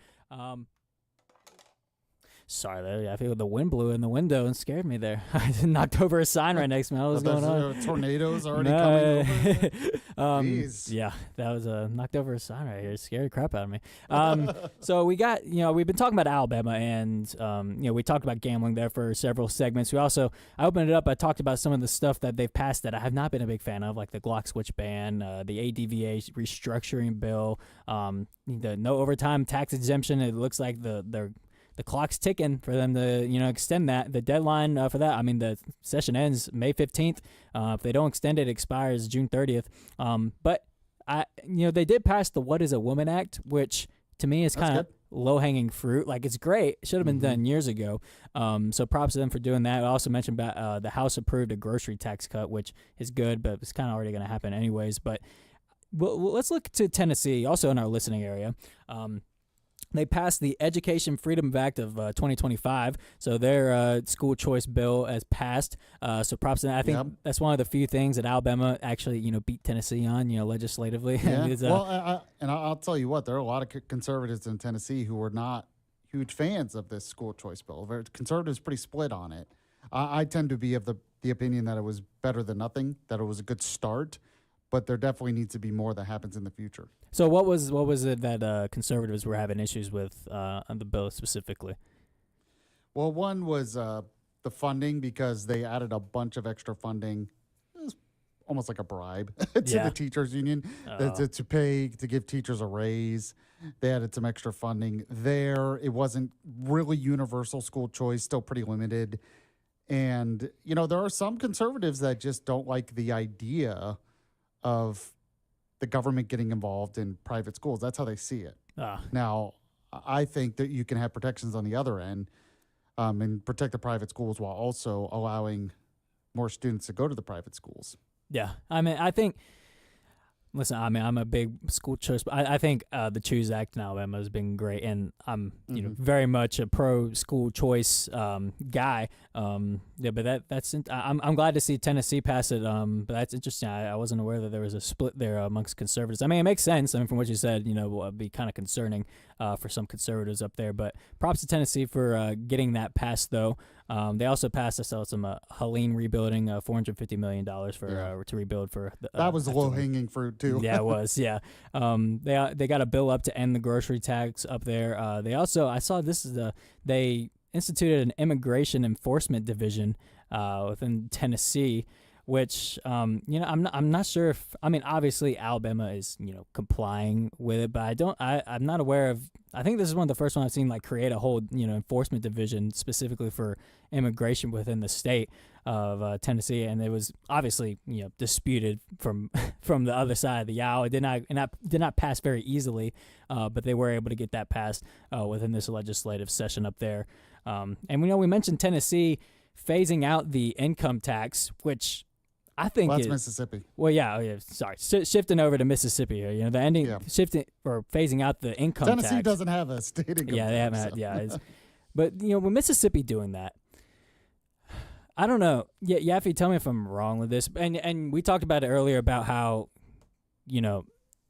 Sorry there, I feel the wind blew in the window and scared me there. I knocked over a sign right next to me. What was going on? Tornadoes already coming over. Yeah, that was knocked over a sign right here. It scared the crap out of me. So we got, we've been talking about Alabama, and we talked about gambling there for several segments. I opened it up. I talked about some of the stuff that they've passed that I have not been a big fan of, like the Glock switch ban, the ADVA restructuring bill, the no overtime tax exemption. It looks like the clock's ticking for them to, extend that. The deadline for that, the session ends May 15th. If they don't extend it, it expires June 30th. But they did pass the What is a Woman Act, which to me is kind of low-hanging fruit. Like, it's great. It should have been done years ago. So props to them for doing that. I also mentioned about the House approved a grocery tax cut, which is good, but it's kind of already going to happen anyways. But let's look to Tennessee, also in our listening area. They passed the Education Freedom Act of 2025, so their school choice bill has passed. So props to that. I think that's one of the few things that Alabama actually, beat Tennessee on, legislatively. Yeah. I'll tell you what, there are a lot of conservatives in Tennessee who were not huge fans of this school choice bill. Conservatives pretty split on it. I tend to be of the opinion that it was better than nothing, that it was a good start, but there definitely needs to be more that happens in the future. So what was it that conservatives were having issues with on the bill specifically? Well, one was the funding, because they added a bunch of extra funding. It was almost like a bribe to the teachers union to give teachers a raise. They added some extra funding there. It wasn't really universal school choice, still pretty limited. And, there are some conservatives that just don't like the idea of the government getting involved in private schools. That's how they see it. Now, I think that you can have protections on the other end and protect the private schools while also allowing more students to go to the private schools. Yeah. I think, listen, I'm a big school choice, but I think the Choose Act in Alabama has been great, and I'm very much a pro school choice guy. But I'm glad to see Tennessee pass it. But that's interesting. I wasn't aware that there was a split there amongst conservatives. It makes sense. From what you said, it'd be kind of concerning for some conservatives up there. But props to Tennessee for getting that passed, though. They also passed us out some Helene rebuilding, $450 million to rebuild for. That was the low-hanging fruit too. Yeah, it was. Yeah, they got a bill up to end the grocery tax up there. They also, I saw this is they instituted an immigration enforcement division within Tennessee, which I'm not sure if obviously Alabama is complying with it, but I'm not aware of. I think this is one of the first ones I've seen create a whole enforcement division specifically for immigration within the state of Tennessee, and it was obviously disputed from the other side of the aisle. It did not pass very easily, but they were able to get that passed within this legislative session up there. And we mentioned Tennessee phasing out the income tax, which I think that's Mississippi. Well, yeah. Sorry, shifting over to Mississippi here. The ending, shifting or phasing out the income tax. Tennessee doesn't have a state income tax. Yeah, they haven't had. Yeah, but with Mississippi doing that, I don't know. Yeah, Yaffe, tell me if I'm wrong with this. And we talked about it earlier about how,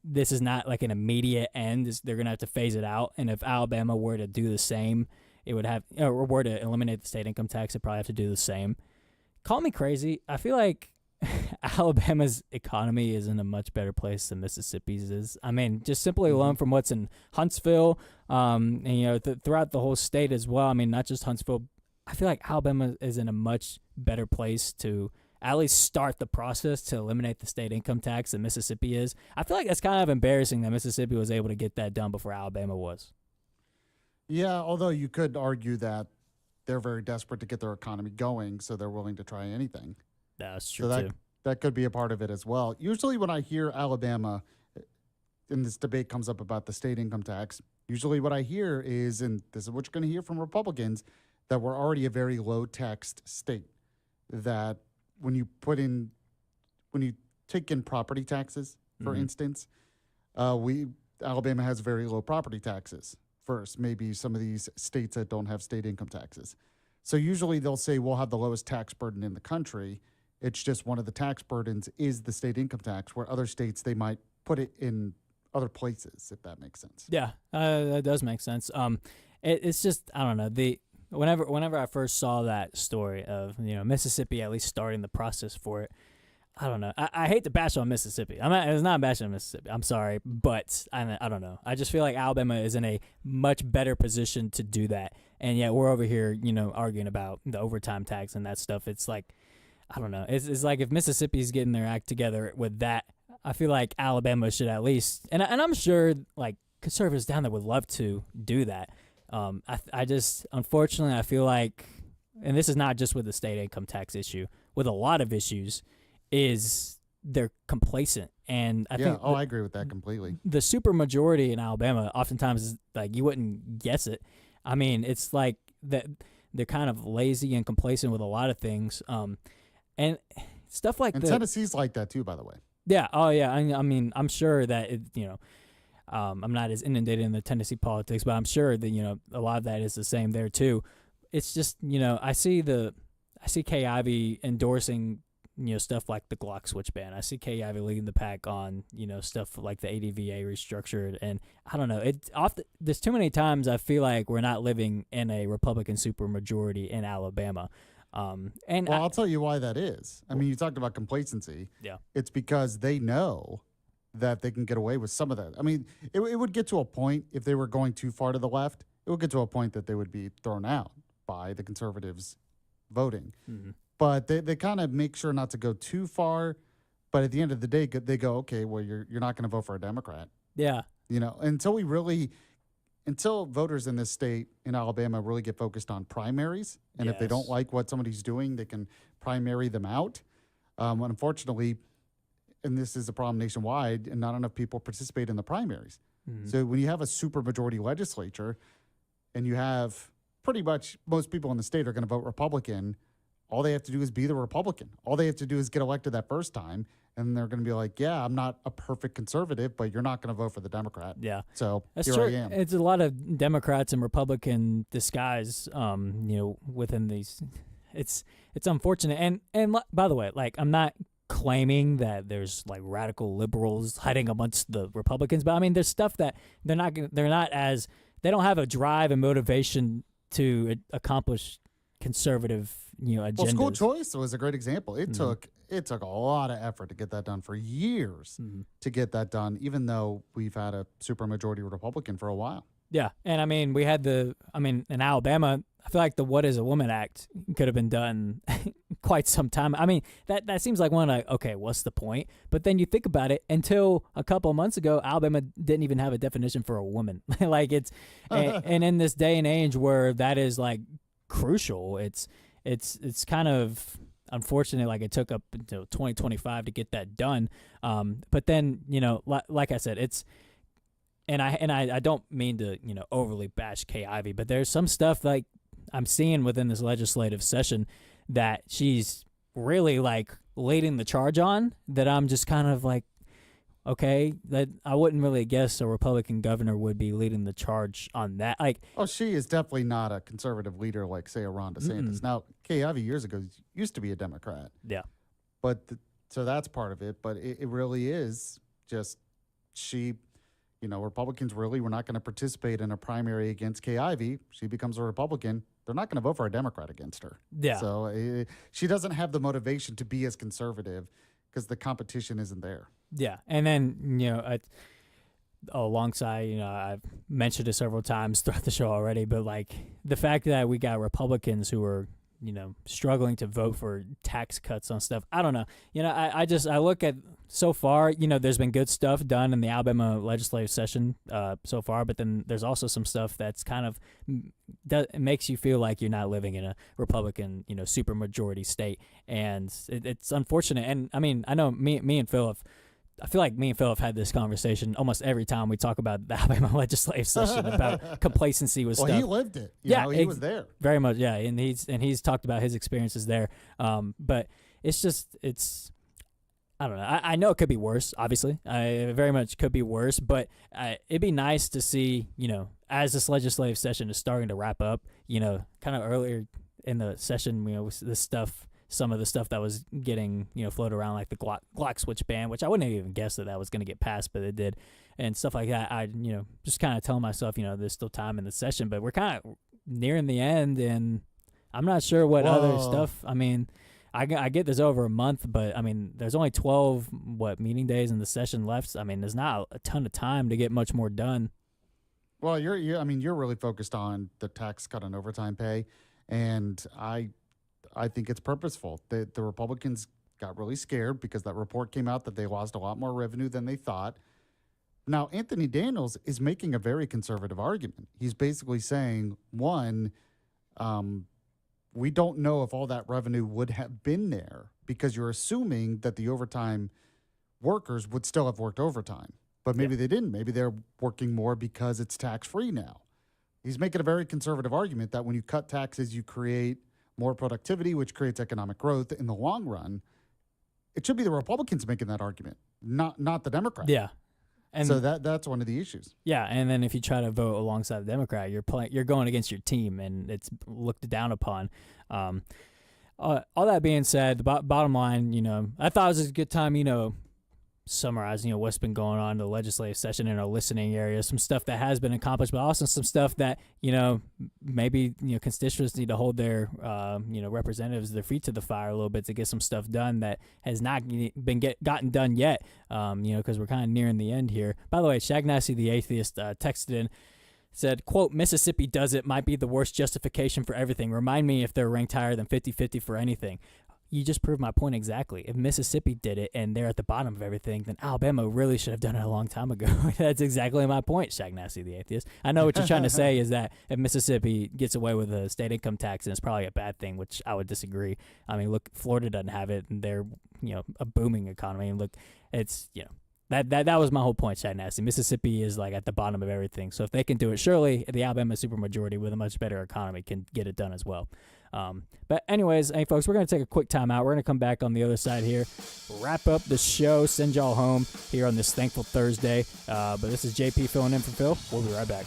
this is not like an immediate end. They're gonna have to phase it out. And if Alabama were to do the same, it would have, or were to eliminate the state income tax, it'd probably have to do the same. Call me crazy. I feel like Alabama's economy is in a much better place than Mississippi's is. Just simply alone from what's in Huntsville, and throughout the whole state as well. Not just Huntsville. I feel like Alabama is in a much better place to at least start the process to eliminate the state income tax than Mississippi is. I feel like that's kind of embarrassing that Mississippi was able to get that done before Alabama was. Yeah, although you could argue that they're very desperate to get their economy going, so they're willing to try anything. That's true, so too. That could be a part of it as well. Usually when I hear Alabama, and this debate comes up about the state income tax, usually what I hear is, and this is what you're going to hear from Republicans, that we're already a very low-taxed state. That when you take in property taxes, for instance, Alabama has very low property taxes first, maybe some of these states that don't have state income taxes. So usually they'll say we'll have the lowest tax burden in the country. It's just one of the tax burdens is the state income tax, where other states, they might put it in other places, if that makes sense. Yeah, that does make sense. It's just, I don't know, whenever I first saw that story of, Mississippi at least starting the process for it, I don't know. I hate to bash on Mississippi. It's not bashing on Mississippi. I'm sorry, but I don't know. I just feel like Alabama is in a much better position to do that, and yet we're over here, arguing about the overtime tax and that stuff. It's like, I don't know. It's like if Mississippi's getting their act together with that, I feel like Alabama should at least, and I'm sure like conservatives down there would love to do that. I just, unfortunately, I feel like, and this is not just with the state income tax issue, with a lot of issues, is they're complacent. And I think I agree with that completely. The super majority in Alabama oftentimes is like, you wouldn't guess it. I mean, it's like that they're kind of lazy and complacent with a lot of things. And stuff like that. Tennessee's like that too, by the way. Yeah. Oh, yeah. I mean, I'm sure that, I'm not as inundated in the Tennessee politics, but I'm sure that, a lot of that is the same there too. It's just, I see Kay Ivey endorsing, stuff like the Glock switch ban. I see Kay Ivey leading the pack on, stuff like the ADVA restructured. And I don't know, there's too many times I feel like we're not living in a Republican supermajority in Alabama. I'll tell you why that is. I mean, you talked about complacency. Yeah. It's because they know that they can get away with some of that. I mean, it would get to a point, if they were going too far to the left, it would get to a point that they would be thrown out by the conservatives voting. Mm-hmm. But they kind of make sure not to go too far. But at the end of the day, they go, okay, well, you're not going to vote for a Democrat. Yeah. Until voters in this state, in Alabama, really get focused on primaries. And if they don't like what somebody's doing, they can primary them out. Unfortunately, and this is a problem nationwide, and not enough people participate in the primaries. Mm-hmm. So when you have a supermajority legislature and you have pretty much most people in the state are going to vote Republican, all they have to do is be the Republican. All they have to do is get elected that first time, and they're going to be like, yeah, I'm not a perfect conservative, but you're not going to vote for the Democrat. Yeah. So that's here true. I am. It's a lot of Democrats and Republican disguise, within these. It's unfortunate. And by the way, like, I'm not claiming that there's like radical liberals hiding amongst the Republicans, but I mean, there's stuff that they don't have a drive and motivation to accomplish conservative, agendas. Well, school choice was a great example. It took a lot of effort to get that done, for years to get that done, even though we've had a supermajority Republican for a while. Yeah, and I mean, in Alabama, I feel like the What Is a Woman Act could have been done quite some time. I mean, that seems like okay, what's the point? But then you think about it, until a couple of months ago, Alabama didn't even have a definition for a woman. Like and in this day and age where that is like crucial, it's kind of unfortunate. Like, it took up until 2025 to get that done. But then, like I said, and I don't mean to, overly bash Kay Ivey, but there's some stuff like I'm seeing within this legislative session that she's really like leading the charge on, that I'm just kind of like, okay, that I wouldn't really guess a Republican governor would be leading the charge on that. Like, she is definitely not a conservative leader like, say, a Ron DeSantis. Now, Kay Ivey years ago used to be a Democrat. Yeah. But so that's part of it. But it really is just Republicans really were not going to participate in a primary against Kay Ivey. She becomes a Republican. They're not going to vote for a Democrat against her. Yeah. So she doesn't have the motivation to be as conservative because the competition isn't there. Yeah. And then, alongside, I've mentioned it several times throughout the show already, but like the fact that we got Republicans who are, struggling to vote for tax cuts on stuff. I don't know. I look at so far, there's been good stuff done in the Alabama legislative session so far, but then there's also some stuff that's kind of it makes you feel like you're not living in a Republican, supermajority state, and it's unfortunate. And I mean, I know me and Phil I feel like me and Phil have had this conversation almost every time we talk about the Alabama legislative session about complacency with stuff. Well, he lived it. He was there. Very much, yeah. And he's talked about his experiences there. But it's I don't know. I know it could be worse, obviously. It very much could be worse, but it'd be nice to see, as this legislative session is starting to wrap up, kind of earlier in the session, this stuff, some of the stuff that was getting, floated around, like the Glock switch ban, which I wouldn't have even guessed that was going to get passed, but it did, and stuff like that. I, just kind of telling myself, there's still time in the session, but we're kind of nearing the end, and I'm not sure what other stuff. I mean, I get there's over a month, but I mean, there's only 12 meeting days in the session left. I mean, there's not a ton of time to get much more done. Well, you're really focused on the tax cut on overtime pay, and I think it's purposeful. The Republicans got really scared because that report came out that they lost a lot more revenue than they thought. Now, Anthony Daniels is making a very conservative argument. He's basically saying, one, we don't know if all that revenue would have been there because you're assuming that the overtime workers would still have worked overtime. But maybe they didn't. Maybe they're working more because it's tax-free now. He's making a very conservative argument that when you cut taxes, you create more productivity, which creates economic growth in the long run. It should be the Republicans making that argument, not the Democrats. Yeah. And so that's one of the issues. Yeah, and then if you try to vote alongside the Democrat, you're going against your team, and it's looked down upon. All that being said, the bottom line, I thought it was a good time, summarize, what's been going on in the legislative session in our listening area, some stuff that has been accomplished, but also some stuff that, maybe, constituents need to hold their, representatives, their feet to the fire a little bit to get some stuff done that has not been gotten done yet, because we're kind of nearing the end here. By the way, Shagnasty the Atheist texted in, said, quote, Mississippi does it might be the worst justification for everything. Remind me if they're ranked higher than 50-50 for anything. You just proved my point exactly. If Mississippi did it and they're at the bottom of everything, then Alabama really should have done it a long time ago. That's exactly my point, Shagnasty the Atheist. I know what you're trying to say is that if Mississippi gets away with a state income tax, then it's probably a bad thing, which I would disagree. I mean, look, Florida doesn't have it, and they're, a booming economy. And look, it's, that was my whole point, Shagnasty. Mississippi is like at the bottom of everything. So if they can do it, surely the Alabama supermajority with a much better economy can get it done as well. But anyways, hey folks, we're going to take a quick time out. We're going to come back on the other side here, wrap up the show, send y'all home here on this thankful Thursday. But this is JP filling in for Phil. We'll be right back.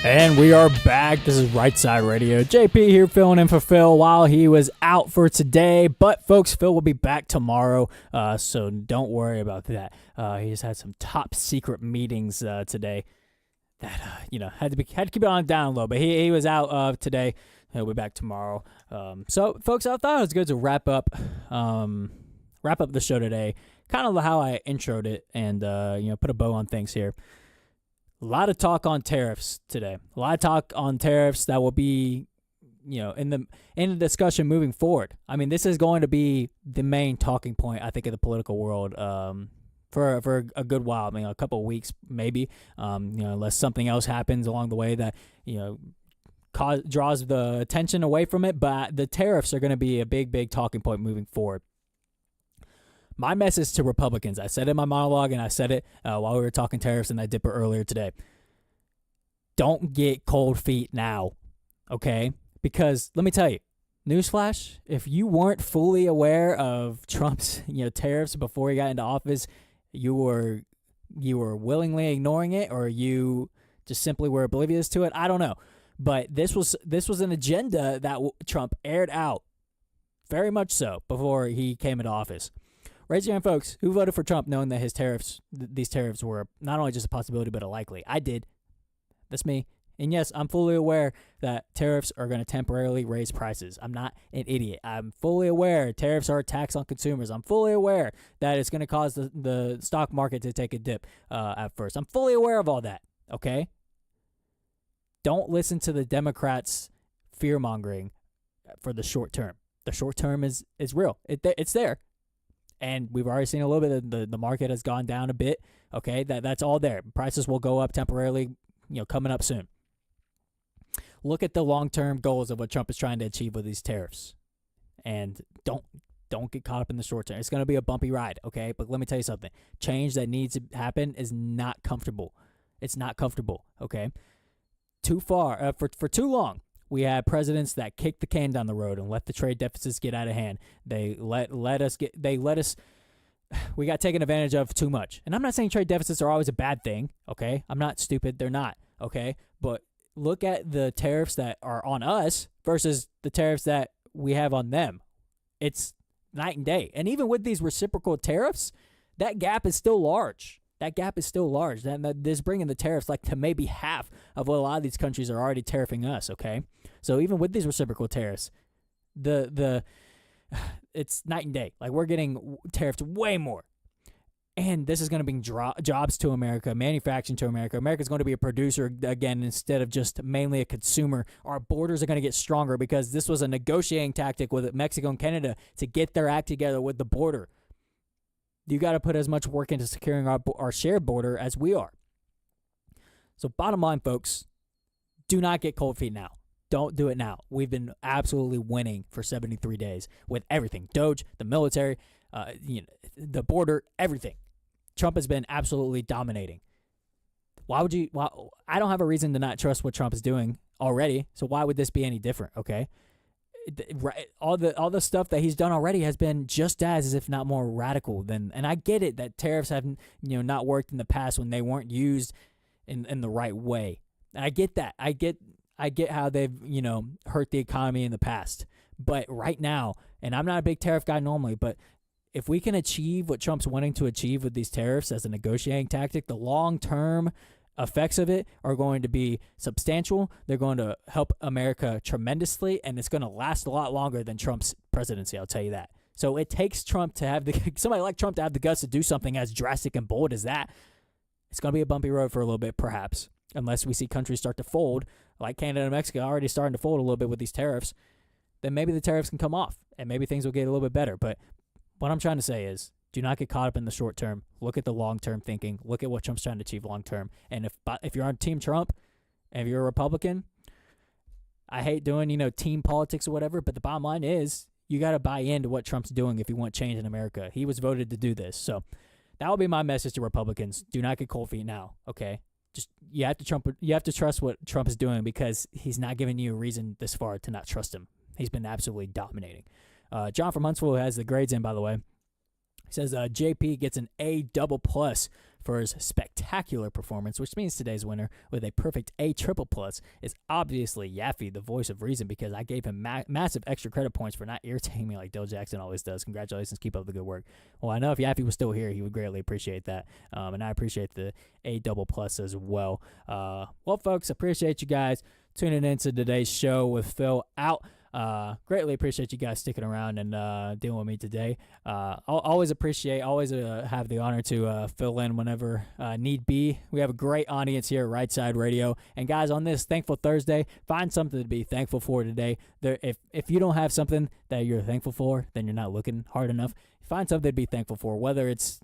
And we are back. This is Rightside Radio. JP here filling in for Phil while he was out for today. But, folks, Phil will be back tomorrow, so don't worry about that. He just had some top secret meetings today that, had to keep it on down low. But he was out today. He'll be back tomorrow. So, folks, I thought it was good to wrap up the show today. Kind of how I introed it and, put a bow on things here. A lot of talk on tariffs today. A lot of talk on tariffs that will be, in the discussion moving forward. I mean, this is going to be the main talking point, I think, of the political world for a good while. I mean, a couple of weeks maybe, unless something else happens along the way that draws the attention away from it. But the tariffs are going to be a big talking point moving forward. My message to Republicans, I said it in my monologue and I said it while we were talking tariffs and that dipper earlier today. Don't get cold feet now, okay? Because let me tell you, newsflash, if you weren't fully aware of Trump's tariffs before he got into office, you were willingly ignoring it, or you just simply were oblivious to it. I don't know. But this was an agenda that Trump aired out, very much so, before he came into office. Raise your hand, folks, who voted for Trump knowing that these tariffs were not only just a possibility, but a likely. I did. That's me. And yes, I'm fully aware that tariffs are going to temporarily raise prices. I'm not an idiot. I'm fully aware tariffs are a tax on consumers. I'm fully aware that it's going to cause the stock market to take a dip at first. I'm fully aware of all that, okay? Don't listen to the Democrats' fear-mongering for the short term. The short term is real. It's there. And we've already seen a little bit of the market has gone down a bit. Okay, that's all there. Prices will go up temporarily, coming up soon. Look at the long-term goals of what Trump is trying to achieve with these tariffs. And don't get caught up in the short term. It's going to be a bumpy ride, okay? But let me tell you something. Change that needs to happen is not comfortable. It's not comfortable, okay? Too far, for too long, we had presidents that kicked the can down the road and let the trade deficits get out of hand. We got taken advantage of too much. And I'm not saying trade deficits are always a bad thing, okay? I'm not stupid. They're not, okay? But look at the tariffs that are on us versus the tariffs that we have on them. It's night and day. And even with these reciprocal tariffs, that gap is still large. That is bringing the tariffs like to maybe half of what a lot of these countries are already tariffing us, okay? So even with these reciprocal tariffs, it's night and day. Like, we're getting tariffed way more. And this is going to bring jobs to America, manufacturing to America. America's going to be a producer again instead of just mainly a consumer. Our borders are going to get stronger because this was a negotiating tactic with Mexico and Canada to get their act together with the border. You got to put as much work into securing our shared border as we are. So bottom line, folks, do not get cold feet now. Don't do it now. We've been absolutely winning for 73 days with everything. Doge, the military, the border, everything. Trump has been absolutely dominating. I don't have a reason to not trust what Trump is doing already, so why would this be any different, okay? All the stuff that he's done already has been just as if not more radical than, and I get it that tariffs have not worked in the past when they weren't used in the right way. And I get that. I get how they've hurt the economy in the past. But right now, and I'm not a big tariff guy normally, but if we can achieve what Trump's wanting to achieve with these tariffs as a negotiating tactic, the long-term effects of it are going to be substantial. They're going to help America tremendously, and it's going to last a lot longer than Trump's presidency, I'll tell you that. So it takes Trump to have somebody like Trump to have the guts to do something as drastic and bold as that. It's going to be a bumpy road for a little bit, perhaps, unless we see countries start to fold, like Canada and Mexico already starting to fold a little bit with these tariffs. Then maybe the tariffs can come off, and maybe things will get a little bit better. But what I'm trying to say is, do not get caught up in the short term. Look at the long-term thinking. Look at what Trump's trying to achieve long-term. And if you're on Team Trump, and if you're a Republican, I hate doing, team politics or whatever, but the bottom line is you got to buy into what Trump's doing if you want change in America. He was voted to do this. So that will be my message to Republicans. Do not get cold feet now, okay? Just you have to trust what Trump is doing because he's not giving you a reason this far to not trust him. He's been absolutely dominating. John from Huntsville has the grades in, by the way. He says JP gets an A++ for his spectacular performance, which means today's winner with a perfect A triple plus is obviously Yaffe, the voice of reason, because I gave him massive extra credit points for not irritating me like Dale Jackson always does. Congratulations. Keep up the good work. Well, I know if Yaffe was still here, he would greatly appreciate that. And I appreciate the A double plus as well. Well, folks, appreciate you guys tuning into today's show with Phil out. Greatly appreciate you guys sticking around and dealing with me today. Always have the honor to fill in whenever need be. We have a great audience here at Rightside Radio. And guys, on this Thankful Thursday, find something to be thankful for today. If you don't have something that you're thankful for, then you're not looking hard enough. Find something to be thankful for, whether it's,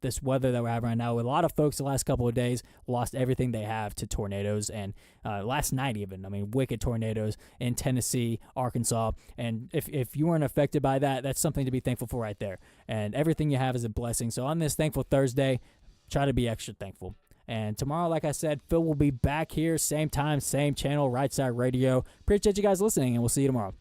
this weather that we're having right now. With a lot of folks the last couple of days lost everything they have to tornadoes, and last night even. I mean, wicked tornadoes in Tennessee, Arkansas. And if you weren't affected by that, that's something to be thankful for right there. And everything you have is a blessing. So on this Thankful Thursday, try to be extra thankful. And tomorrow, like I said, Phil will be back here, same time, same channel, Rightside Radio. Appreciate you guys listening, and we'll see you tomorrow.